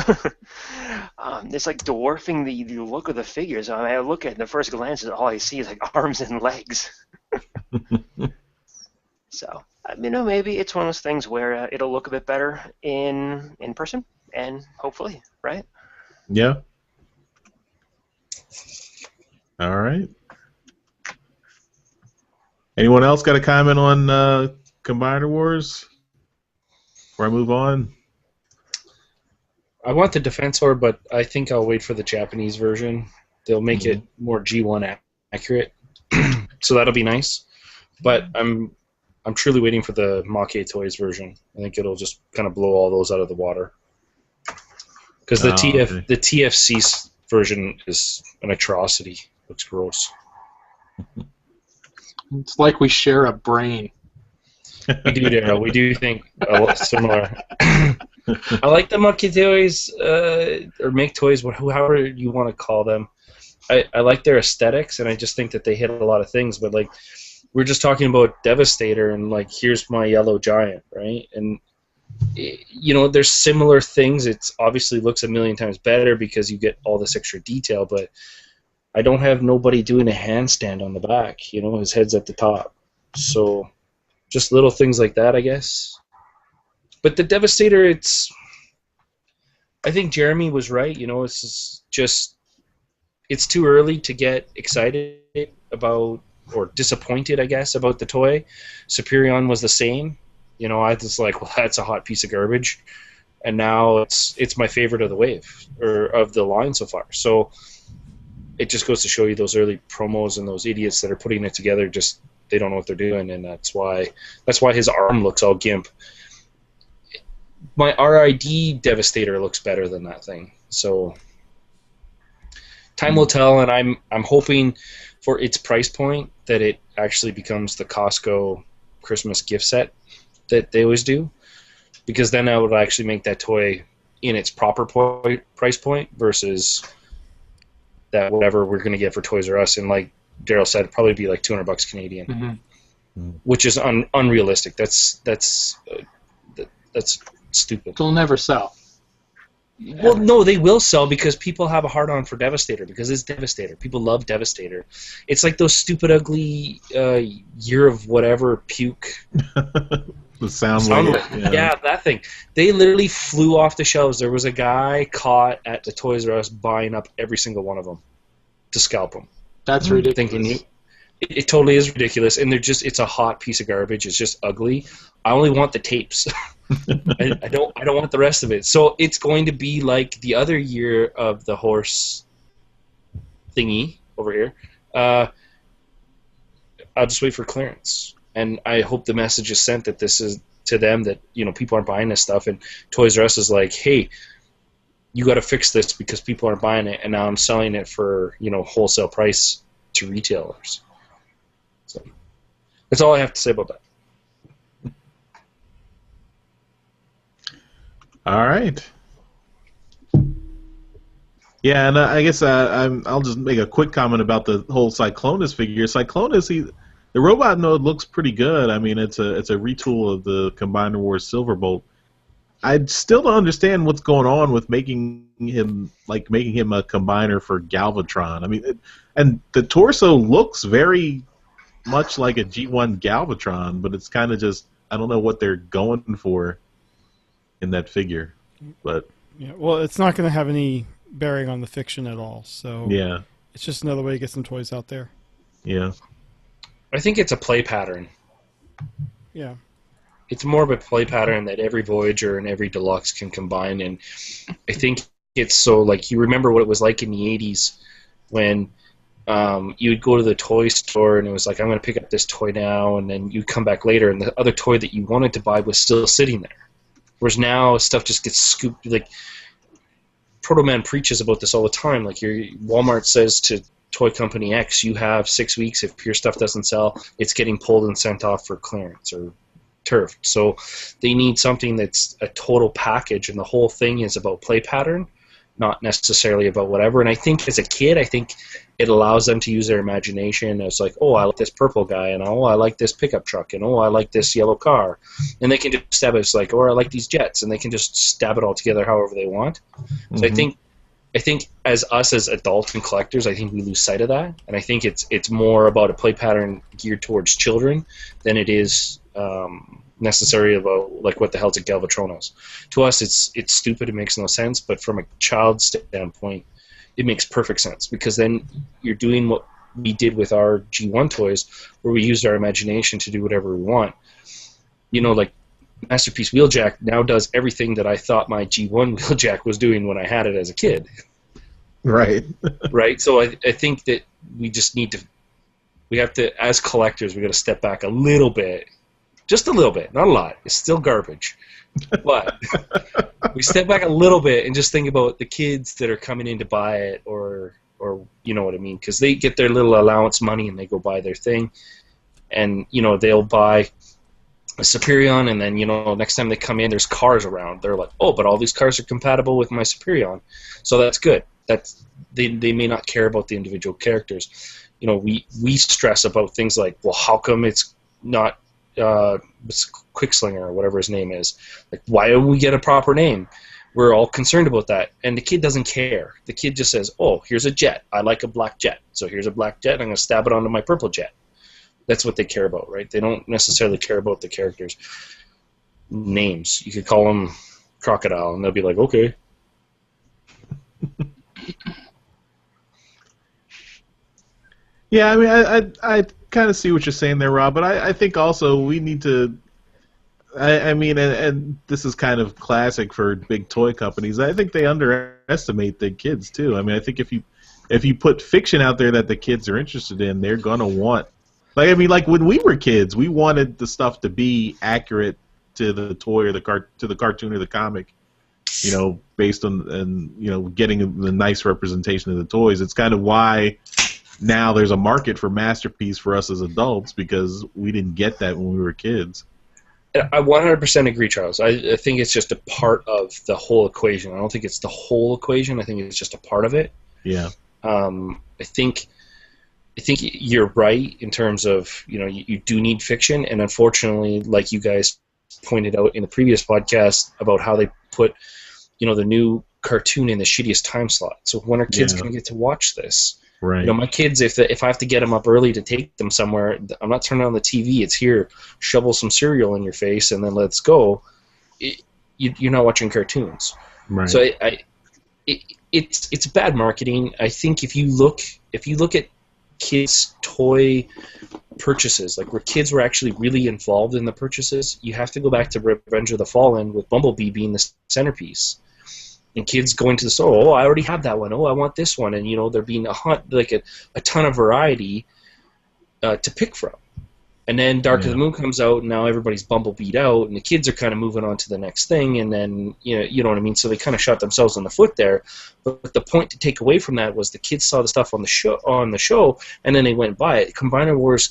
It's like dwarfing the look of the figures. I mean, I look at the first glance, and all I see is like arms and legs. So maybe it's one of those things where it'll look a bit better in person, and hopefully, right? Yeah. All right. Anyone else got a comment on Combiner Wars before I move on? I want the Defensor, but I think I'll wait for the Japanese version. They'll make it more G1 accurate, so that'll be nice. But I'm truly waiting for the Mach-E Toys version. I think it'll just kind of blow all those out of the water. Because the TFC version is an atrocity. Looks gross. It's like we share a brain. We do, Daryl. We do think a lot similar. I like the Monkey Toys, or Make Toys, however you want to call them. I like their aesthetics, and I just think that they hit a lot of things. But like, we're just talking about Devastator, and like, here's my yellow giant, right? And there's similar things. It obviously looks a million times better because you get all this extra detail, but I don't have nobody doing a handstand on the back. His head's at the top. So just little things like that, I guess. But the Devastator, I think Jeremy was right. It's too early to get excited about, or disappointed, I guess, about the toy. Superion was the same. I was like, well, that's a hot piece of garbage. And now it's my favorite of the wave, or of the line so far. So it just goes to show you those early promos and those idiots that are putting it together, just they don't know what they're doing, and that's why his arm looks all gimp. My RID Devastator looks better than that thing. So time will tell, and I'm hoping for its price point that it actually becomes the Costco Christmas gift set that they always do, because then that would actually make that toy in its proper price point versus that whatever we're going to get for Toys R Us. And like Daryl said, it'd probably be like $200 Canadian, which is unrealistic. That's stupid. It'll never sell. Well, no, they will sell because people have a hard-on for Devastator because it's Devastator. People love Devastator. It's like those stupid, ugly year of whatever puke. The sound yeah, that thing. They literally flew off the shelves. There was a guy caught at the Toys R Us buying up every single one of them to scalp them. That's ridiculous. It totally is ridiculous, and it's a hot piece of garbage. It's just ugly. I only want the tapes. I don't want the rest of it. So it's going to be like the other year of the horse thingy over here. I'll just wait for clearance, and I hope the message is sent that this is to them that people aren't buying this stuff, and Toys R Us is like, hey, you got to fix this because people aren't buying it, and now I'm selling it for wholesale price to retailers. So that's all I have to say about that. All right. Yeah, and I guess I'll just make a quick comment about the whole Cyclonus figure. Cyclonus, the robot node looks pretty good. I mean, it's a retool of the Combiner Wars Silverbolt. I still don't understand what's going on with making him a combiner for Galvatron. I mean, and the torso looks very much like a G1 Galvatron, but it's kind of just, I don't know what they're going for in that figure. But yeah, well, it's not going to have any bearing on the fiction at all. So yeah, it's just another way to get some toys out there. Yeah, I think it's a play pattern. Yeah, it's more of a play pattern that every Voyager and every Deluxe can combine, and I think it's so like you remember what it was like in the 80s when you would go to the toy store and it was like, I'm going to pick up this toy now, and then you'd come back later and the other toy that you wanted to buy was still sitting there. Whereas now stuff just gets scooped. Like Proto Man preaches about this all the time. Like Walmart says to Toy Company X, you have 6 weeks. If your stuff doesn't sell, it's getting pulled and sent off for clearance or turfed. So they need something that's a total package, and the whole thing is about play pattern, not necessarily about whatever. And I think as a kid, I think it allows them to use their imagination. It's like, oh, I like this purple guy, and oh, I like this pickup truck, and oh, I like this yellow car. And they can just stab it. It's like, or I like these jets, and they can just stab it all together however they want. Mm-hmm. So I think as us as adults and collectors, I think we lose sight of that. And I think it's more about a play pattern geared towards children than it is necessary about like what the hell's a Galvatronos. To us, it's stupid. It makes no sense. But from a child's standpoint, it makes perfect sense, because then you're doing what we did with our G1 toys, where we used our imagination to do whatever we want. Like Masterpiece Wheeljack now does everything that I thought my G1 Wheeljack was doing when I had it as a kid. Right. Right. So I think that we just we have to, as collectors, we got to step back a little bit. Just a little bit, not a lot. It's still garbage. But we step back a little bit and just think about the kids that are coming in to buy it, or you know what I mean? Because they get their little allowance money and they go buy their thing. And, they'll buy a Superion, and then, next time they come in, there's cars around. They're like, oh, but all these cars are compatible with my Superion. So that's good. They may not care about the individual characters. We stress about things like, well, how come it's not Quickslinger or whatever his name is? Like, why don't we get a proper name? We're all concerned about that, and the kid doesn't care. The kid just says, oh, here's a jet. I like a black jet, so here's a black jet, and I'm going to stab it onto my purple jet. That's what they care about, right? They don't necessarily care about the characters' names. You could call them Crocodile, and they'll be like, okay. Yeah, I mean, I kind of see what you're saying there, Rob, but I think also we need to, I mean, and this is kind of classic for big toy companies, I think they underestimate the kids, too. I mean, I think if you put fiction out there that the kids are interested in, they're going to want, like when we were kids, we wanted the stuff to be accurate to the toy or to the cartoon or the comic, based on, and getting the nice representation of the toys. It's kind of why now there's a market for Masterpiece for us as adults because we didn't get that when we were kids. I 100% agree, Charles. I think it's just a part of the whole equation. I don't think it's the whole equation. I think it's just a part of it. Yeah. I think you're right in terms of, you do need fiction, and unfortunately, like you guys pointed out in the previous podcast about how they put, the new cartoon in the shittiest time slot. So when are kids going to get to watch this? Right. My kids, if I have to get them up early to take them somewhere, I'm not turning on the TV. It's here, shovel some cereal in your face, and then let's go. You're not watching cartoons. Right. So it's bad marketing. I think if you look at kids' toy purchases, like where kids were actually really involved in the purchases, you have to go back to Revenge of the Fallen with Bumblebee being the centerpiece. And kids going to the store, oh, I already have that one. Oh, I want this one. And, there being a ton of variety to pick from. And then Dark of the Moon comes out, and now everybody's Bumblebee'd out, and the kids are kind of moving on to the next thing, and then, you know what I mean? So they kind of shot themselves in the foot there. But the point to take away from that was the kids saw the stuff on the show, and then they went and buy it. Combiner Wars,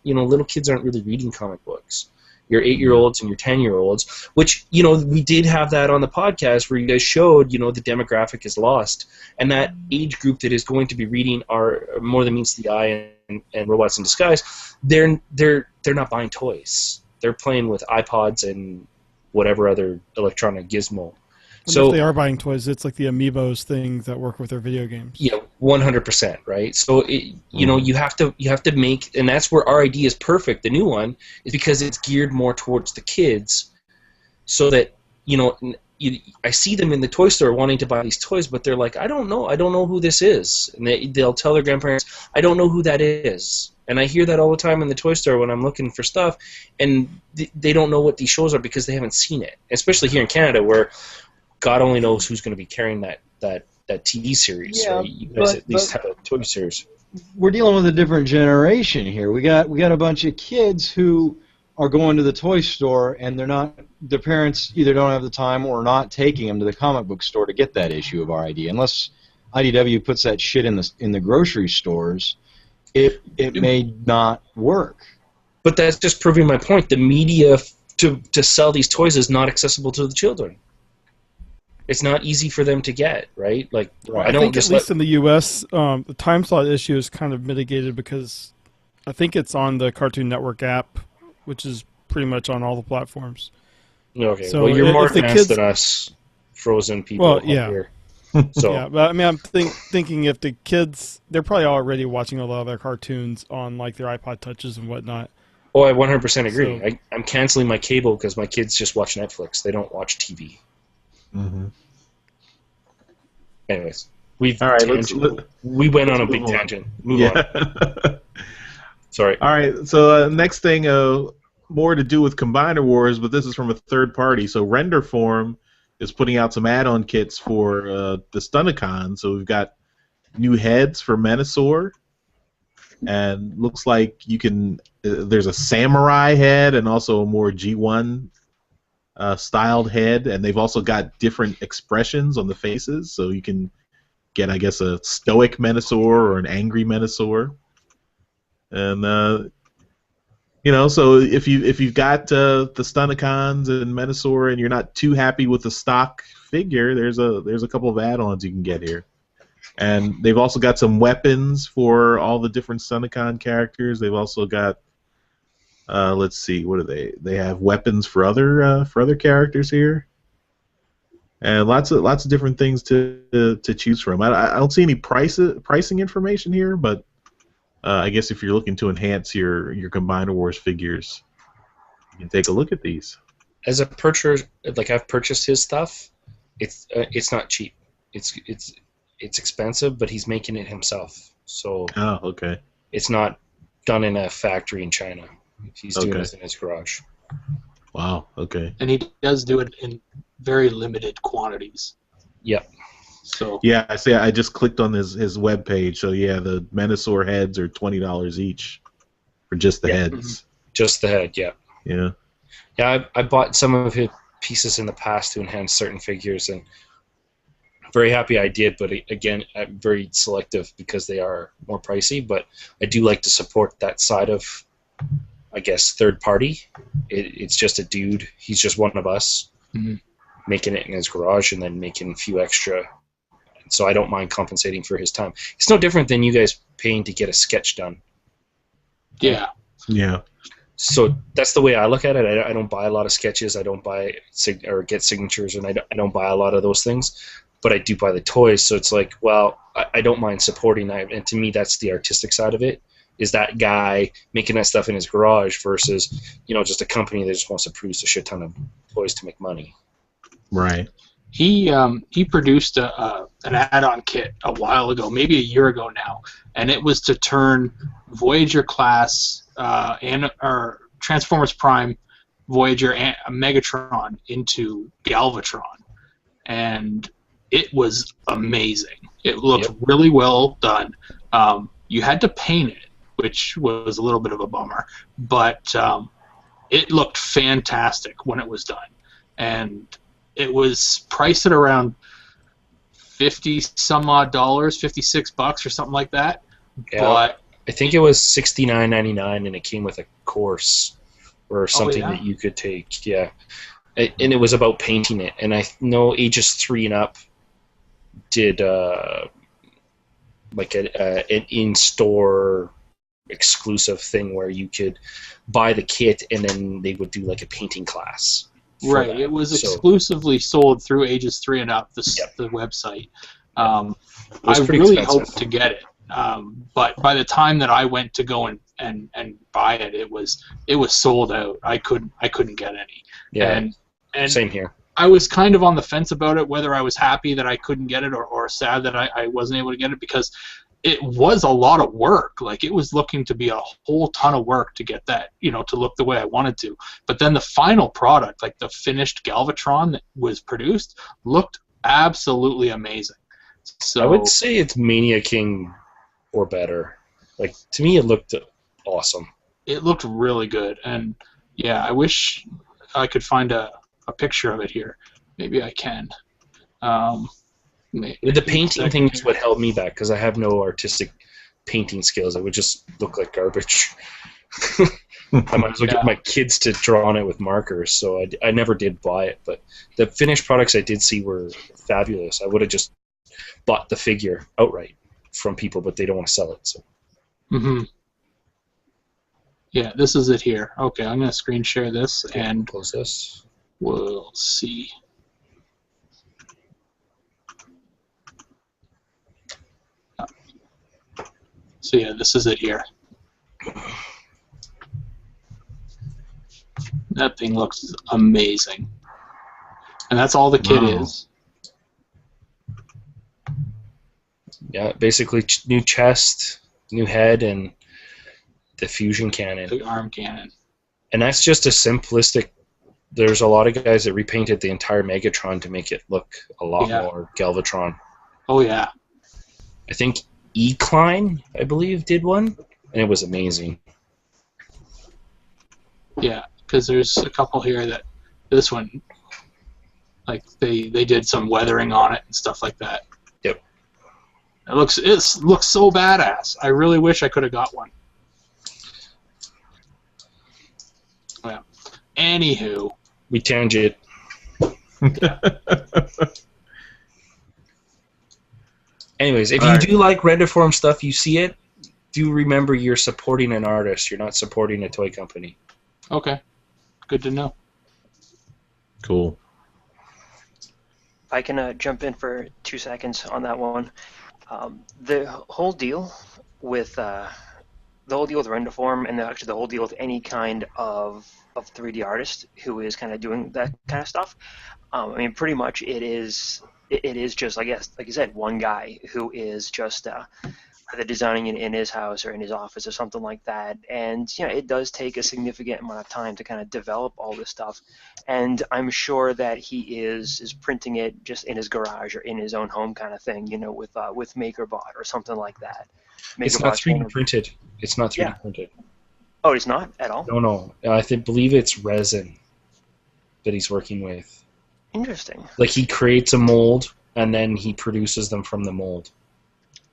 little kids aren't really reading comic books. Your 8-year-olds and your 10-year-olds, which, we did have that on the podcast where you guys showed, the demographic is lost. And that age group that is going to be reading our More Than Meets the Eye and Robots in Disguise, they're not buying toys. They're playing with iPods and whatever other electronic gizmo. So if they are buying toys, it's like the Amiibos thing that work with their video games. Yeah, 100%, right? So you have to make, and that's where our idea is perfect. The new one is because it's geared more towards the kids, so that I see them in the toy store wanting to buy these toys, but they're like, I don't know who this is, and they'll tell their grandparents, I don't know who that is. And I hear that all the time in the toy store when I'm looking for stuff, and they don't know what these shows are because they haven't seen it, especially here in Canada where God only knows who's going to be carrying that TV series. Yeah, right? You guys at least have a toy series. We're dealing with a different generation here. We got a bunch of kids who are going to the toy store, and their parents either don't have the time or not taking them to the comic book store to get that issue of RID. Unless IDW puts that shit in the grocery stores, it may not work. But that's just proving my point. The media to sell these toys is not accessible to the children. It's not easy for them to get, right? Like, I think at least in the U.S., the time slot issue is kind of mitigated because I think it's on the Cartoon Network app, which is pretty much on all the platforms. Okay, so well, you're more advanced than us Frozen people. Well, yeah. Here. So. Yeah, but I mean, I'm thinking if the kids, they're probably already watching a lot of their cartoons on like their iPod Touches and whatnot. Oh, I 100% agree. So, I'm canceling my cable because my kids just watch Netflix. They don't watch TV. Mm-hmm. Anyways, we went on a big tangent. Move on. Sorry. All right, so next thing, more to do with Combiner Wars, but this is from a third party. So Renderform is putting out some add-on kits for the Stunticon. So we've got new heads for Menasor, and looks like you can. There's a samurai head and also a more G1 styled head, and they've also got different expressions on the faces, so you can get, I guess, a stoic Menasor or an angry Menasor. And so if you've got the Stunticons and Menasor and you're not too happy with the stock figure, there's a couple of add-ons you can get here. And they've also got some weapons for all the different Stunticon characters. They've also got let's see, what are they? They have weapons for other characters here, and lots of different things to choose from. I don't see any pricing information here, but I guess if you're looking to enhance your Combiner Wars figures, you can take a look at these. As a purchaser, like I've purchased his stuff, it's not cheap. It's expensive, but he's making it himself. So okay. It's not done in a factory in China. He's doing this in his garage. Wow, okay. And he does do it in very limited quantities. Yep. So yeah, I see. I just clicked on his web page. So yeah, the Menasor heads are $20 each for just the heads. Just the head, yeah. Yeah. Yeah, I bought some of his pieces in the past to enhance certain figures, and very happy I did, but again, I'm very selective because they are more pricey. But I do like to support that side of, I guess, third party. It's just a dude. He's just one of us making it in his garage and then making a few extra. So I don't mind compensating for his time. It's no different than you guys paying to get a sketch done. Yeah. Yeah. So that's the way I look at it. I don't buy a lot of sketches. I don't buy or get signatures, and I don't buy a lot of those things. But I do buy the toys. So it's like, well, I don't mind supporting that. And to me, that's the artistic side of it. Is that guy making that stuff in his garage versus, just a company that just wants to produce a shit ton of toys to make money. Right. He produced an add-on kit a while ago, maybe a year ago now, and it was to turn Voyager class or Transformers Prime, Voyager, and Megatron into Galvatron, and it was amazing. It looked really well done. You had to paint it, which was a little bit of a bummer, but it looked fantastic when it was done, and it was priced at around $50-some-odd, $56 or something like that. Yeah, but I think it was $69.99, and it came with a course or something that you could take. Yeah, and it was about painting it. And I know ages 3 and up did like an in-store exclusive thing where you could buy the kit and then they would do like a painting class. Right, that. it was exclusively sold through ages 3 and up, the website. I really hoped to get it, but by the time that I went to go and buy it, it was sold out. I couldn't get any. Yeah, and same here. I was kind of on the fence about it, whether I was happy that I couldn't get it or sad that I wasn't able to get it, because it was a lot of work. Like, it was looking to be a whole ton of work to get that, to look the way I wanted to. But then the final product, like the finished Galvatron that was produced, looked absolutely amazing. So I would say it's Mania King or better. Like, to me, it looked awesome. It looked really good, and yeah, I wish I could find a picture of it here. Maybe I can. The painting thing is what held me back, because I have no artistic painting skills. I would just look like garbage. I might as well get my kids to draw on it with markers, so I never did buy it. But the finished products I did see were fabulous. I would have just bought the figure outright from people, but they don't want to sell it. So. Yeah, this is it here. Okay, I'm going to screen share this and close this. We'll see. So yeah, this is it here. That thing looks amazing. And that's all the kit is. Yeah, basically new chest, new head, and the fusion cannon. The arm cannon. And that's just a simplistic... There's a lot of guys that repainted the entire Megatron to make it look a lot more Galvatron. Oh, yeah. I think E-Klein, I believe, did one, and it was amazing. Yeah, because there's a couple here that... This one, like, they did some weathering on it and stuff like that. Yep. It looks so badass. I really wish I could have got one. Well, anywho... We tangent. Anyways, if you do like Renderform stuff, you see it, do remember you're supporting an artist. You're not supporting a toy company. Okay. Good to know. Cool. I can jump in for 2 seconds on that one. The whole deal with Renderform, and actually the whole deal with any kind of 3D artist who is kind of doing that kind of stuff. I mean, pretty much it is just, I guess, like you said, one guy who is just either designing it in his house or in his office or something like that. And it does take a significant amount of time to kind of develop all this stuff. And I'm sure that he is printing it just in his garage or in his own home kind of thing, with MakerBot or something like that. It's not 3D printed. It's not 3D printed. Oh, it's not at all? No. I believe it's resin that he's working with. Interesting. Like, he creates a mold, and then he produces them from the mold.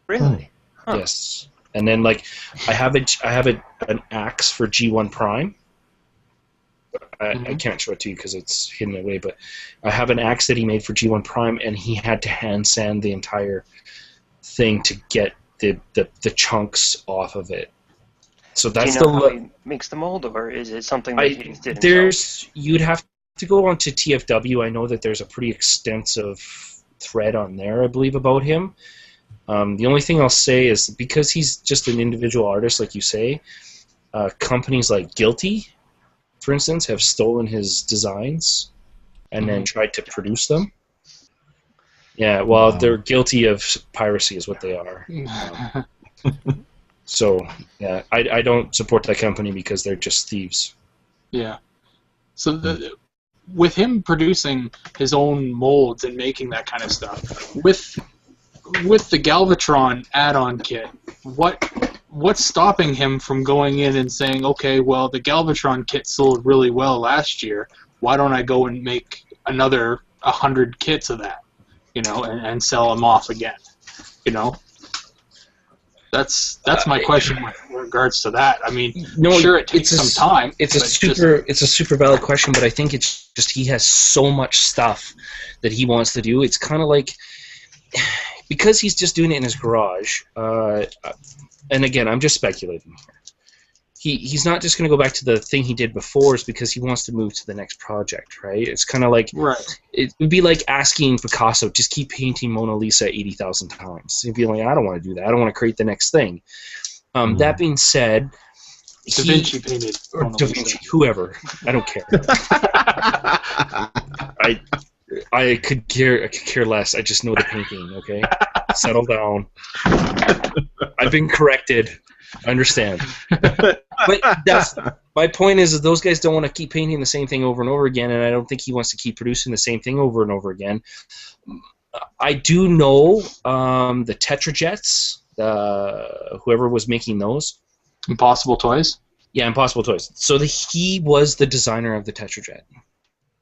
Really? Huh. Yes. And then like I have an axe for G1 Prime. I can't show it to you because it's hidden away, but I have an axe that he made for G1 Prime, and he had to hand sand the entire thing to get the chunks off of it. So that's Do you know how he makes the mold, or is it something that he just did himself? You'd have to go onto TFW. I know that there's a pretty extensive thread on there, I believe, about him. The only thing I'll say is because he's just an individual artist, like you say, companies like Guilty, for instance, have stolen his designs and then tried to produce them. Yeah, well, they're guilty of piracy is what they are. So, yeah, I don't support that company because they're just thieves. Yeah. So with him producing his own molds and making that kind of stuff, with the Galvatron add-on kit, what's stopping him from going in and saying, okay, well, the Galvatron kit sold really well last year. Why don't I go and make another 100 kits of that, and sell them off again, That's my question with regards to that. I mean, sure, it takes some time. It's a super valid question, but I think it's just he has so much stuff that he wants to do. It's kind of like because he's just doing it in his garage. And again, I'm just speculating here. He's not just going to go back to the thing he did before. It's because he wants to move to the next project, right? It's kind of like it would be like asking Picasso just keep painting Mona Lisa 80,000 times. He'd be like, I don't want to do that. I don't want to create the next thing. That being said, Da Vinci painted Mona Da Lisa. Vinci, whoever, I don't care. I could care less. I just know the painting. Okay, settle down. I've been corrected. I understand. But that's my point is that those guys don't want to keep painting the same thing over and over again, and I don't think he wants to keep producing the same thing over and over again. I do know the Tetrajets, whoever was making those. Impossible Toys? Yeah, Impossible Toys. So he was the designer of the Tetrajet.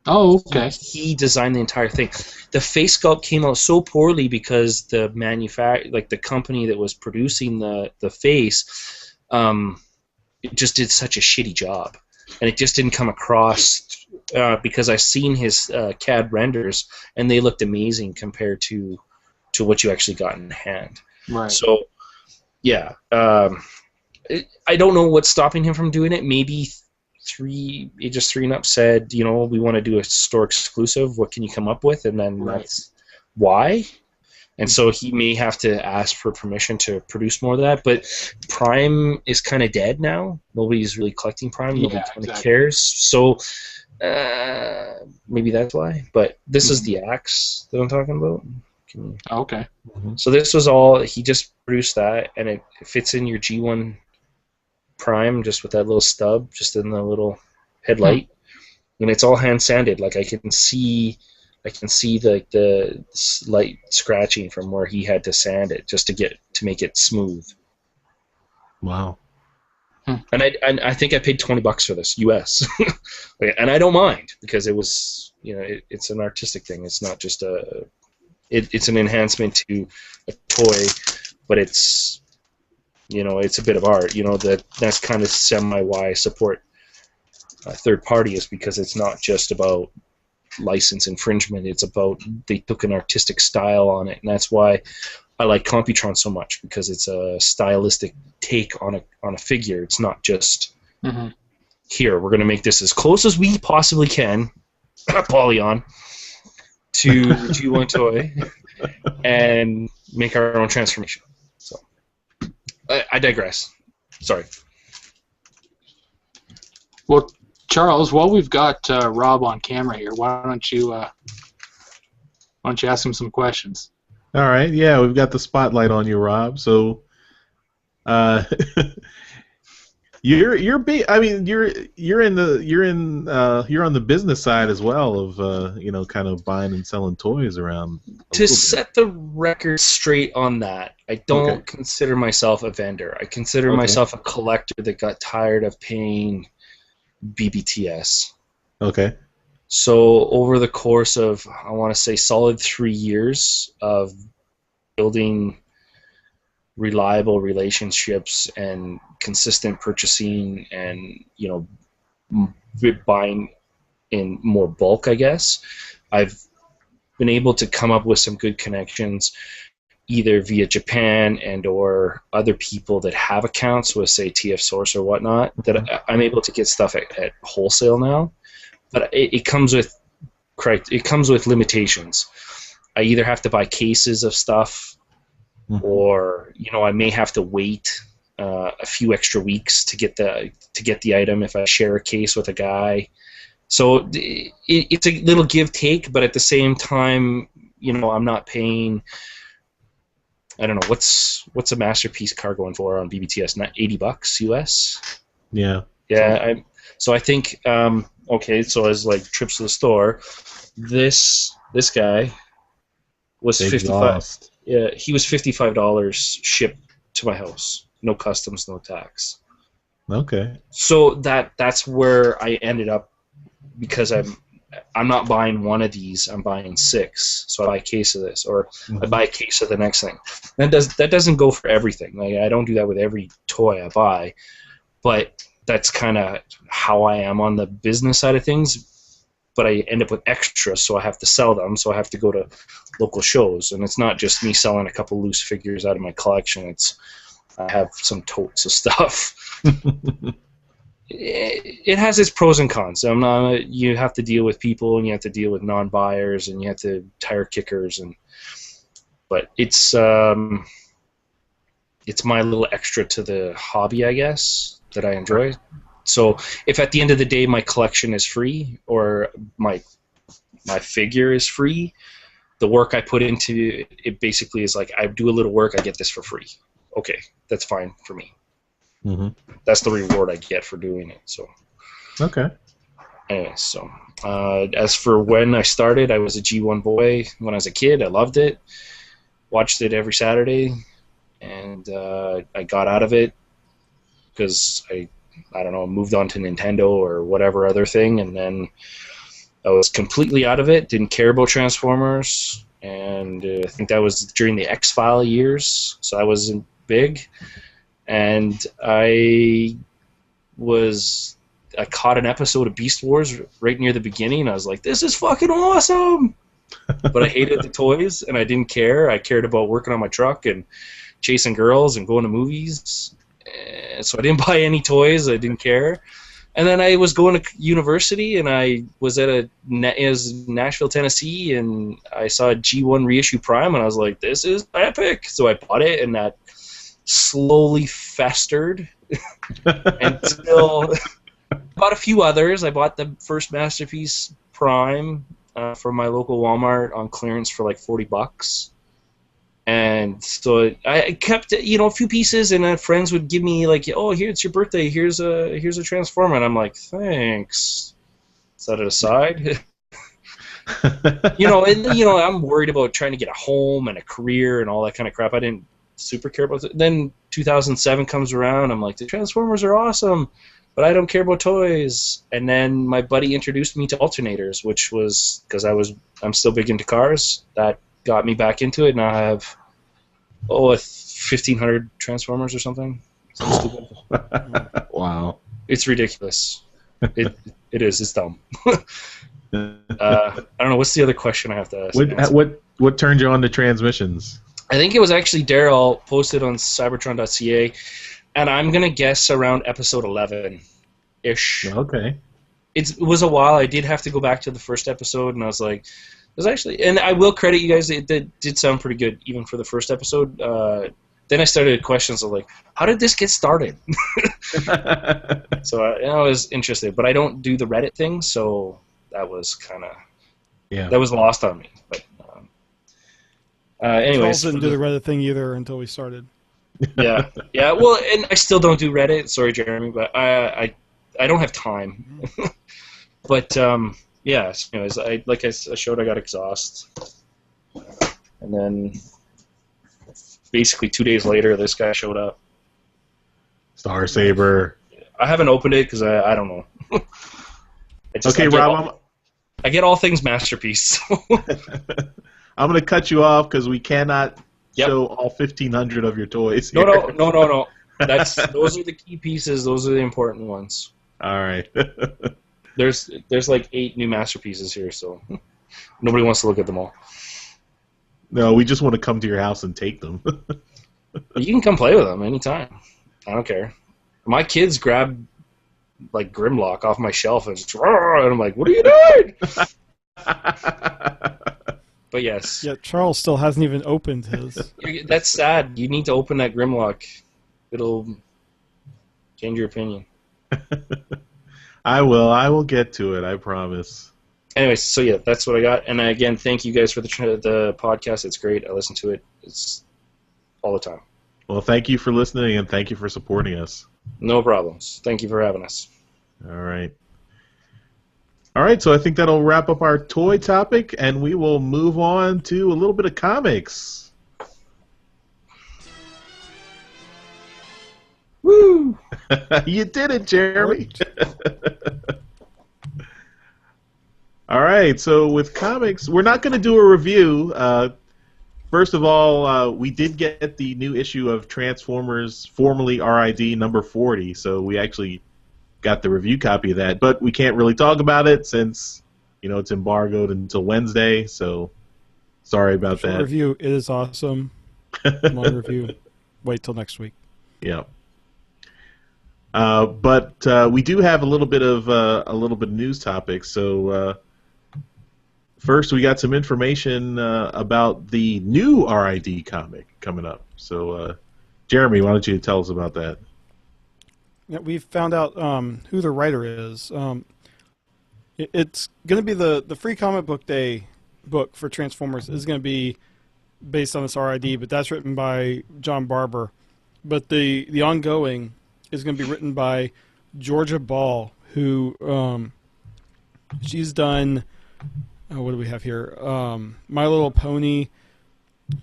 Oh, okay. He designed the entire thing. The face sculpt came out so poorly because the the company that was producing the face, it just did such a shitty job, and it just didn't come across because I've seen his CAD renders, and they looked amazing compared to what you actually got in hand. Right. So, yeah, I don't know what's stopping him from doing it. Maybe Ages 3 and Up said, we want to do a store exclusive. What can you come up with? And then that's why. And so he may have to ask for permission to produce more of that. But Prime is kind of dead now. Nobody's really collecting Prime. Nobody kind of cares. So maybe that's why. But this is the axe that I'm talking about. Okay. So this was all, he just produced that, and it fits in your G1 Prime just with that little stub just in the little headlight, and it's all hand sanded. Like I can see the slight scratching from where he had to sand it just to make it smooth. Wow. And I think I paid $20 for this US, and I don't mind because it was it's an artistic thing. It's not just it's an enhancement to a toy, but it's it's a bit of art. That's kind of semi why I support third party is because it's not just about license infringement. It's about they took an artistic style on it, and that's why I like Computron so much because it's a stylistic take on a figure. It's not just here we're going to make this as close as we possibly can, Polygon, to G1 toy, and make our own transformation. I digress. Sorry. Well, Charles, while we've got Rob on camera here, why don't you ask him some questions? All right. Yeah, we've got the spotlight on you, Rob. So, you're on the business side as well of kind of buying and selling toys around. To set the record straight on that, I don't consider myself a vendor. I consider myself a collector that got tired of paying BBTS. Okay. So over the course of, I want to say, solid 3 years of building reliable relationships and consistent purchasing and, buying in more bulk, I guess, I've been able to come up with some good connections either via Japan and or other people that have accounts with, say, TF Source or whatnot, that I'm able to get stuff at wholesale now. But it comes with limitations. I either have to buy cases of stuff, or I may have to wait a few extra weeks to get the item if I share a case with a guy. So it's a little give take, but at the same time, I'm not paying. I don't know what's a masterpiece car going for on BBTS? Not $80 US. Yeah. Yeah. So I think okay. So as like trips to the store, this guy was $55. Yeah, he was $55 shipped to my house. No customs, no tax. Okay. So that's where I ended up, because I'm not buying one of these. I'm buying 6. So I buy a case of this, or I buy a case of the next thing. That doesn't go for everything. Like, I don't do that with every toy I buy, but that's kind of how I am on the business side of things. But I end up with extras, so I have to sell them. So I have to go to local shows, and it's not just me selling a couple loose figures out of my collection. I have some totes of stuff. It has its pros and cons. You have to deal with people, and you have to deal with non-buyers, and you have to tire kickers, but it's my little extra to the hobby, I guess, that I enjoy. So if at the end of the day my collection is free, or my figure is free, the work I put into it basically is like, I do a little work, I get this for free. Okay, that's fine for me. Mm-hmm. That's the reward I get for doing it. So. Okay. Anyway, so as for when I started, I was a G1 boy when I was a kid. I loved it. Watched it every Saturday, and I got out of it because I don't know, moved on to Nintendo or whatever other thing, and then I was completely out of it. Didn't care about Transformers, and I think that was during the X-File years, so I wasn't big. And I caught an episode of Beast Wars right near the beginning. I was like, this is fucking awesome! But I hated the toys, and I didn't care. I cared about working on my truck and chasing girls and going to movies. So I didn't buy any toys. I didn't care. And then I was going to university, and I was it was Nashville, Tennessee, and I saw a G1 reissue Prime, and I was like, this is epic. So I bought it, and that slowly festered until bought a few others. I bought the first Masterpiece Prime from my local Walmart on clearance for like $40. And so I kept, a few pieces, and friends would give me like, oh, here, it's your birthday. Here's a Transformer, and I'm like, thanks. Set it aside. I'm worried about trying to get a home and a career and all that kind of crap. I didn't super care about it. Then 2007 comes around. I'm like, the Transformers are awesome, but I don't care about toys. And then my buddy introduced me to alternators, which was because I'm still big into cars. That got me back into it. Now I have 1,500 Transformers or something. Stupid. Wow, it's ridiculous. It is. It's dumb. I don't know. What's the other question I have to ask? What turned you on to Transmissions? I think it was actually Daryl posted on Cybertron.ca, and I'm gonna guess around episode 11-ish. Okay. It was a while. I did have to go back to the first episode, and I was like, it was actually, and I will credit you guys. It did sound pretty good, even for the first episode. Then I started questions of like, how did this get started? So I was interested, but I don't do the Reddit thing, so that was kind of that was lost on me. But anyways, Charles didn't do the Reddit thing either until we started. Yeah. Well, and I still don't do Reddit. Sorry, Jeremy, but I don't have time. But yeah. So anyways, I showed, I got exhaust, and then basically 2 days later, this guy showed up. Star Saber. I haven't opened it because I don't know. Okay, Rob. I get all things Masterpiece. I'm going to cut you off because we cannot show all 1,500 of your toys here. No. Those are the key pieces. Those are the important ones. All right. There's like 8 new masterpieces here, so nobody wants to look at them all. No, we just want to come to your house and take them. You can come play with them anytime. I don't care. My kids grab like Grimlock off my shelf and I'm like, "What are you doing?" But yes. Yeah, Charles still hasn't even opened his. That's sad. You need to open that Grimlock. It'll change your opinion. I will get to it, I promise. Anyways, so yeah, that's what I got. And again, thank you guys for the podcast. It's great. I listen to it. It's all the time. Well, thank you for listening, and thank you for supporting us. No problems. Thank you for having us. All right. All right, so I think that'll wrap up our toy topic, and we will move on to a little bit of comics. Woo! You did it, Jeremy. All right, so with comics, we're not going to do a review. First of all, we did get the new issue of Transformers, formerly RID number 40, so we actually got the review copy of that, but we can't really talk about it since, it's embargoed until Wednesday, so sorry about that. Review, it is awesome. Long review. Wait till next week. Yeah. But we do have a little bit of news topics. So first, we got some information about the new RID comic coming up. So, Jeremy, why don't you tell us about that? Yeah, we found out who the writer is. It's going to be the Free Comic Book Day book for Transformers is going to be based on this RID, but that's written by John Barber. But the ongoing is going to be written by Georgia Ball, who she's done. What do we have here? My Little Pony,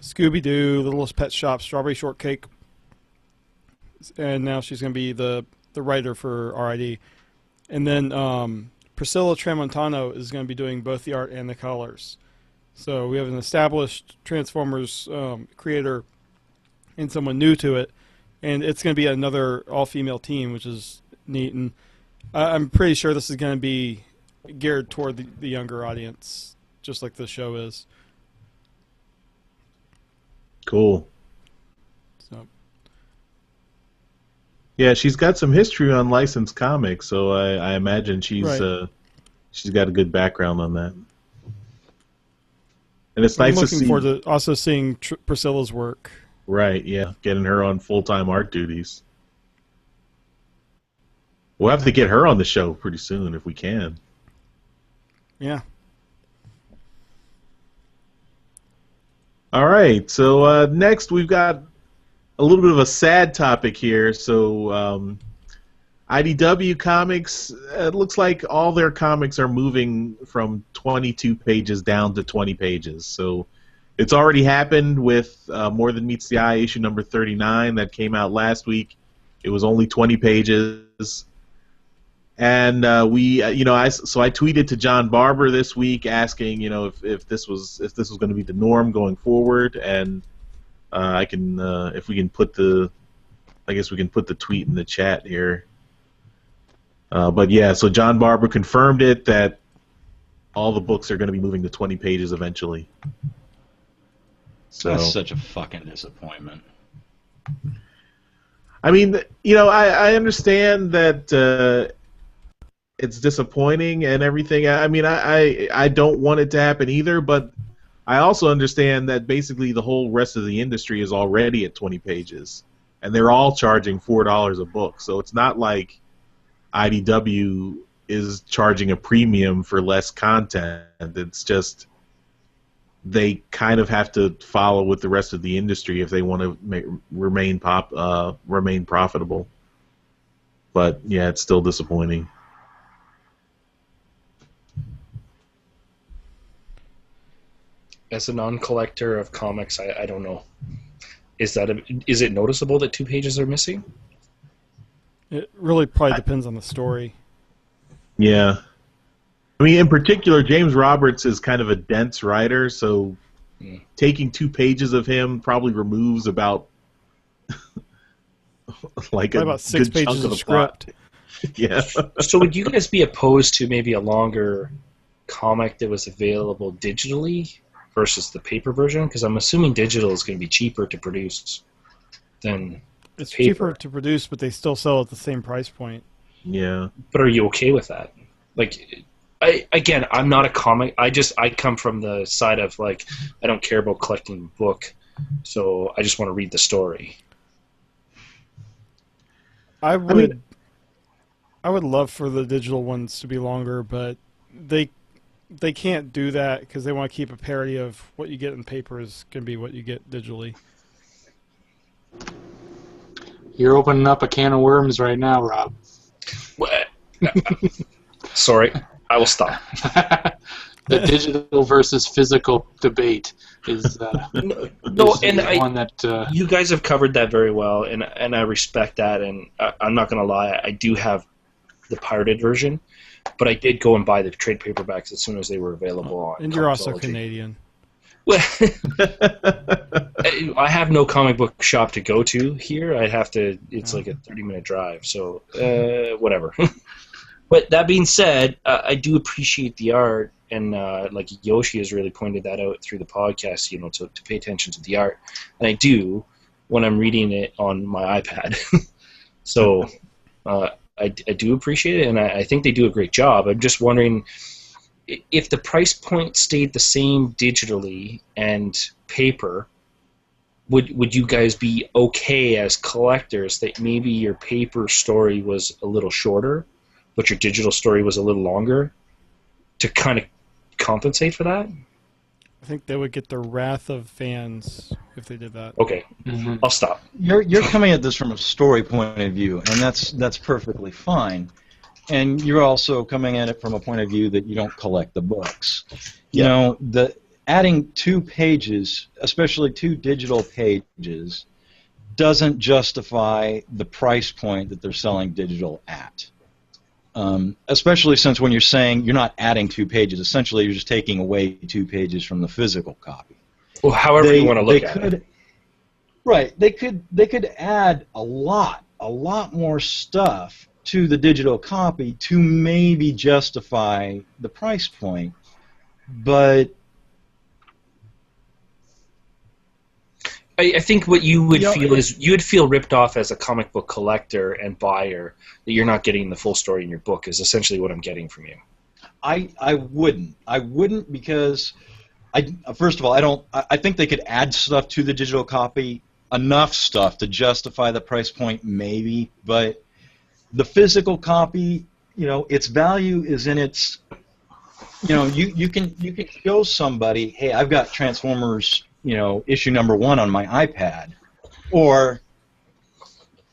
Scooby-Doo, Littlest Pet Shop, Strawberry Shortcake, and now she's going to be the writer for RID. And then Priscilla Tramontano is going to be doing both the art and the colors. So we have an established Transformers creator and someone new to it. And it's going to be another all-female team, which is neat. And I'm pretty sure this is going to be geared toward the younger audience, just like the show is. Cool. So. Yeah, she's got some history on licensed comics, so I imagine she's got a good background on that. And it's nice to see. I'm looking forward to also seeing Priscilla's work. Right, yeah, getting her on full-time art duties. We'll have to get her on the show pretty soon if we can. Yeah. All right, so next we've got a little bit of a sad topic here. So IDW Comics, it looks like all their comics are moving from 22 pages down to 20 pages. So it's already happened with More Than Meets the Eye issue number 39 that came out last week. It was only 20 pages. And I tweeted to John Barber this week asking, if this was going to be the norm going forward, and I can if we can put the tweet in the chat here. But yeah, so John Barber confirmed it that all the books are going to be moving to 20 pages eventually. So that's such a fucking disappointment. I mean, I understand that it's disappointing and everything. I mean, I don't want it to happen either, but I also understand that basically the whole rest of the industry is already at 20 pages, and they're all charging $4 a book. So it's not like IDW is charging a premium for less content. It's just they kind of have to follow with the rest of the industry if they want to remain profitable. But yeah, it's still disappointing. As a non-collector of comics, I don't know. Is it noticeable that 2 pages are missing? It really probably depends on the story. Yeah. I mean, in particular, James Roberts is kind of a dense writer, so taking 2 pages of him probably removes about like about 6 good chunk pages of the script. plot. Yeah. So would you guys be opposed to maybe a longer comic that was available digitally versus the paper version? Because I'm assuming digital is going to be cheaper to produce than It's paper. cheaper to produce, but they still sell at the same price point. Yeah. But are you okay with that? Like, I'm not a comic. I come from the side of like, I don't care about collecting the book, so I just want to read the story. I would love for the digital ones to be longer, but they can't do that because they want to keep a parity of what you get in paper is going to be what you get digitally. You're opening up a can of worms right now, Rob. Sorry, I will stop. The digital versus physical debate is one that you guys have covered that very well, and I respect that. And I'm not going to lie, I do have the pirated version, but I did go and buy the trade paperbacks as soon as they were available on. And you're also Canadian. Well, I have no comic book shop to go to here. I'd have to. It's like a 30-minute drive, so whatever. But that being said, I do appreciate the art, and like Yoshi has really pointed that out through the podcast. To pay attention to the art, and I do when I'm reading it on my iPad. So I do appreciate it, and I think they do a great job. I'm just wondering, if the price point stayed the same digitally and paper, would you guys be okay as collectors that maybe your paper story was a little shorter, but your digital story was a little longer, to kind of compensate for that? I think they would get the wrath of fans if they did that. Okay, I'll stop. You're coming at this from a story point of view, and that's perfectly fine. And you're also coming at it from a point of view that you don't collect the books. You know, adding 2 pages, especially 2 digital pages, doesn't justify the price point that they're selling digital at. Especially since when you're saying you're not adding 2 pages, essentially you're just taking away 2 pages from the physical copy. Well, however you want to look at it. Right. They could add a lot more stuff to the digital copy to maybe justify the price point, but I think what you would feel is you would feel ripped off as a comic book collector and buyer that you're not getting the full story in your book, is essentially what I'm getting from you. I wouldn't because first of all, I think they could add stuff to the digital copy, enough stuff to justify the price point maybe, but the physical copy, its value is in its, you can show somebody, hey, I've got Transformers, issue number 1 on my iPad, or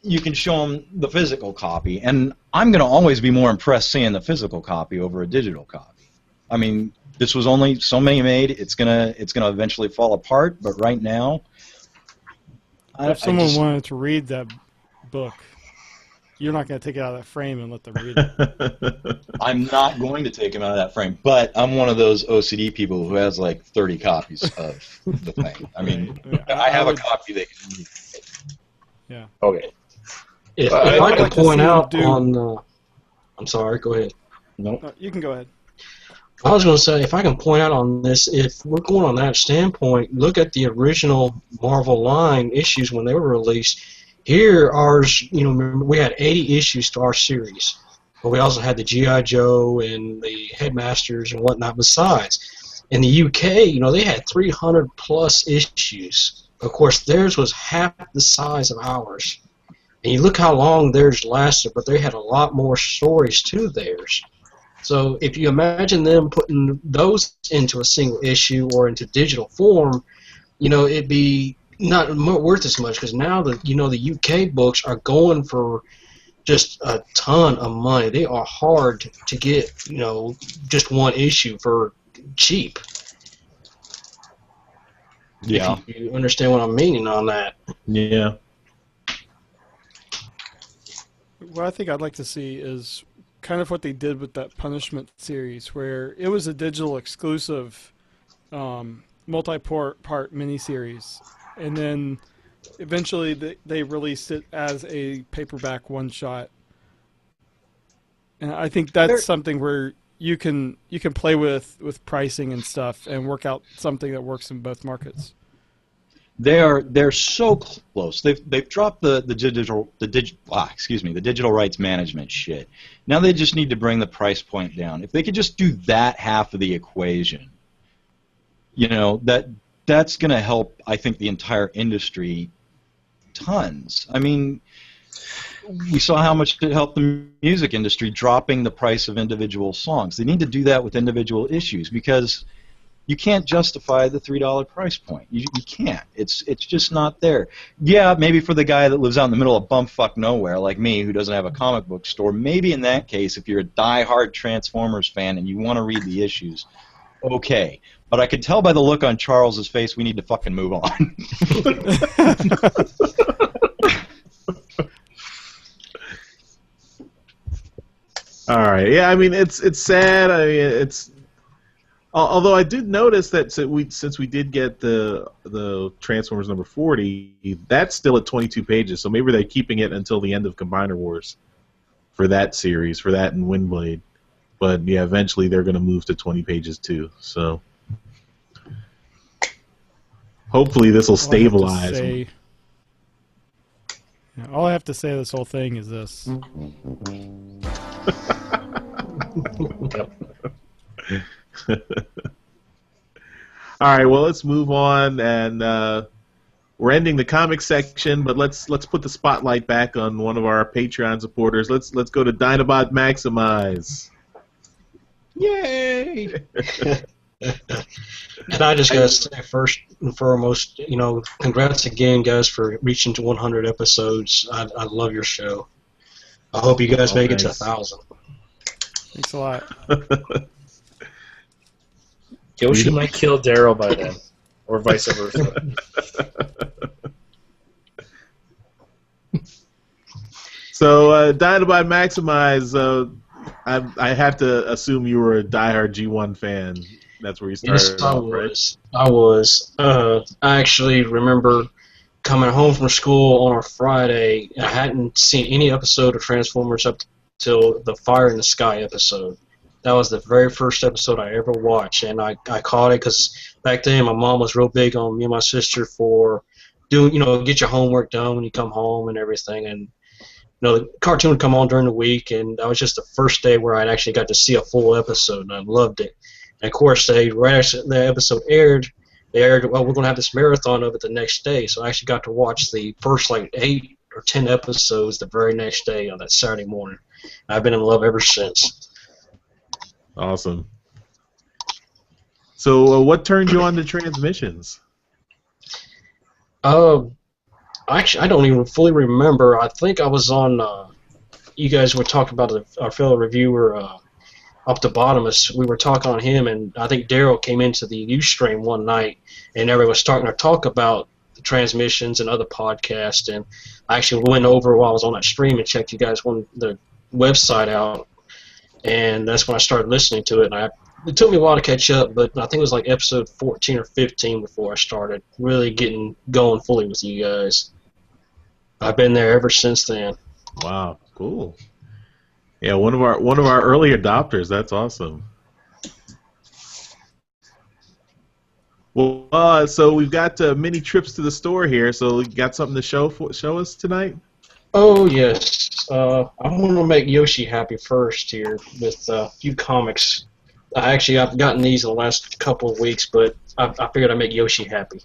you can show them the physical copy, and I'm going to always be more impressed seeing the physical copy over a digital copy. I mean, this was only so many made; it's gonna eventually fall apart. But right now, if someone wanted to read that book, you're not going to take it out of that frame and let them read it. I'm not going to take him out of that frame, but I'm one of those OCD people who has like 30 copies of the thing. I mean, I have a copy that can read. Yeah. Okay. If I can point out on... I'm sorry, go ahead. No, you can go ahead. I was going to say, if I can point out on this, if we're going on that standpoint, look at the original Marvel line issues when they were released. Here, ours, remember, we had 80 issues to our series, but we also had the G.I. Joe and the Headmasters and whatnot besides. In the UK, they had 300 plus issues. Of course, theirs was half the size of ours. And you look how long theirs lasted, but they had a lot more stories to theirs. So if you imagine them putting those into a single issue or into digital form, it'd be not worth as much, because now the UK books are going for just a ton of money. They are hard to get, just one issue for cheap. Yeah. If you understand what I'm meaning on that. Yeah. What I think I'd like to see is kind of what they did with that Punishment series, where it was a digital exclusive multi-part miniseries, and then eventually they released it as a paperback one-shot. And I think that's something where you can play with pricing and stuff and work out something that works in both markets. They're so close. They've dropped the digital rights management shit. Now they just need to bring the price point down. If they could just do that half of the equation, that's going to help, I think, the entire industry tons. I mean, we saw how much it helped the music industry dropping the price of individual songs. They need to do that with individual issues, because you can't justify the $3 price point. You can't. It's just not there. Yeah, maybe for the guy that lives out in the middle of bumfuck nowhere like me, who doesn't have a comic book store, maybe in that case, if you're a die-hard Transformers fan and you want to read the issues, okay. But I could tell by the look on Charles's face we need to fucking move on. All right. Yeah, I mean, it's sad. I mean, it's... Although I did notice that since we did get the Transformers number 40, that's still at 22 pages, so maybe they're keeping it until the end of Combiner Wars for that series, for that and Windblade. But yeah, eventually they're going to move to 20 pages too. So hopefully this will stabilize. All I have to say this whole thing is this. All right, well, let's move on, and we're ending the comic section, but let's put the spotlight back on one of our Patreon supporters. Let's go to Dinobot Maximize. Yay! And I just gotta say, first and foremost, congrats again, guys, for reaching to 100 episodes. I love your show. I hope you guys make it to 1,000. Thanks a lot. Yoshi might kill Daryl by then, or vice versa. So, Dinobot Maximize, I have to assume you were a diehard G1 fan. That's where you started. Yes, I was. I was. I actually remember coming home from school on a Friday. I hadn't seen any episode of Transformers up till the Fire in the Sky episode. That was the very first episode I ever watched, and I caught it because back then my mom was real big on me and my sister for doing, get your homework done when you come home and everything. And the cartoon would come on during the week, and that was just the first day where I actually got to see a full episode, and I loved it. And of course, right after the episode aired, well, we're going to have this marathon of it the next day, so I actually got to watch the first 8 or 10 episodes the very next day on that Saturday morning. I've been in love ever since. Awesome. So, what turned you on to Transmissions? Actually, I don't even fully remember. I think I was on. You guys were talking about our fellow reviewer, Optobotomus. We were talking on him, and I think Daryl came into the Ustream one night, and everyone was starting to talk about the Transmissions and other podcasts. And I actually went over while I was on that stream and checked you guys the website out. And that's when I started listening to it. And it took me a while to catch up, but I think it was like episode 14 or 15 before I started really getting going fully with you guys. I've been there ever since then. Wow, cool. Yeah, one of our early adopters. That's awesome. Well, so we've got mini trips to the store here. So you got something to show us tonight? Oh yes. I want to make Yoshi happy first here with a few comics. I've gotten these in the last couple of weeks, but I figured I'd make Yoshi happy.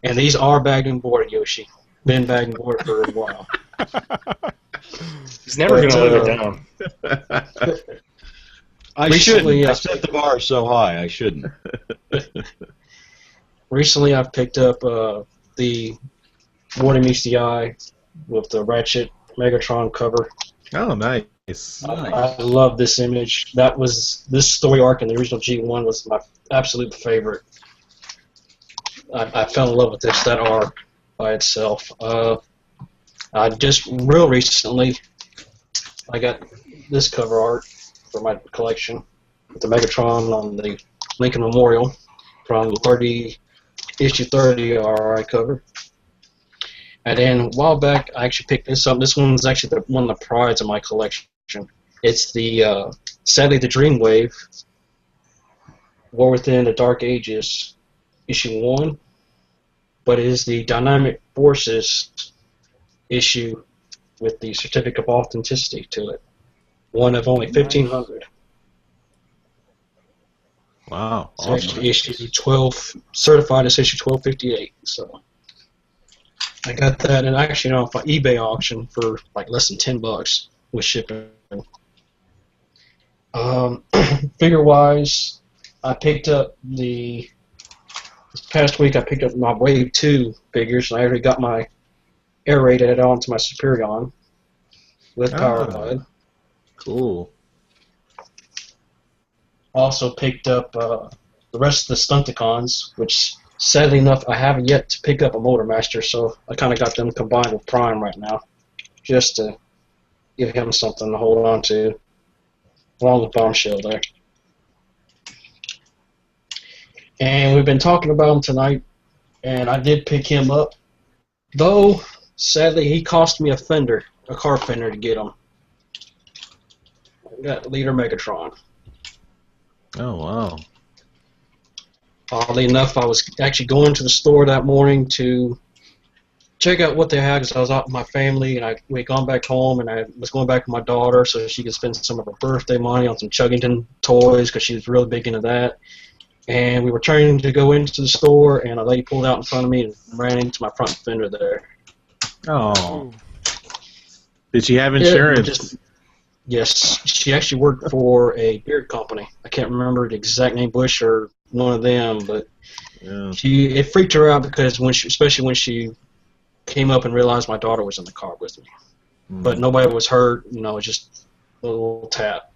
And these are bag and board, Yoshi. Been bag and board for a while. He's never going to live it down. I shouldn't. I set the bar so high. I shouldn't. Recently, I've picked up the Morning Meets the Eye with the Ratchet Megatron cover. Oh, nice. I love this image. This story arc in the original G1 was my absolute favorite. I fell in love with that arc by itself. I just real recently, I got this cover art for my collection with the Megatron on the Lincoln Memorial from issue 30 RI cover. And then a while back, I actually picked this up. This one's actually one of the prides of my collection. It's the, sadly, the Dreamwave, War Within the Dark Ages, issue 1. But it is the Dynamic Forces issue with the Certificate of Authenticity to it. One of only 1,500. Wow. It's actually issue 12, certified as issue 1258. So I got that, and actually off an eBay auction for like less than $10 with shipping. Figure-wise, I picked up this past week. I picked up my Wave 2 figures, and I already got my air raid added on to my Superion with Power Glide. Cool. Also picked up the rest of the Stunticons, which sadly enough I haven't yet to pick up a Motormaster, so I kind of got them combined with Prime right now, just to give him something to hold on to, along with Bombshell there. And we've been talking about him tonight, and I did pick him up, though sadly he cost me a car fender to get him. I got Leader Megatron. Oh, wow. Oddly enough, I was actually going to the store that morning to check out what they had because I was out with my family, and we had gone back home, and I was going back with my daughter so she could spend some of her birthday money on some Chuggington toys because she was really big into that. And we were trying to go into the store, and a lady pulled out in front of me and ran into my front fender there. Oh. Did she have insurance? Yes, she actually worked for a beard company. I can't remember the exact name, Bush or one of them, but it freaked her out because especially when she came up and realized my daughter was in the car with me. But nobody was hurt, just a little tap.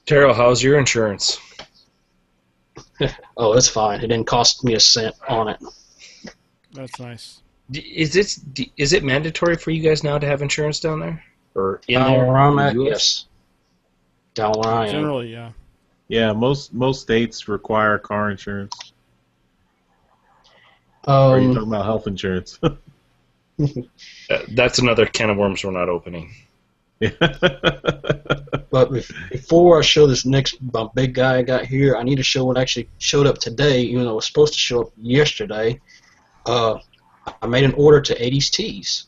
Terrell, how's your insurance? Oh, it's fine. It didn't cost me a cent on it. That's nice. Is it mandatory for you guys now to have insurance down there? Or in down there? where I'm at, yes. Down where I am. Generally, yeah. Yeah, most states require car insurance. Or are you talking about health insurance? That's another can of worms we're not opening. But before I show this next big guy I got here, I need to show what actually showed up today, even though it was supposed to show up yesterday. I made an order to 80s Tees.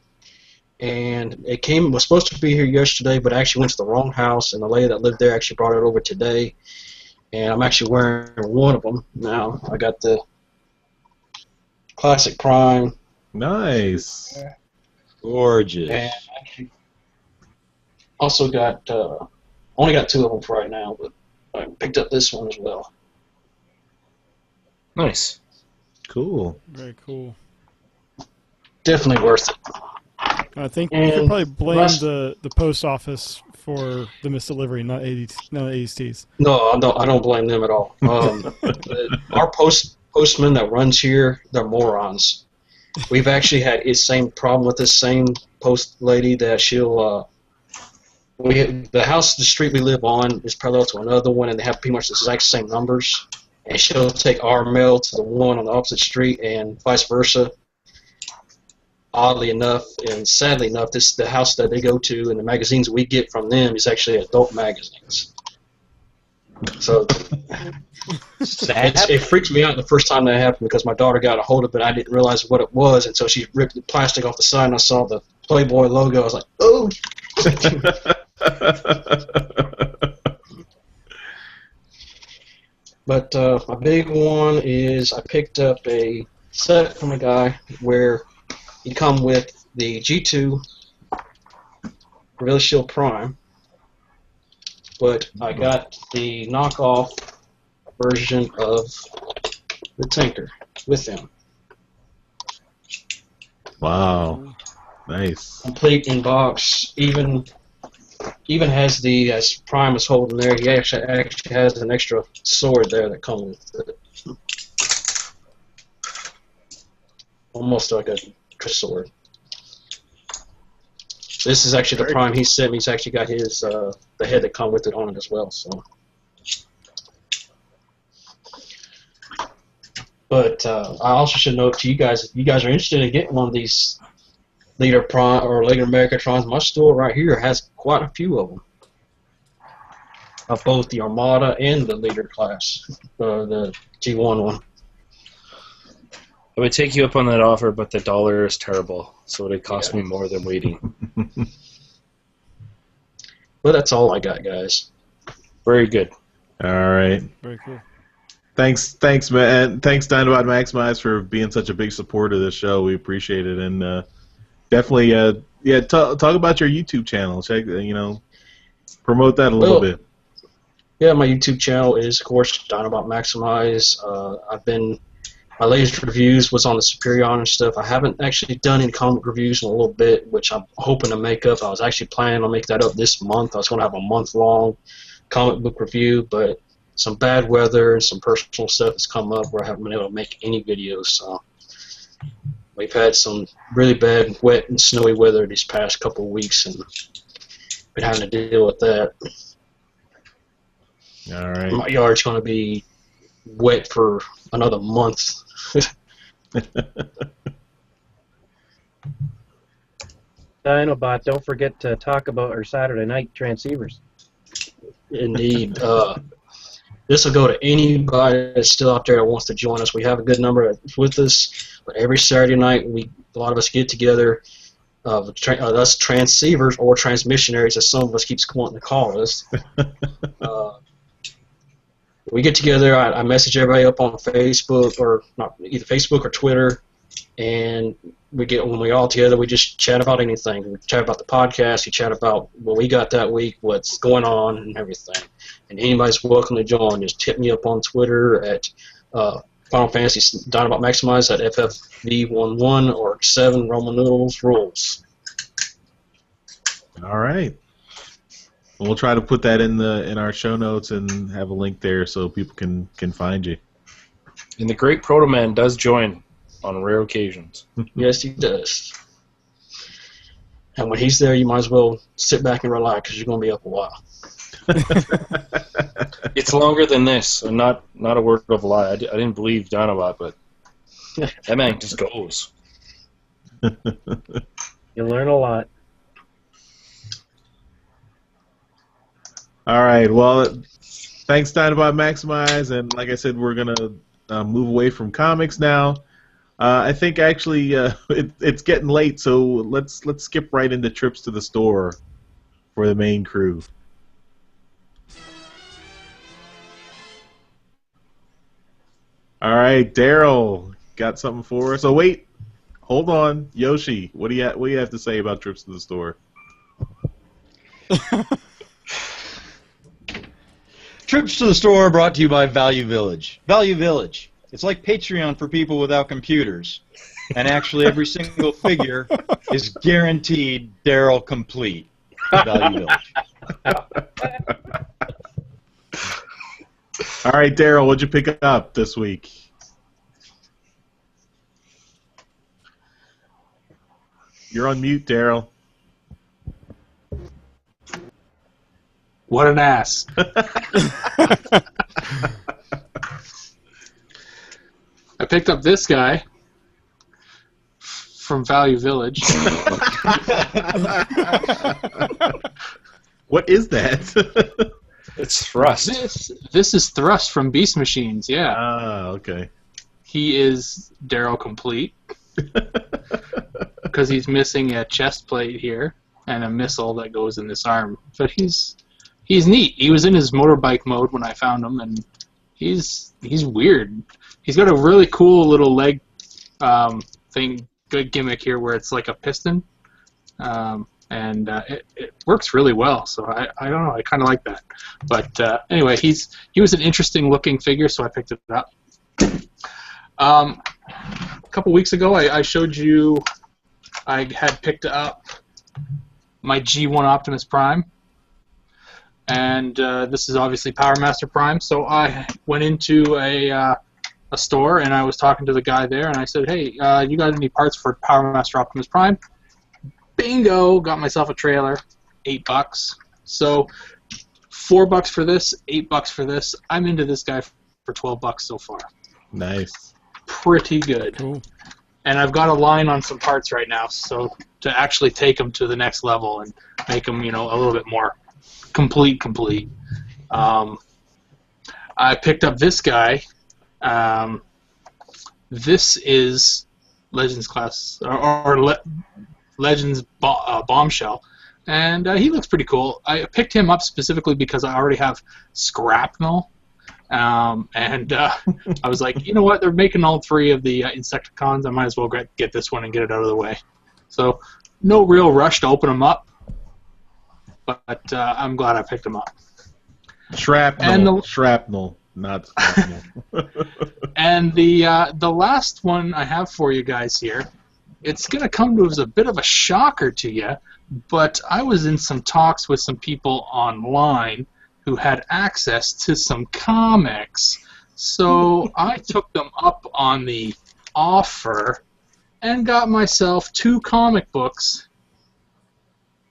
And it was supposed to be here yesterday, but I actually went to the wrong house, and the lady that lived there actually brought it over today. And I'm actually wearing one of them now. I got the Classic Prime. Nice. Gorgeous. And actually also got, only got 2 of them for right now, but I picked up this one as well. Nice. Cool. Very cool. Definitely worth it. I think you could probably blame the post office for the misdelivery, not 80s Tees. No, I don't blame them at all. Our postman that runs here, they're morons. We've actually had the same problem with this same post lady that she'll. The house, the street we live on is parallel to another one, and they have pretty much the exact same numbers. And she'll take our mail to the one on the opposite street, and vice versa. Oddly enough, and sadly enough, the house that they go to and the magazines we get from them is actually adult magazines. So it freaked me out the first time that happened because my daughter got a hold of it. I didn't realize what it was, and so she ripped the plastic off the side, and I saw the Playboy logo. I was like, oh! But my big one is I picked up a set from a guy where you come with the G2 Gorilla Shield Prime, but I got the knockoff version of the Tinker with him. Wow. Nice. Complete in box. Even has the, as Prime is holding there, he actually has an extra sword there that comes with it. Almost like a sword. This is actually the Prime he sent me. He's actually got his the head that come with it on it as well. So, but I also should note to you guys, if you guys are interested in getting one of these Leader Prime or Leader Megatrons, my store right here has quite a few of them. Of both the Armada and the Leader class, the G1 one. I would take you up on that offer, but the dollar is terrible, so it would cost me more than waiting. But that's all I got, guys. Very good. All right. Very cool. Thanks, man. Thanks, Dinobot Maximize, for being such a big supporter of this show. We appreciate it, and definitely, talk about your YouTube channel. Check, promote that a little bit. Yeah, my YouTube channel is, of course, Dinobot Maximize. My latest reviews was on the Superion and stuff. I haven't actually done any comic reviews in a little bit, which I'm hoping to make up. I was actually planning on making that up this month. I was going to have a month-long comic book review, but some bad weather and some personal stuff has come up where I haven't been able to make any videos. So we've had some really bad wet and snowy weather these past couple of weeks, and been having to deal with that. All right. My yard's going to be wet for another month. Dinobot, don't forget to talk about our Saturday night transceivers. Indeed. This will go to anybody that's still out there that wants to join us. We have a good number with us, but every Saturday night a lot of us get together. Us transceivers or transmissionaries, as some of us keeps wanting to call us. We get together. I message everybody up on Facebook, or not, either Facebook or Twitter, and when we all together, we just chat about anything. We chat about the podcast. We chat about what we got that week, what's going on, and everything. And anybody's welcome to join. Just hit me up on Twitter at Final Fantasy Dinobot Maximize at FFV11 or 7 Roman Noodles Rules. All right. We'll try to put that in our show notes and have a link there so people can find you. And the great Proto Man does join on rare occasions. Yes, he does. And when he's there, you might as well sit back and relax because you're going to be up a while. It's longer than this, and not a word of a lie. I didn't believe Dinobot, but that man just goes. You learn a lot. All right. Well, thanks, Dinobot Maximize, and like I said, we're gonna move away from comics now. I think actually it's getting late, so let's skip right into trips to the store for the main crew. All right, Daryl, got something for us? Oh wait, hold on, Yoshi, what do you have to say about trips to the store? Trips to the store are brought to you by Value Village. Value Village. It's like Patreon for people without computers. And actually every single figure is guaranteed Daryl complete. Value Village. All right, Daryl, what'd you pick up this week? You're on mute, Daryl. What an ass. I picked up this guy from Value Village. What is that? It's Thrust. This is Thrust from Beast Machines, yeah. Ah, okay. He is Daryl complete. Because he's missing a chest plate here and a missile that goes in this arm. But he's neat. He was in his motorbike mode when I found him, and he's weird. He's got a really cool little leg good gimmick here where it's like a piston, and it works really well. So I don't know. I kind of like that. But anyway, he was an interesting looking figure, so I picked it up. A couple weeks ago, I showed you I had picked up my G1 Optimus Prime. And this is obviously Power Master Prime. So I went into a store and I was talking to the guy there, and I said, "Hey, you got any parts for Power Master Optimus Prime?" bingo, got myself a trailer, $8. So $4 for this, $8 for this. I'm into this guy for $12 so far. Nice. Pretty good. Cool. And I've got a line on some parts right now, so to actually take them to the next level and make them, a little bit more complete. I picked up this guy. This is Legends class Legends Bombshell, and he looks pretty cool. I picked him up specifically because I already have Scrapnel. And I was like, you know what? They're making all 3 of the Insecticons. I might as well get this one and get it out of the way. So, no real rush to open them up, but I'm glad I picked them up. Shrapnel, not shrapnel. And the last one I have for you guys here, it's going to come to as a bit of a shocker to you, but I was in some talks with some people online who had access to some comics. So I took them up on the offer and got myself 2 comic books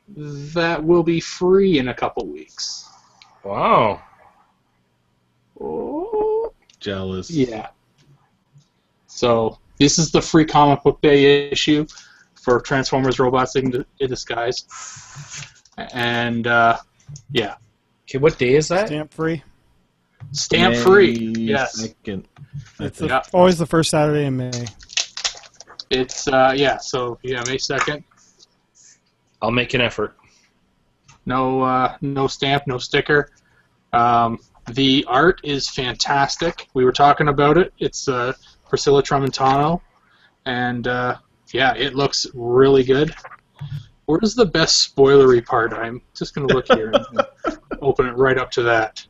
that will be free in a couple weeks. Wow. Oh. Jealous. Yeah. So this is the free comic book day issue for Transformers Robots in Disguise. And, yeah. Okay, what day is that? Stamp free. Stamp free. Yes. It's always the first Saturday in May. It's so May 2nd. I'll make an effort. No stamp, no sticker. The art is fantastic. We were talking about it. It's Priscilla Tramontano, and it looks really good. Where's the best spoilery part? I'm just gonna look here and open it right up to that.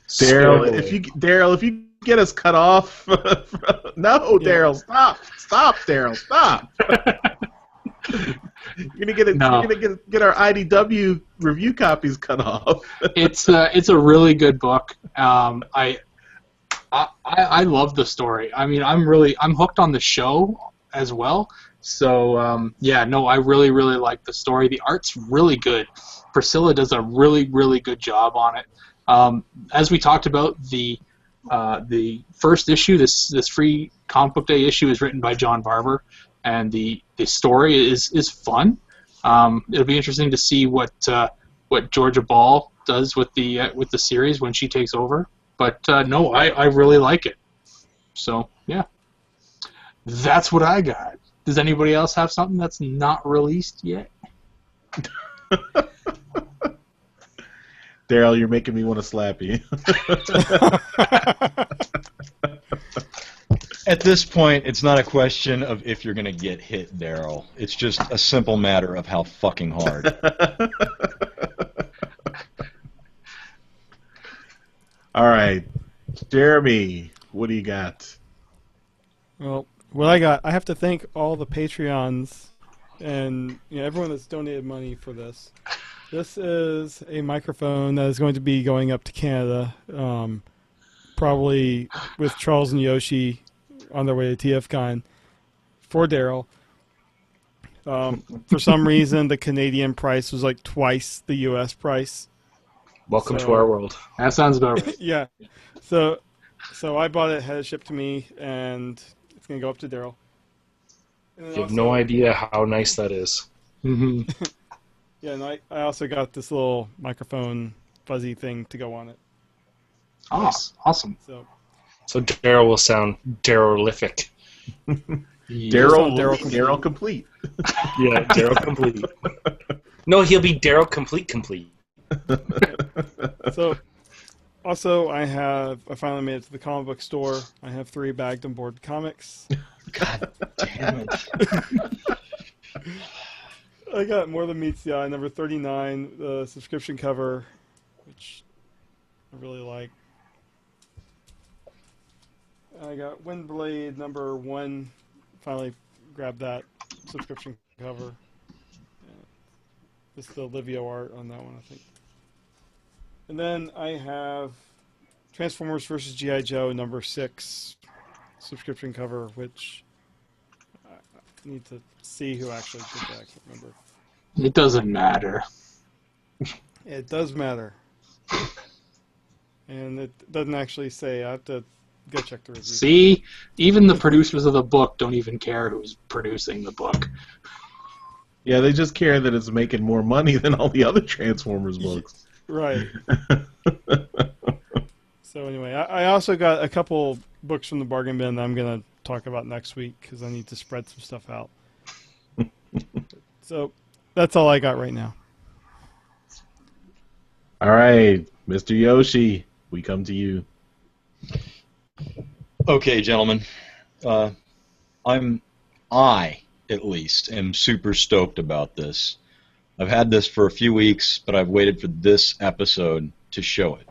Daryl, if you get us cut off, no, Daryl, stop, Daryl, stop. You're gonna get our IDW review copies cut off. It's a really good book. I love the story. I mean, I'm hooked on the show as well. So I really like the story. The art's really good. Priscilla does a really good job on it. As we talked about, the first issue, this free comic book day issue, is written by John Barber, and the story is fun. It'll be interesting to see what Georgia Ball does with the series when she takes over. But I really like it. So yeah, that's what I got. Does anybody else have something that's not released yet? Daryl, you're making me want to slap you. At this point, it's not a question of if you're going to get hit, Daryl. It's just a simple matter of how fucking hard. All right. Jeremy, what do you got? Well, what I have to thank all the Patreons and everyone that's donated money for this. This is a microphone that is going to be going up to Canada, probably with Charles and Yoshi on their way to TFCon for Daryl. For some reason, the Canadian price was like twice the U.S. price. Welcome to our world. That sounds about right. Yeah. So I bought it, had it shipped to me, and it's going to go up to Daryl. You have no idea how nice that is. Mm-hmm. Yeah, and I also got this little microphone fuzzy thing to go on it. Awesome. So Daryl will sound Darylific. Daryl complete. Yeah, Daryl complete. No, he'll be Daryl complete. So, also, I finally made it to the comic book store. I have 3 bagged and board comics. God damn it. I got More Than Meets the Eye, number 39, the subscription cover, which I really like. I got Windblade, number 1, finally grabbed that subscription cover. This is the Olivia art on that one, I think. And then I have Transformers vs. G.I. Joe, number 6, subscription cover, which I need to see who actually did that. I can't remember. It doesn't matter. It does matter. And it doesn't actually say. I have to go check the review. See? Even the producers of the book don't even care who's producing the book. Yeah, they just care that it's making more money than all the other Transformers books. Right. So anyway, I also got a couple books from the bargain bin that I'm going to talk about next week because I need to spread some stuff out. So that's all I got right now. All right, Mr. Yoshi, we come to you. Okay, gentlemen. I, at least, am super stoked about this. I've had this for a few weeks, but I've waited for this episode to show it.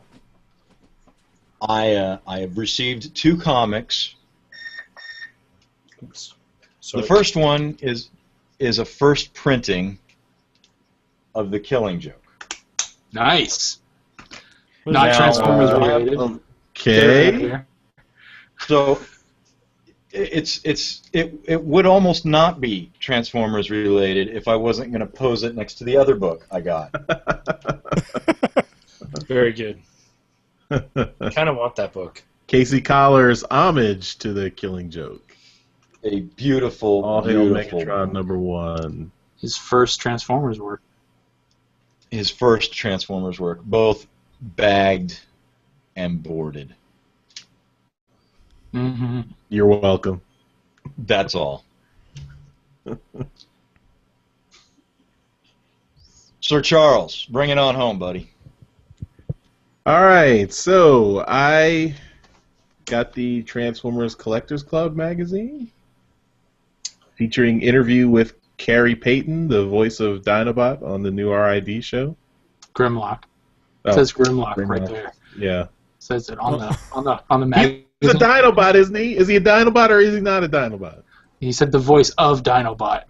I have received 2 comics. Oops. The first one is a first printing of The Killing Joke. Nice. Not Transformers related. Okay. So it would almost not be Transformers related if I wasn't going to pose it next to the other book I got. Very good. I kind of want that book. Casey Collar's homage to The Killing Joke. A beautiful, All hail beautiful Megatron #1. His first Transformers work. His first Transformers work, both bagged and boarded. Mm-hmm. You're welcome. That's all. Sir Charles, bring it on home, buddy. All right, so I got the Transformers Collectors Club magazine featuring interview with Carrie Payton, the voice of Dinobot on the new RID show. Grimlock. It says Grimlock right there. Yeah. It says it on the magazine. He's a Dinobot, isn't he? Is he a Dinobot or is he not a Dinobot? He said the voice of Dinobot.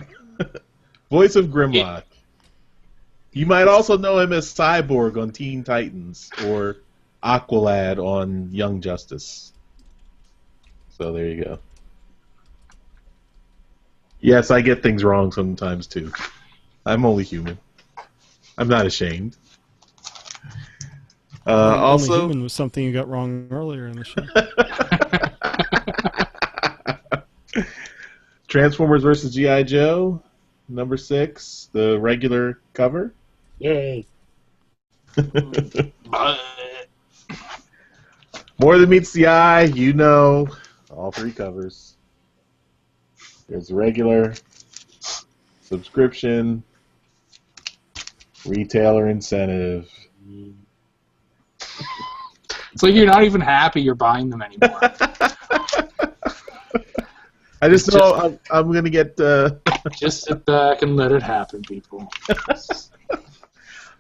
Voice of Grimlock. You might also know him as Cyborg on Teen Titans or Aqualad on Young Justice. So there you go. Yes, I get things wrong sometimes too. I'm only human. I'm not ashamed. Also, only human was something you got wrong earlier in the show. Transformers vs. G.I. Joe, #6, the regular cover. Yay. More Than Meets the Eye, you know, all 3 covers. There's the regular, subscription, retailer incentive. It's like you're not even happy you're buying them anymore. I just know I'm going to get... Just sit back and let it happen, people.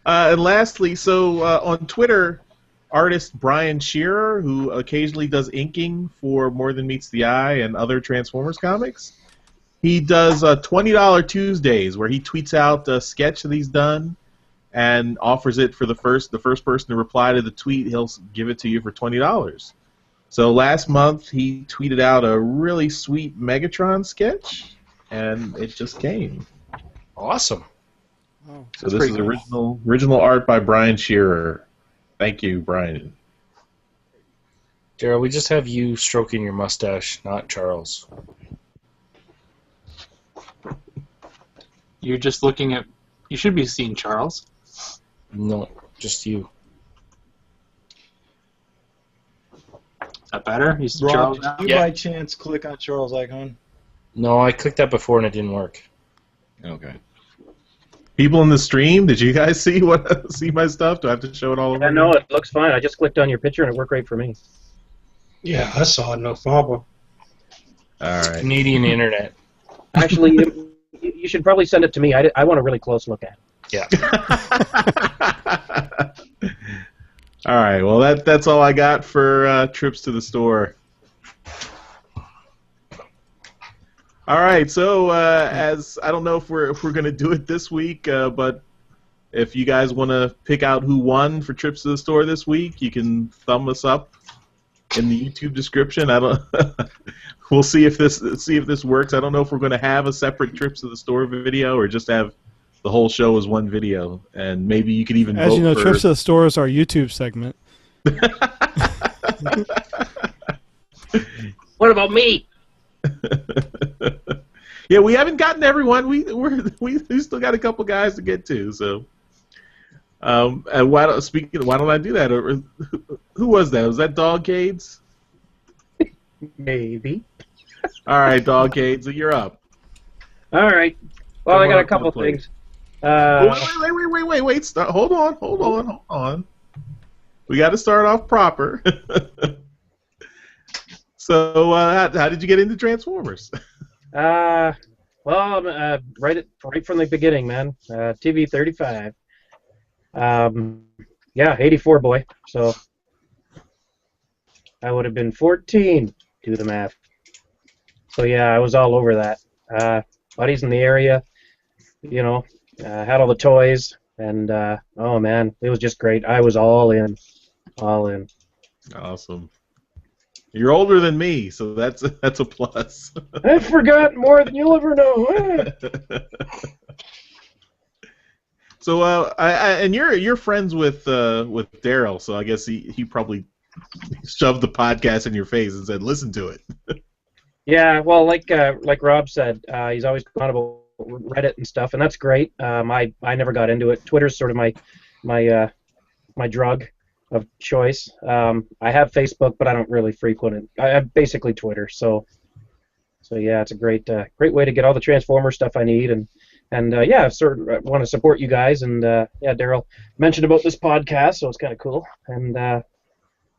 And lastly, so on Twitter, artist Brian Shearer, who occasionally does inking for More Than Meets the Eye and other Transformers comics, he does $20 Tuesdays where he tweets out a sketch that he's done and offers it for the first person to reply to the tweet. He'll give it to you for $20. So last month he tweeted out a really sweet Megatron sketch, and it just came. Awesome. Oh, so this is original art by Brian Shearer. Thank you, Brian. Daryl, we just have you stroking your mustache, not Charles. You're just looking at... You should be seeing Charles. No, just you. Is that better? You see Rob, Charles did now? you by chance click on Charles' icon? No, I clicked that before and it didn't work. Okay. People in the stream, did you guys see my stuff? Do I have to show it all over? Yeah, no, it looks fine. I just clicked on your picture and it worked great for me. Yeah, I saw it, no problem. All right. Canadian internet. Actually, you should probably send it to me. I want a really close look at it. Yeah. All right. Well, that's all I got for trips to the store. All right. So as I don't know if we're going to do it this week, but if you guys want to pick out who won for trips to the store this week, you can thumb us up in the YouTube description. I don't. We'll see if this works. I don't know if we're going to have a separate trips to the store video or just have the whole show is one video, and maybe you could even As vote you know, for... Trips to the Store is our YouTube segment. What about me? Yeah, we haven't gotten everyone. We still got a couple guys to get to. So, and why don't I do that? Or, who was that? Was that Dog Cades? Maybe. All right, Dog Cades, you're up. All right. Well, I got a couple things. Wait. Stop. Hold on. We got to start off proper. So, how did you get into Transformers? Well, right from the beginning, man. TV 35. Yeah, 84 boy. So I would have been 14. Do the math. So yeah, I was all over that. Buddies in the area, you know, had all the toys, and oh man, it was just great. I was all in. Awesome. You're older than me, so that's a plus. I've forgotten more than you'll ever know. So, and you're friends with Daryl, so I guess he probably shoved the podcast in your face and said, "Listen to it." Yeah, well, like Rob said, he's always gone about Reddit and stuff, and that's great. I never got into it. Twitter's sort of my drug of choice. I have Facebook, but I don't really frequent it. I have basically Twitter. So yeah, it's a great way to get all the Transformer stuff I need, and yeah, sort of want to support you guys. And yeah, Daryl mentioned about this podcast, so it's kind of cool. And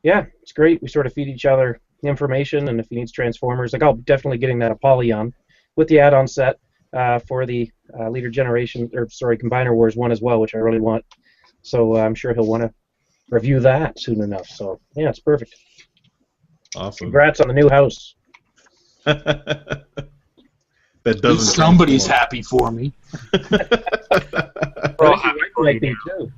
yeah, it's great. We sort of feed each other information, and if he needs Transformers, like I'll definitely getting that Apollyon with the add-on set for the Leader Generation, or sorry, Combiner Wars 1 as well, which I really want. So I'm sure he'll want to review that soon enough. So yeah, it's perfect. Awesome. Congrats on the new house. That doesn't. Somebody's happy for me. Well, like me too.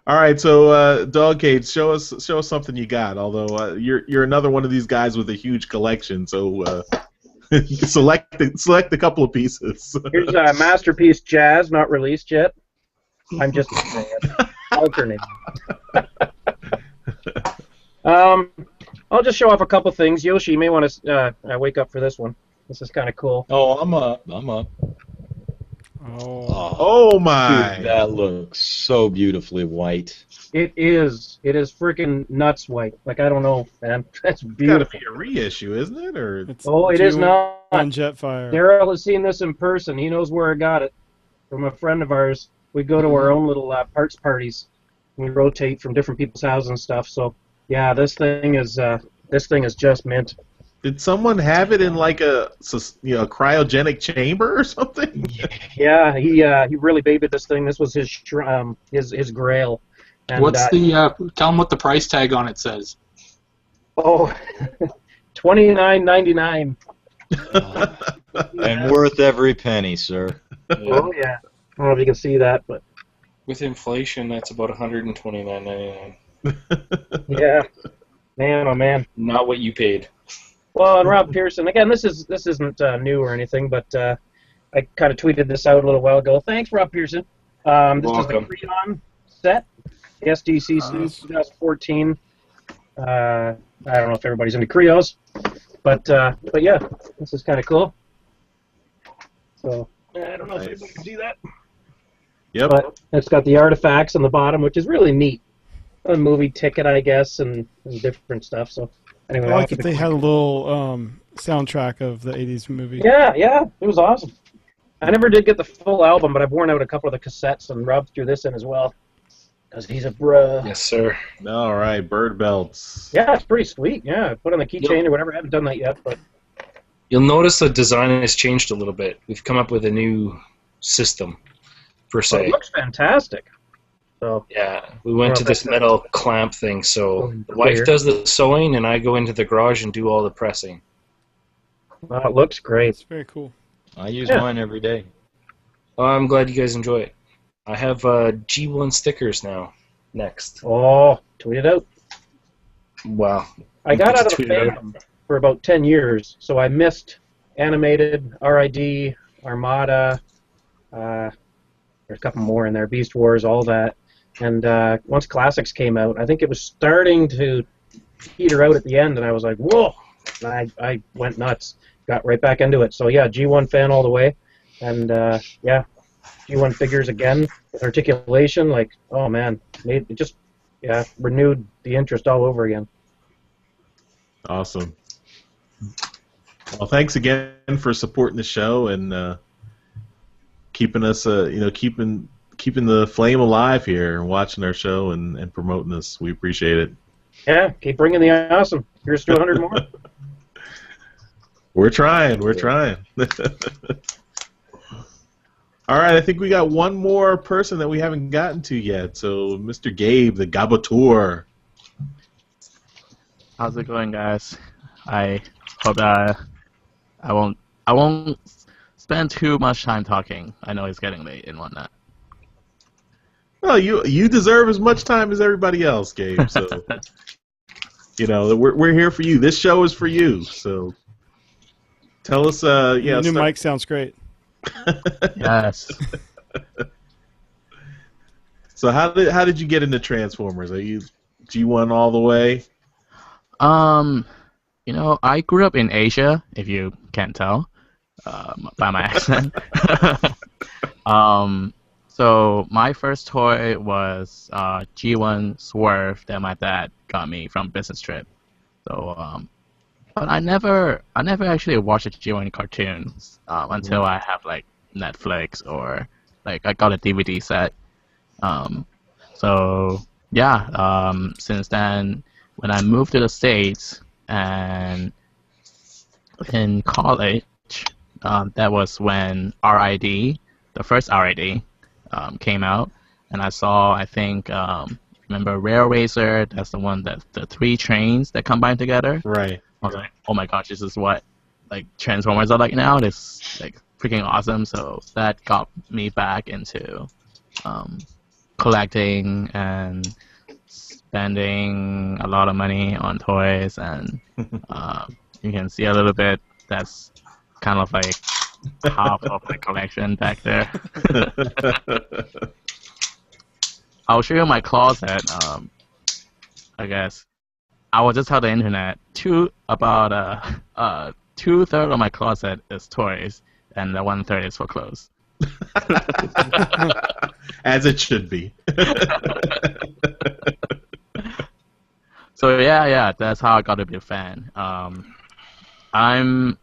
All right, so Dog Cage, show us something you got. Although you're another one of these guys with a huge collection, so you can select a couple of pieces. Here's a Masterpiece Jazz, not released yet. I'm just alternating. I'll just show off a couple things. Yoshi, you may want to wake up for this one. This is kind of cool. Oh, I'm up. Oh my! Dude, that looks so beautifully white. It is freaking nuts white. Like, I don't know, man. That's beautiful. It's gotta be a reissue, isn't it? Or it is not. On Jetfire. Daryl has seen this in person. He knows where I got it from a friend of ours. We go to our own little parts parties. We rotate from different people's houses and stuff. So yeah, this thing is just mint. Did someone have it in like a cryogenic chamber or something? Yeah, he really babied this thing. This was his grail. And, what's tell him what the price tag on it says. Oh, $29.99. And worth every penny, sir. Oh yeah. I don't know if you can see that, but with inflation, that's about $129.99. Yeah, man, oh man. Not what you paid. Well, and Rob Pearson, again, this isn't new or anything, but I kind of tweeted this out a little while ago. Thanks, Rob Pearson. This is the Creon set, the SDCC 2014. I don't know if everybody's into Creos, but yeah, this is kind of cool. So I don't know if anybody can see that. Yep. But it's got the artifacts on the bottom, which is really neat. A movie ticket, I guess, and different stuff. So anyway, I like that they had a little soundtrack of the 80s movie. Yeah, it was awesome. I never did get the full album, but I've worn out a couple of the cassettes, and Rob threw this in as well. Because he's a bruh. Yes, sir. All right, bird belts. Yeah, it's pretty sweet. Yeah, put on the keychain or whatever. I haven't done that yet, but you'll notice the design has changed a little bit. We've come up with a new system, per se. Well, it looks fantastic. So yeah, we went to this metal clamp thing. So the wife does the sewing, and I go into the garage and do all the pressing. It looks great. It's very cool. I use mine every day. Oh, I'm glad you guys enjoy it. I have G1 stickers now. Next. Oh, tweet it out. Wow. I got out of the fandom for about 10 years, so I missed animated, RID, Armada. There's a couple more in there. Beast Wars, all that. And once Classics came out, I think it was starting to peter out at the end, and I was like, whoa! And I went nuts. Got right back into it. So yeah, G1 fan all the way. And yeah, G1 figures again with articulation. Like, oh man, it just renewed the interest all over again. Awesome. Well, thanks again for supporting the show and keeping us, keeping the flame alive here, and watching our show and promoting us. We appreciate it. Yeah, keep bringing the awesome. Here's to 100 more. We're trying. All right, I think we got one more person that we haven't gotten to yet. So, Mr. Gabe, the Gabator. How's it going, guys? I hope that I won't spend too much time talking. I know it's getting late and whatnot. Well, you deserve as much time as everybody else, Gabe. So, we're here for you. This show is for you. So, tell us. The new mic sounds great. Yes. So, how did you get into Transformers? Are you G1 all the way? I grew up in Asia, if you can't tell by my accent. So my first toy was G1 Swerve that my dad got me from business trip. So, but I never actually watched G1 cartoons until I have like Netflix or like I got a DVD set. So yeah, since then, when I moved to the States and in college, that was when RID, the first RID, came out, and I saw, I think, remember Rail Racer? That's the one that the 3 trains that combine together. Right. I was like, oh my gosh, this is what like Transformers are like now. It's like freaking awesome. So that got me back into collecting and spending a lot of money on toys, and you can see a little bit. That's kind of like half of my collection back there. I'll show you my closet. I guess I will just tell the internet. About 2/3 of my closet is toys, and the 1/3 is for clothes. As it should be. So yeah, that's how I got to be a fan. I'm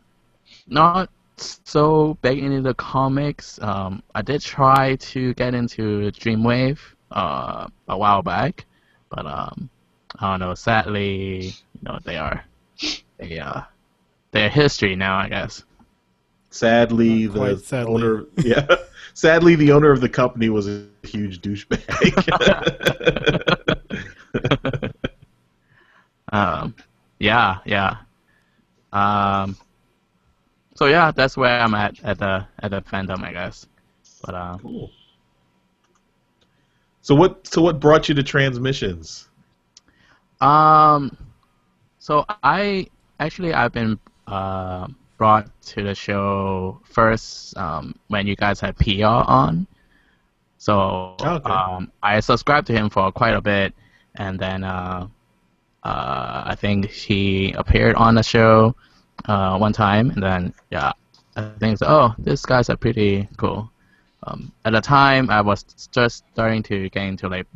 not so big into the comics. I did try to get into Dreamwave a while back, but I don't know. Sadly, they're history now, I guess. Sadly, owner, sadly, the owner of the company was a huge douchebag. Yeah. So yeah, that's where I'm at the fandom, I guess. But cool. So what brought you to Transmissions? So I've been brought to the show first when you guys had PR on. So I subscribed to him for quite a bit, and then I think he appeared on the show one time, and then I think this guy's are pretty cool. At the time, I was just starting to get into like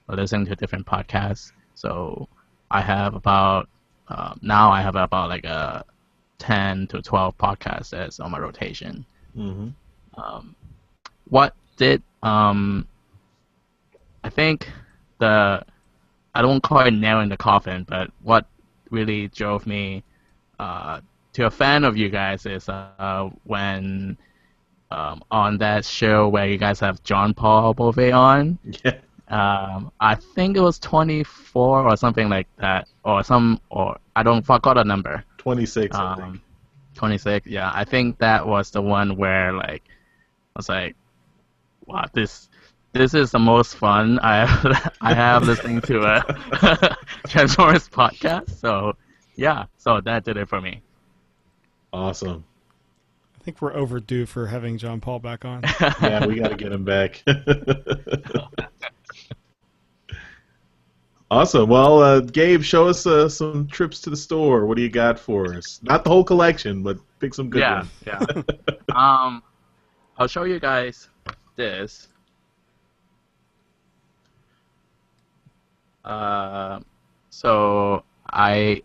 listening to different podcasts. So I have about now I have about like 10 to 12 podcasts that's on my rotation. Mm-hmm. What did I think I don't call it nail in the coffin, but what really drove me to a fan of you guys is when on that show where you guys have John Paul Beauvais on. Yeah. I think it was 24 or something like that, or I don't forgot the number. 26. I think. 26. Yeah, I think that was the one where like I was like, wow, this is the most fun I have listening to a Transformers podcast. So yeah, so that did it for me. Awesome. think we're overdue for having John Paul back on. Yeah, we got to get him back. Awesome. Well, Gabe, show us some trips to the store. What do you got for us? Not the whole collection, but pick some good ones. Yeah. I'll show you guys this. So I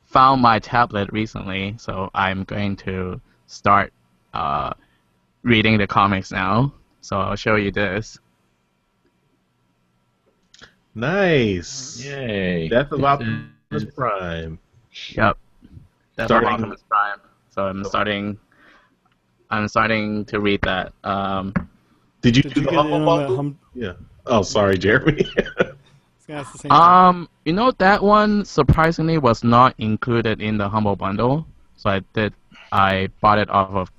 found my tablet recently, so I'm going to start reading the comics now. So I'll show you this. Nice. Yay. Death of Optimus Prime. Yep. Death of Optimus Prime. So I'm starting to read that. Did you do the Humble Bundle? Yeah. Oh, sorry, Jeremy. You know, that one surprisingly was not included in the Humble Bundle. So I bought it off of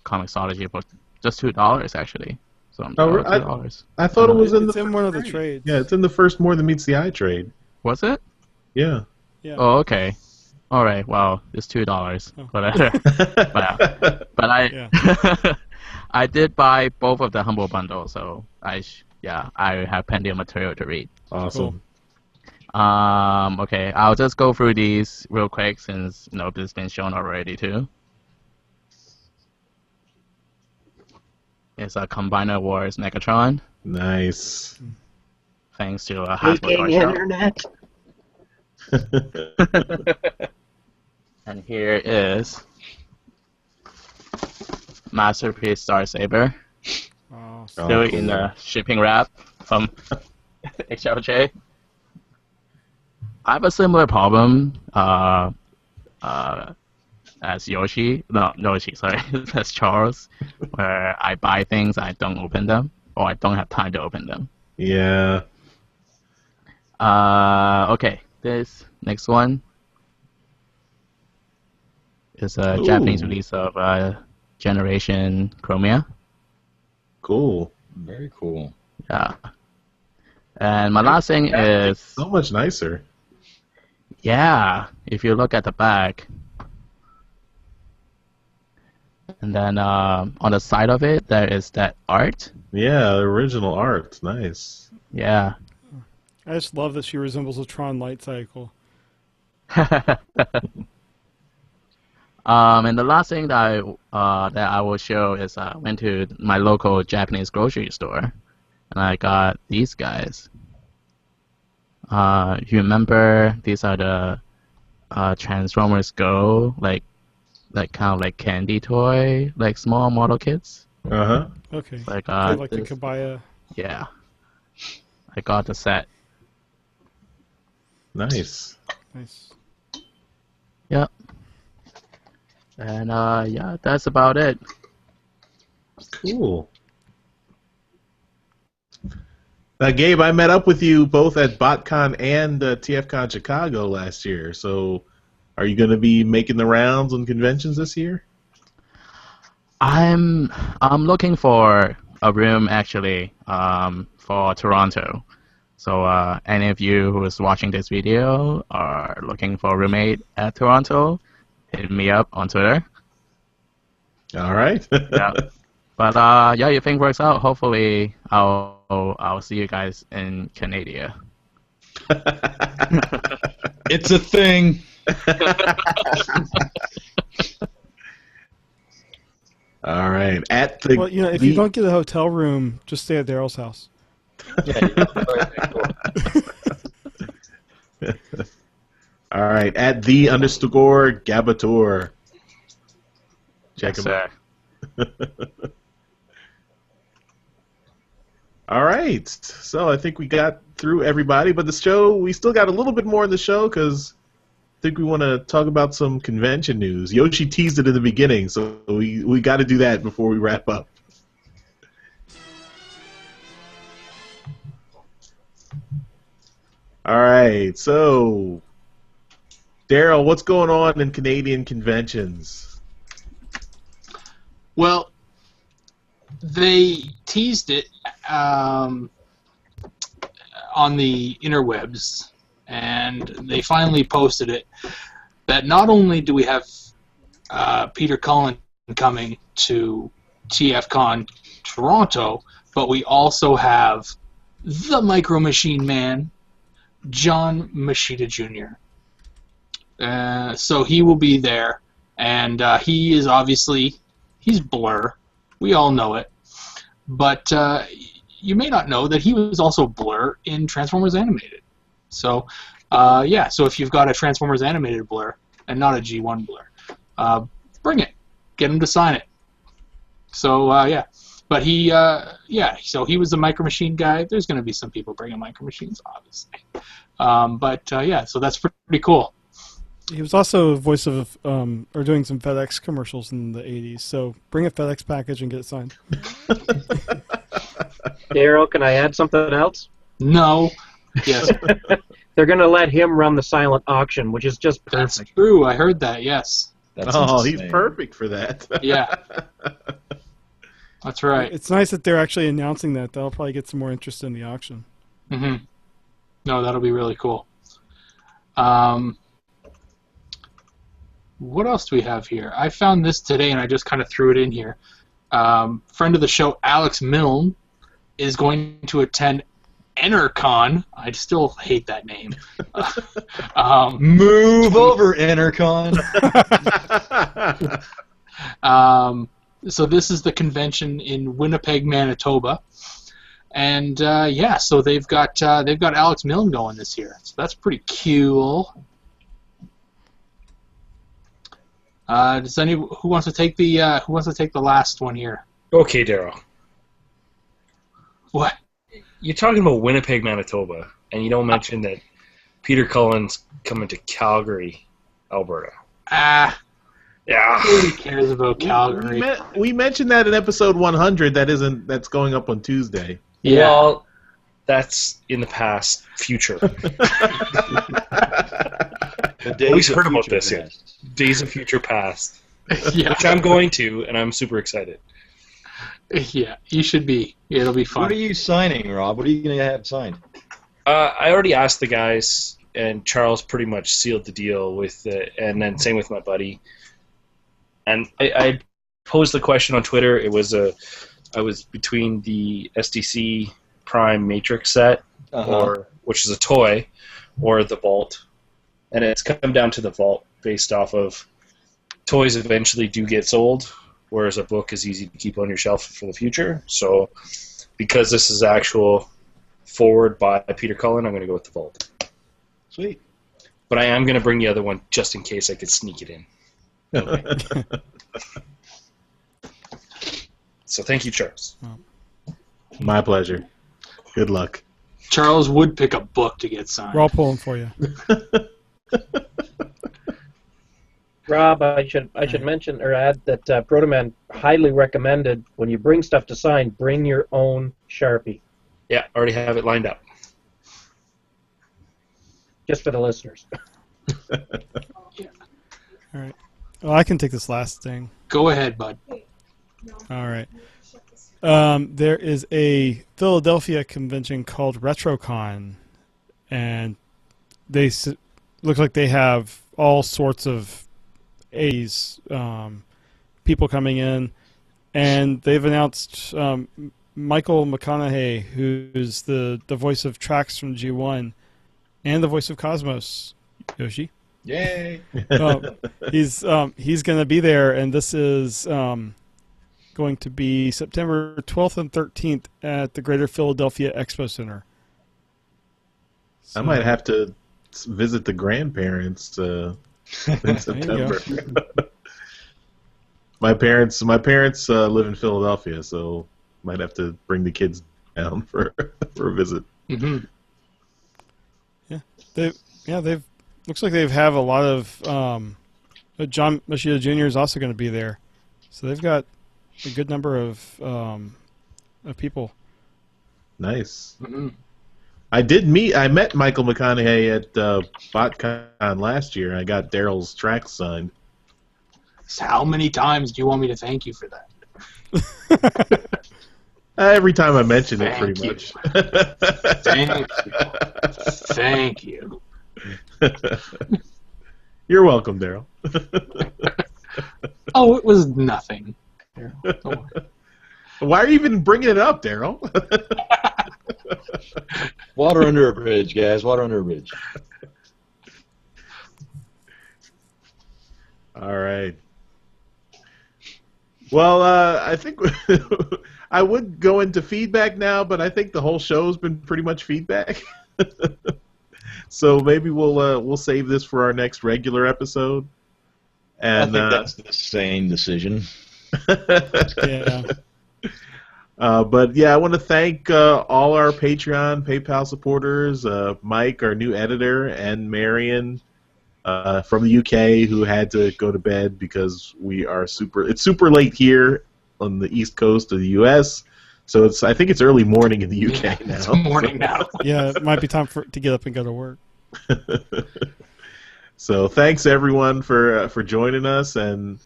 Comixology for just $2 actually. So $2. I thought it was in one of the trades. Yeah, it's in the first More Than Meets the Eye trade. Was it? Yeah. Oh, okay. All right. Well, it's $2. Oh. But I I did buy both of the Humble Bundle, so I have plenty of material to read. Awesome. Cool. Okay, I'll just go through these real quick since this has been shown already too. It's a Combiner Wars Megatron. Nice. Thanks to a Hasbro internet. And here is Masterpiece Star Saber. Still in the shipping wrap from HLJ. I have a similar problem as Yoshi. No, Yoshi, sorry. As Charles, where I buy things, I don't open them, or I don't have time to open them. Yeah. Okay, this next one is a Japanese release of Generation Chromia. Cool. Very cool. Yeah. And my last thing is... so much nicer. Yeah, if you look at the back. And then on the side of it, there is that art. Yeah, the original art. Nice. Yeah. I just love that she resembles a Tron light cycle. And the last thing that I will show is I went to my local Japanese grocery store, and I got these guys. You remember these are the Transformers Go, like kind of like candy toy, like small model kits. Okay. Like the Kabaya. Yeah. I got the set. Nice. Nice. Yep. And yeah, that's about it. Cool. Now, Gabe, I met up with you both at BotCon and TFCon Chicago last year. So, are you going to be making the rounds on conventions this year? I'm looking for a room actually for Toronto. So any of you who is watching this video are looking for a roommate at Toronto, hit me up on Twitter. All right. Yeah. But yeah, if things works out, hopefully I'll see you guys in Canada. It's a thing. All right. At the well, if you don't get a hotel room, just stay at Daryl's house. All right. At _Gabator. Check him out. All right. So I think we got through everybody, but the show, we still got a little bit more in the show because I think we want to talk about some convention news. Yoshi teased it in the beginning, so we got to do that before we wrap up. All right. So, Daryl, what's going on in Canadian conventions? Well, they teased it on the interwebs, and they finally posted it, that not only do we have Peter Cullen coming to TFCon Toronto, but we also have the Micro Machine Man, John Machida Jr. So he will be there, and he is he's Blur. We all know it. But you may not know that he was also Blur in Transformers Animated. So, so if you've got a Transformers Animated Blur and not a G1 Blur, bring it. Get him to sign it. So, But so he was the Micro Machine guy. There's going to be some people bringing Micro Machines, obviously. So that's pretty cool. He was also a voice of, or doing some FedEx commercials in the 80s, so bring a FedEx package and get it signed. Daryl, can I add something else? No. Yes. They're going to let him run the silent auction, which is just perfect. That's true. I heard that, yes. He's perfect for that. Yeah. That's right. It's nice that they're actually announcing that. That'll probably get some more interest in the auction. Mm-hmm. No, that'll be really cool. What else do we have here? I found this today, and I just kind of threw it in here. Friend of the show, Alex Milne, is going to attend EnterCon. I still hate that name. Move over, EnterCon. So this is the convention in Winnipeg, Manitoba, and so they've got Alex Milne going this year. So that's pretty cool. Who wants to take the last one here? Okay, Daryl. What? You're talking about Winnipeg, Manitoba, and you don't mention that Peter Cullen's coming to Calgary, Alberta. Yeah. Who cares about Calgary? We mentioned that in episode 100. That's going up on Tuesday. Yeah. Well, that's in the past, future. Always heard about this yet. Days of Future Past. Yeah. Which I'm going to, and I'm super excited. Yeah, you should be. It'll be fun. What are you signing, Rob? What are you going to have signed? I already asked the guys, and Charles pretty much sealed the deal with it, and then same with my buddy. And I posed the question on Twitter. I was between the SDC Prime Matrix set, which is a toy, or the Vault. And it's come down to the Vault based off of toys eventually do get sold, whereas a book is easy to keep on your shelf for the future. So because this is actual forward by Peter Cullen, I'm going to go with the Vault. Sweet. But I am going to bring the other one just in case I could sneak it in. Okay. So thank you, Charles. My pleasure. Good luck. Charles would pick a book to get signed. We're all pulling for you. Rob, I should mention or add that Protoman highly recommended when you bring stuff to sign, bring your own Sharpie. Yeah, already have it lined up. Just for the listeners. All right. Well, I can take this last thing. Go ahead, bud. All right. There is a Philadelphia convention called RetroCon, and they look like they have all sorts of A's people coming in, and they've announced Michael McConaughey, who's the voice of Trax from G1, and the voice of Cosmos, Yoshi. Yay! He's going to be there, and this is going to be September 12th and 13th at the Greater Philadelphia Expo Center. So, I might have to visit the grandparents in September. My parents live in Philadelphia, so might have to bring the kids down for a visit. Mm-hmm. They've looks like they have a lot of John Machida Jr. is also going to be there, so they've got a good number of people. Nice. Mm-hmm. I met Michael McConaughey at BotCon last year. I got Daryl's track signed. So how many times do you want me to thank you for that? Every time I mention it, pretty much. Thank you. You're welcome, Daryl. Oh, it was nothing. Here, don't worry. Why are you even bringing it up, Daryl? Water under a bridge, guys. Water under a bridge. All right. Well, I think I would go into feedback now, but I think the whole show's been pretty much feedback. So maybe we'll save this for our next regular episode. And I think that's the sane decision. Yeah. But yeah, I want to thank all our Patreon, PayPal supporters, Mike, our new editor, and Marion from the UK, who had to go to bed because it's super late here on the East Coast of the US. So I think it's early morning in the UK now. It's morning now. Yeah, it might be time to get up and go to work. So thanks everyone for joining us, and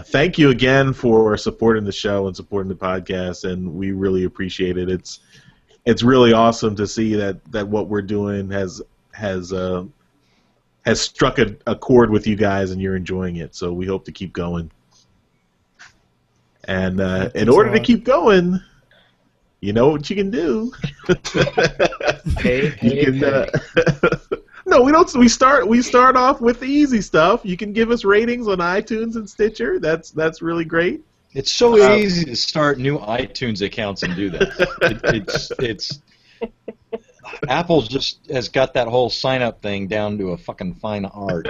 thank you again for supporting the show and supporting the podcast, and we really appreciate it. It's really awesome to see that what we're doing has struck a chord with you guys, and you're enjoying it. So we hope to keep going. And in order to keep going, you know what you can do. No, we don't. We start off with the easy stuff. You can give us ratings on iTunes and Stitcher. That's really great. It's so easy to start new iTunes accounts and do that. It's Apple just has got that whole sign-up thing down to a fucking fine art.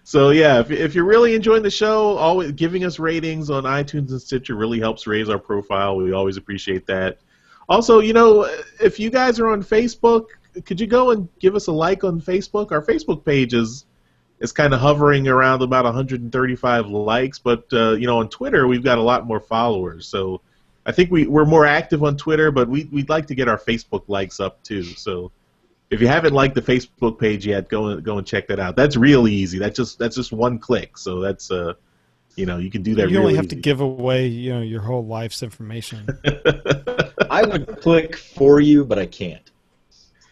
So yeah, if you're really enjoying the show, always giving us ratings on iTunes and Stitcher really helps raise our profile. We always appreciate that. Also, if you guys are on Facebook, could you go and give us a like on Facebook? Our Facebook page is kind of hovering around about 135 likes, but on Twitter we've got a lot more followers. So I think we're more active on Twitter, but we'd like to get our Facebook likes up too. So if you haven't liked the Facebook page yet, go and check that out. That's real easy. That's just one click. So that's you can do that. You only have easy. to give away your whole life's information. I would click for you, but I can't.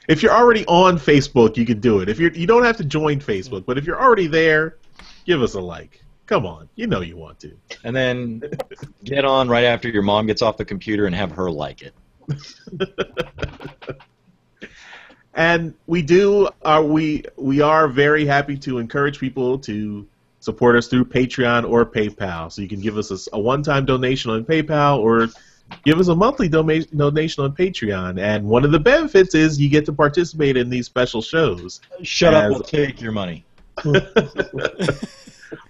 If you're already on Facebook, you can do it. If you don't have to join Facebook, but if you're already there, give us a like. Come on, you want to. And then get on right after your mom gets off the computer and have her like it. And we are very happy to encourage people to support us through Patreon or PayPal. So you can give us a one-time donation on PayPal or give us a monthly donation on Patreon. And one of the benefits is you get to participate in these special shows. Shut up, we'll take your money.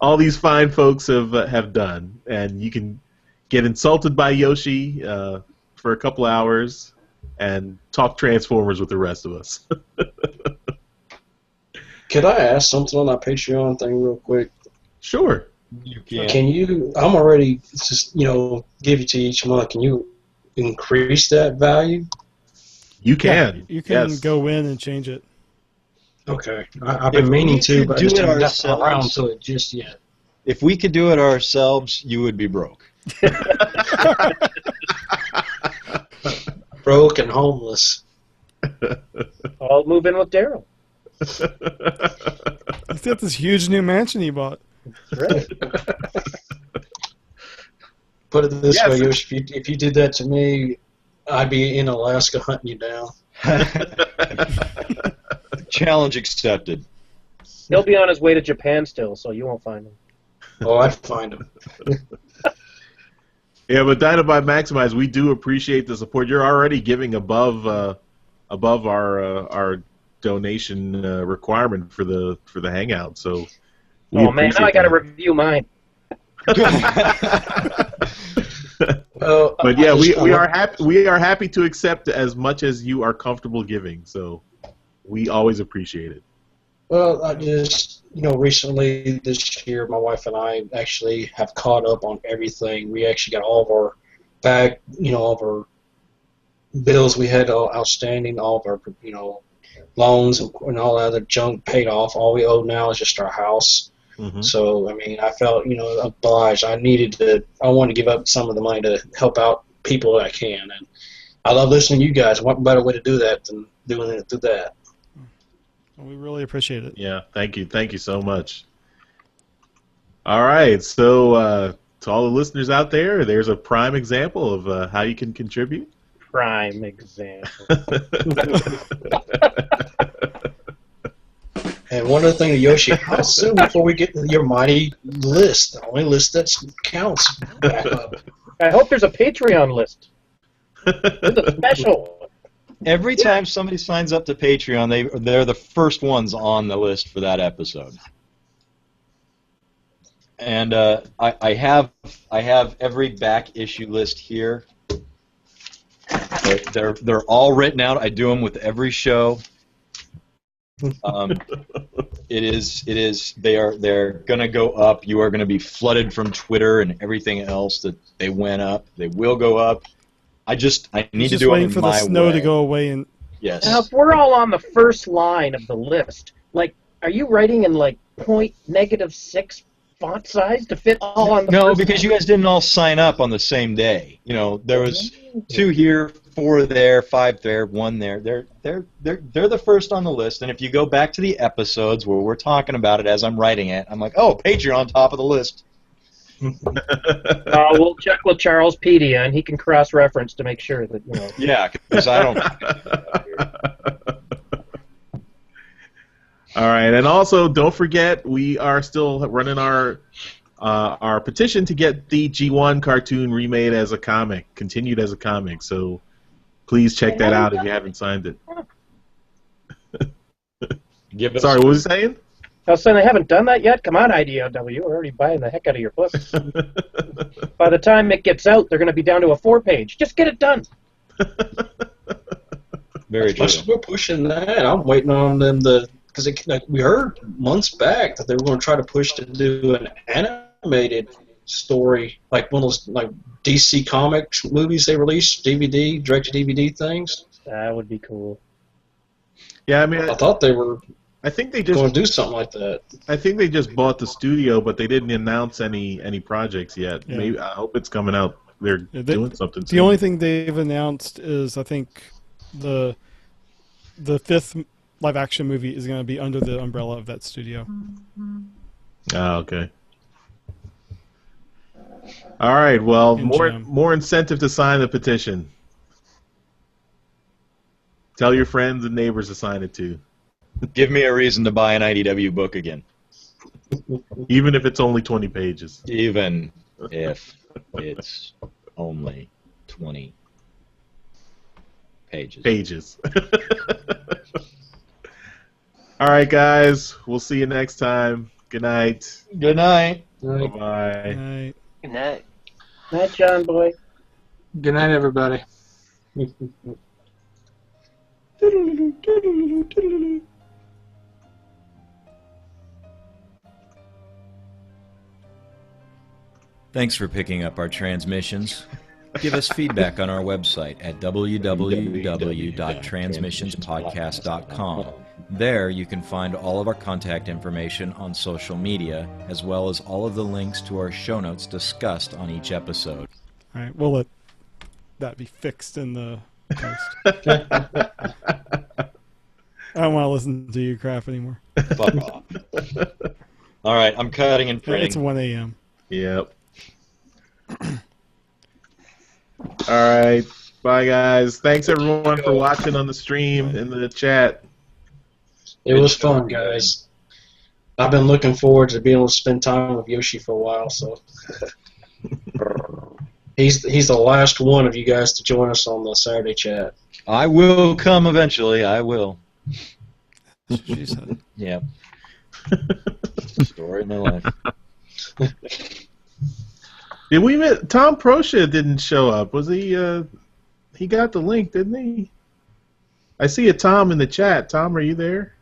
All these fine folks have done. And you can get insulted by Yoshi for a couple hours and talk Transformers with the rest of us. Could I ask something on that Patreon thing real quick? Sure. You can. Can you? I'm already just give it to you each month. Can you increase that value? You can. Yeah, you can yes. go in and change it. Okay. I've been meaning to, but I just haven't gotten around to it just yet. If we could do it ourselves, you would be broke. Broke and homeless. I'll move in with Daryl. He's got this huge new mansion he bought. Right. Put it this way, Yoshi, if you did that to me, I'd be in Alaska hunting you down. Challenge accepted. He'll be on his way to Japan still, so you won't find him. Oh, I'd find him. Yeah, but Dinobot Maximize, we do appreciate the support. You're already giving above our donation requirement for the Hangout, so. Oh man, now I got to review mine. But yeah, we are happy to accept as much as you are comfortable giving. So we always appreciate it. Well, I just recently this year, my wife and I actually have caught up on everything. We actually got all of our all of our bills we had outstanding, all of our loans and all that other junk paid off. All we owe now is just our house. Mm-hmm. So, I felt, obliged. I wanted to give up some of the money to help out people that I can. And I love listening to you guys. What better way to do that than doing it through that? Well, we really appreciate it. Yeah, thank you. Thank you so much. All right, so to all the listeners out there, there's a prime example of how you can contribute. Prime example. And one other thing to Yoshi, how soon before we get to your mighty list, the only list that counts, back up? I hope there's a Patreon list. There's a special. Every time somebody signs up to Patreon, they're the first ones on the list for that episode. And I have every back issue list here. They're all written out. I do them with every show. They're gonna go up. You are gonna be flooded from Twitter and everything else that they went up. They will go up. I need to do it my way. Just waiting for the snow to go away and. Yes. Now, if we're all on the first line of the list, like, are you writing in like .-6 font size to fit all on the? No, first because line? you guys didn't all sign up on the same day. You know, there was 2 here, 4 there, 5 there, 1 there. They're the first on the list. And if you go back to the episodes where we're talking about it as I'm writing it, I'm like, oh, Patreon top of the list. We'll check with Charlespedia, and he can cross-reference to make sure that, you know. Yeah, because I don't. All right, and also don't forget we are still running our petition to get the G1 cartoon remade as a comic, continued as a comic. So please check that out if you haven't signed it. Sorry, what was you saying? I was saying they haven't done that yet? Come on, IDOW. We're already buying the heck out of your books. By the time it gets out, they're going to be down to a 4-page. Just get it done. Very true. We're pushing that. I'm waiting on them to... Because we heard months back that they were going to try to push to do an animated story, like one of those like DC Comics movies they released, DVD, direct-to-DVD things. That would be cool. Yeah, I mean... I thought they were... I think they just going to do something like that. I think they just bought the studio, but they didn't announce any projects yet. Yeah. Maybe I hope it's coming out. They're doing something. The only thing they've announced is I think the 5th live-action movie is going to be under the umbrella of that studio. Oh, okay. All right. Well, more incentive to sign the petition. Tell your friends and neighbors to sign it too. Give me a reason to buy an IDW book again. Even if it's only 20 pages. Even if it's only 20 pages. All right, guys. We'll see you next time. Good night. Good night. Bye-bye. Good night. Good night. Night, John boy. Good night, everybody. Thanks for picking up our transmissions. Give us feedback on our website at www.transmissionspodcast.com. There you can find all of our contact information on social media, as well as all of the links to our show notes discussed on each episode. All right, we'll let that be fixed in the post. I don't want to listen to you crap anymore. Fuck off. All right, I'm cutting and printing. It's 1 a.m. Yep. All right. Bye, guys. Thanks, everyone, for watching on the stream in the chat. It was fun, guys. I've been looking forward to being able to spend time with Yoshi for a while, so... He's the last one of you guys to join us on the Saturday chat. I will come eventually. I will. She said. Yeah. Story of my life. Did we miss? Tom Proscia didn't show up. Was he? He got the link, didn't he? I see a Tom in the chat. Tom, are you there?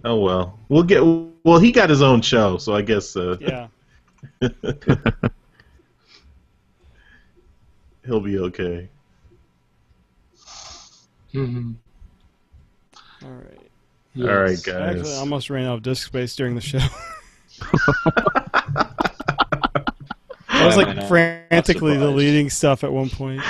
Oh well, we'll get. Well, he got his own show, so I guess. Yeah. He'll be okay. Mm-hmm. All right. Yes. All right, guys. Actually, I almost ran out of disk space during the show. I was like frantically deleting stuff at one point.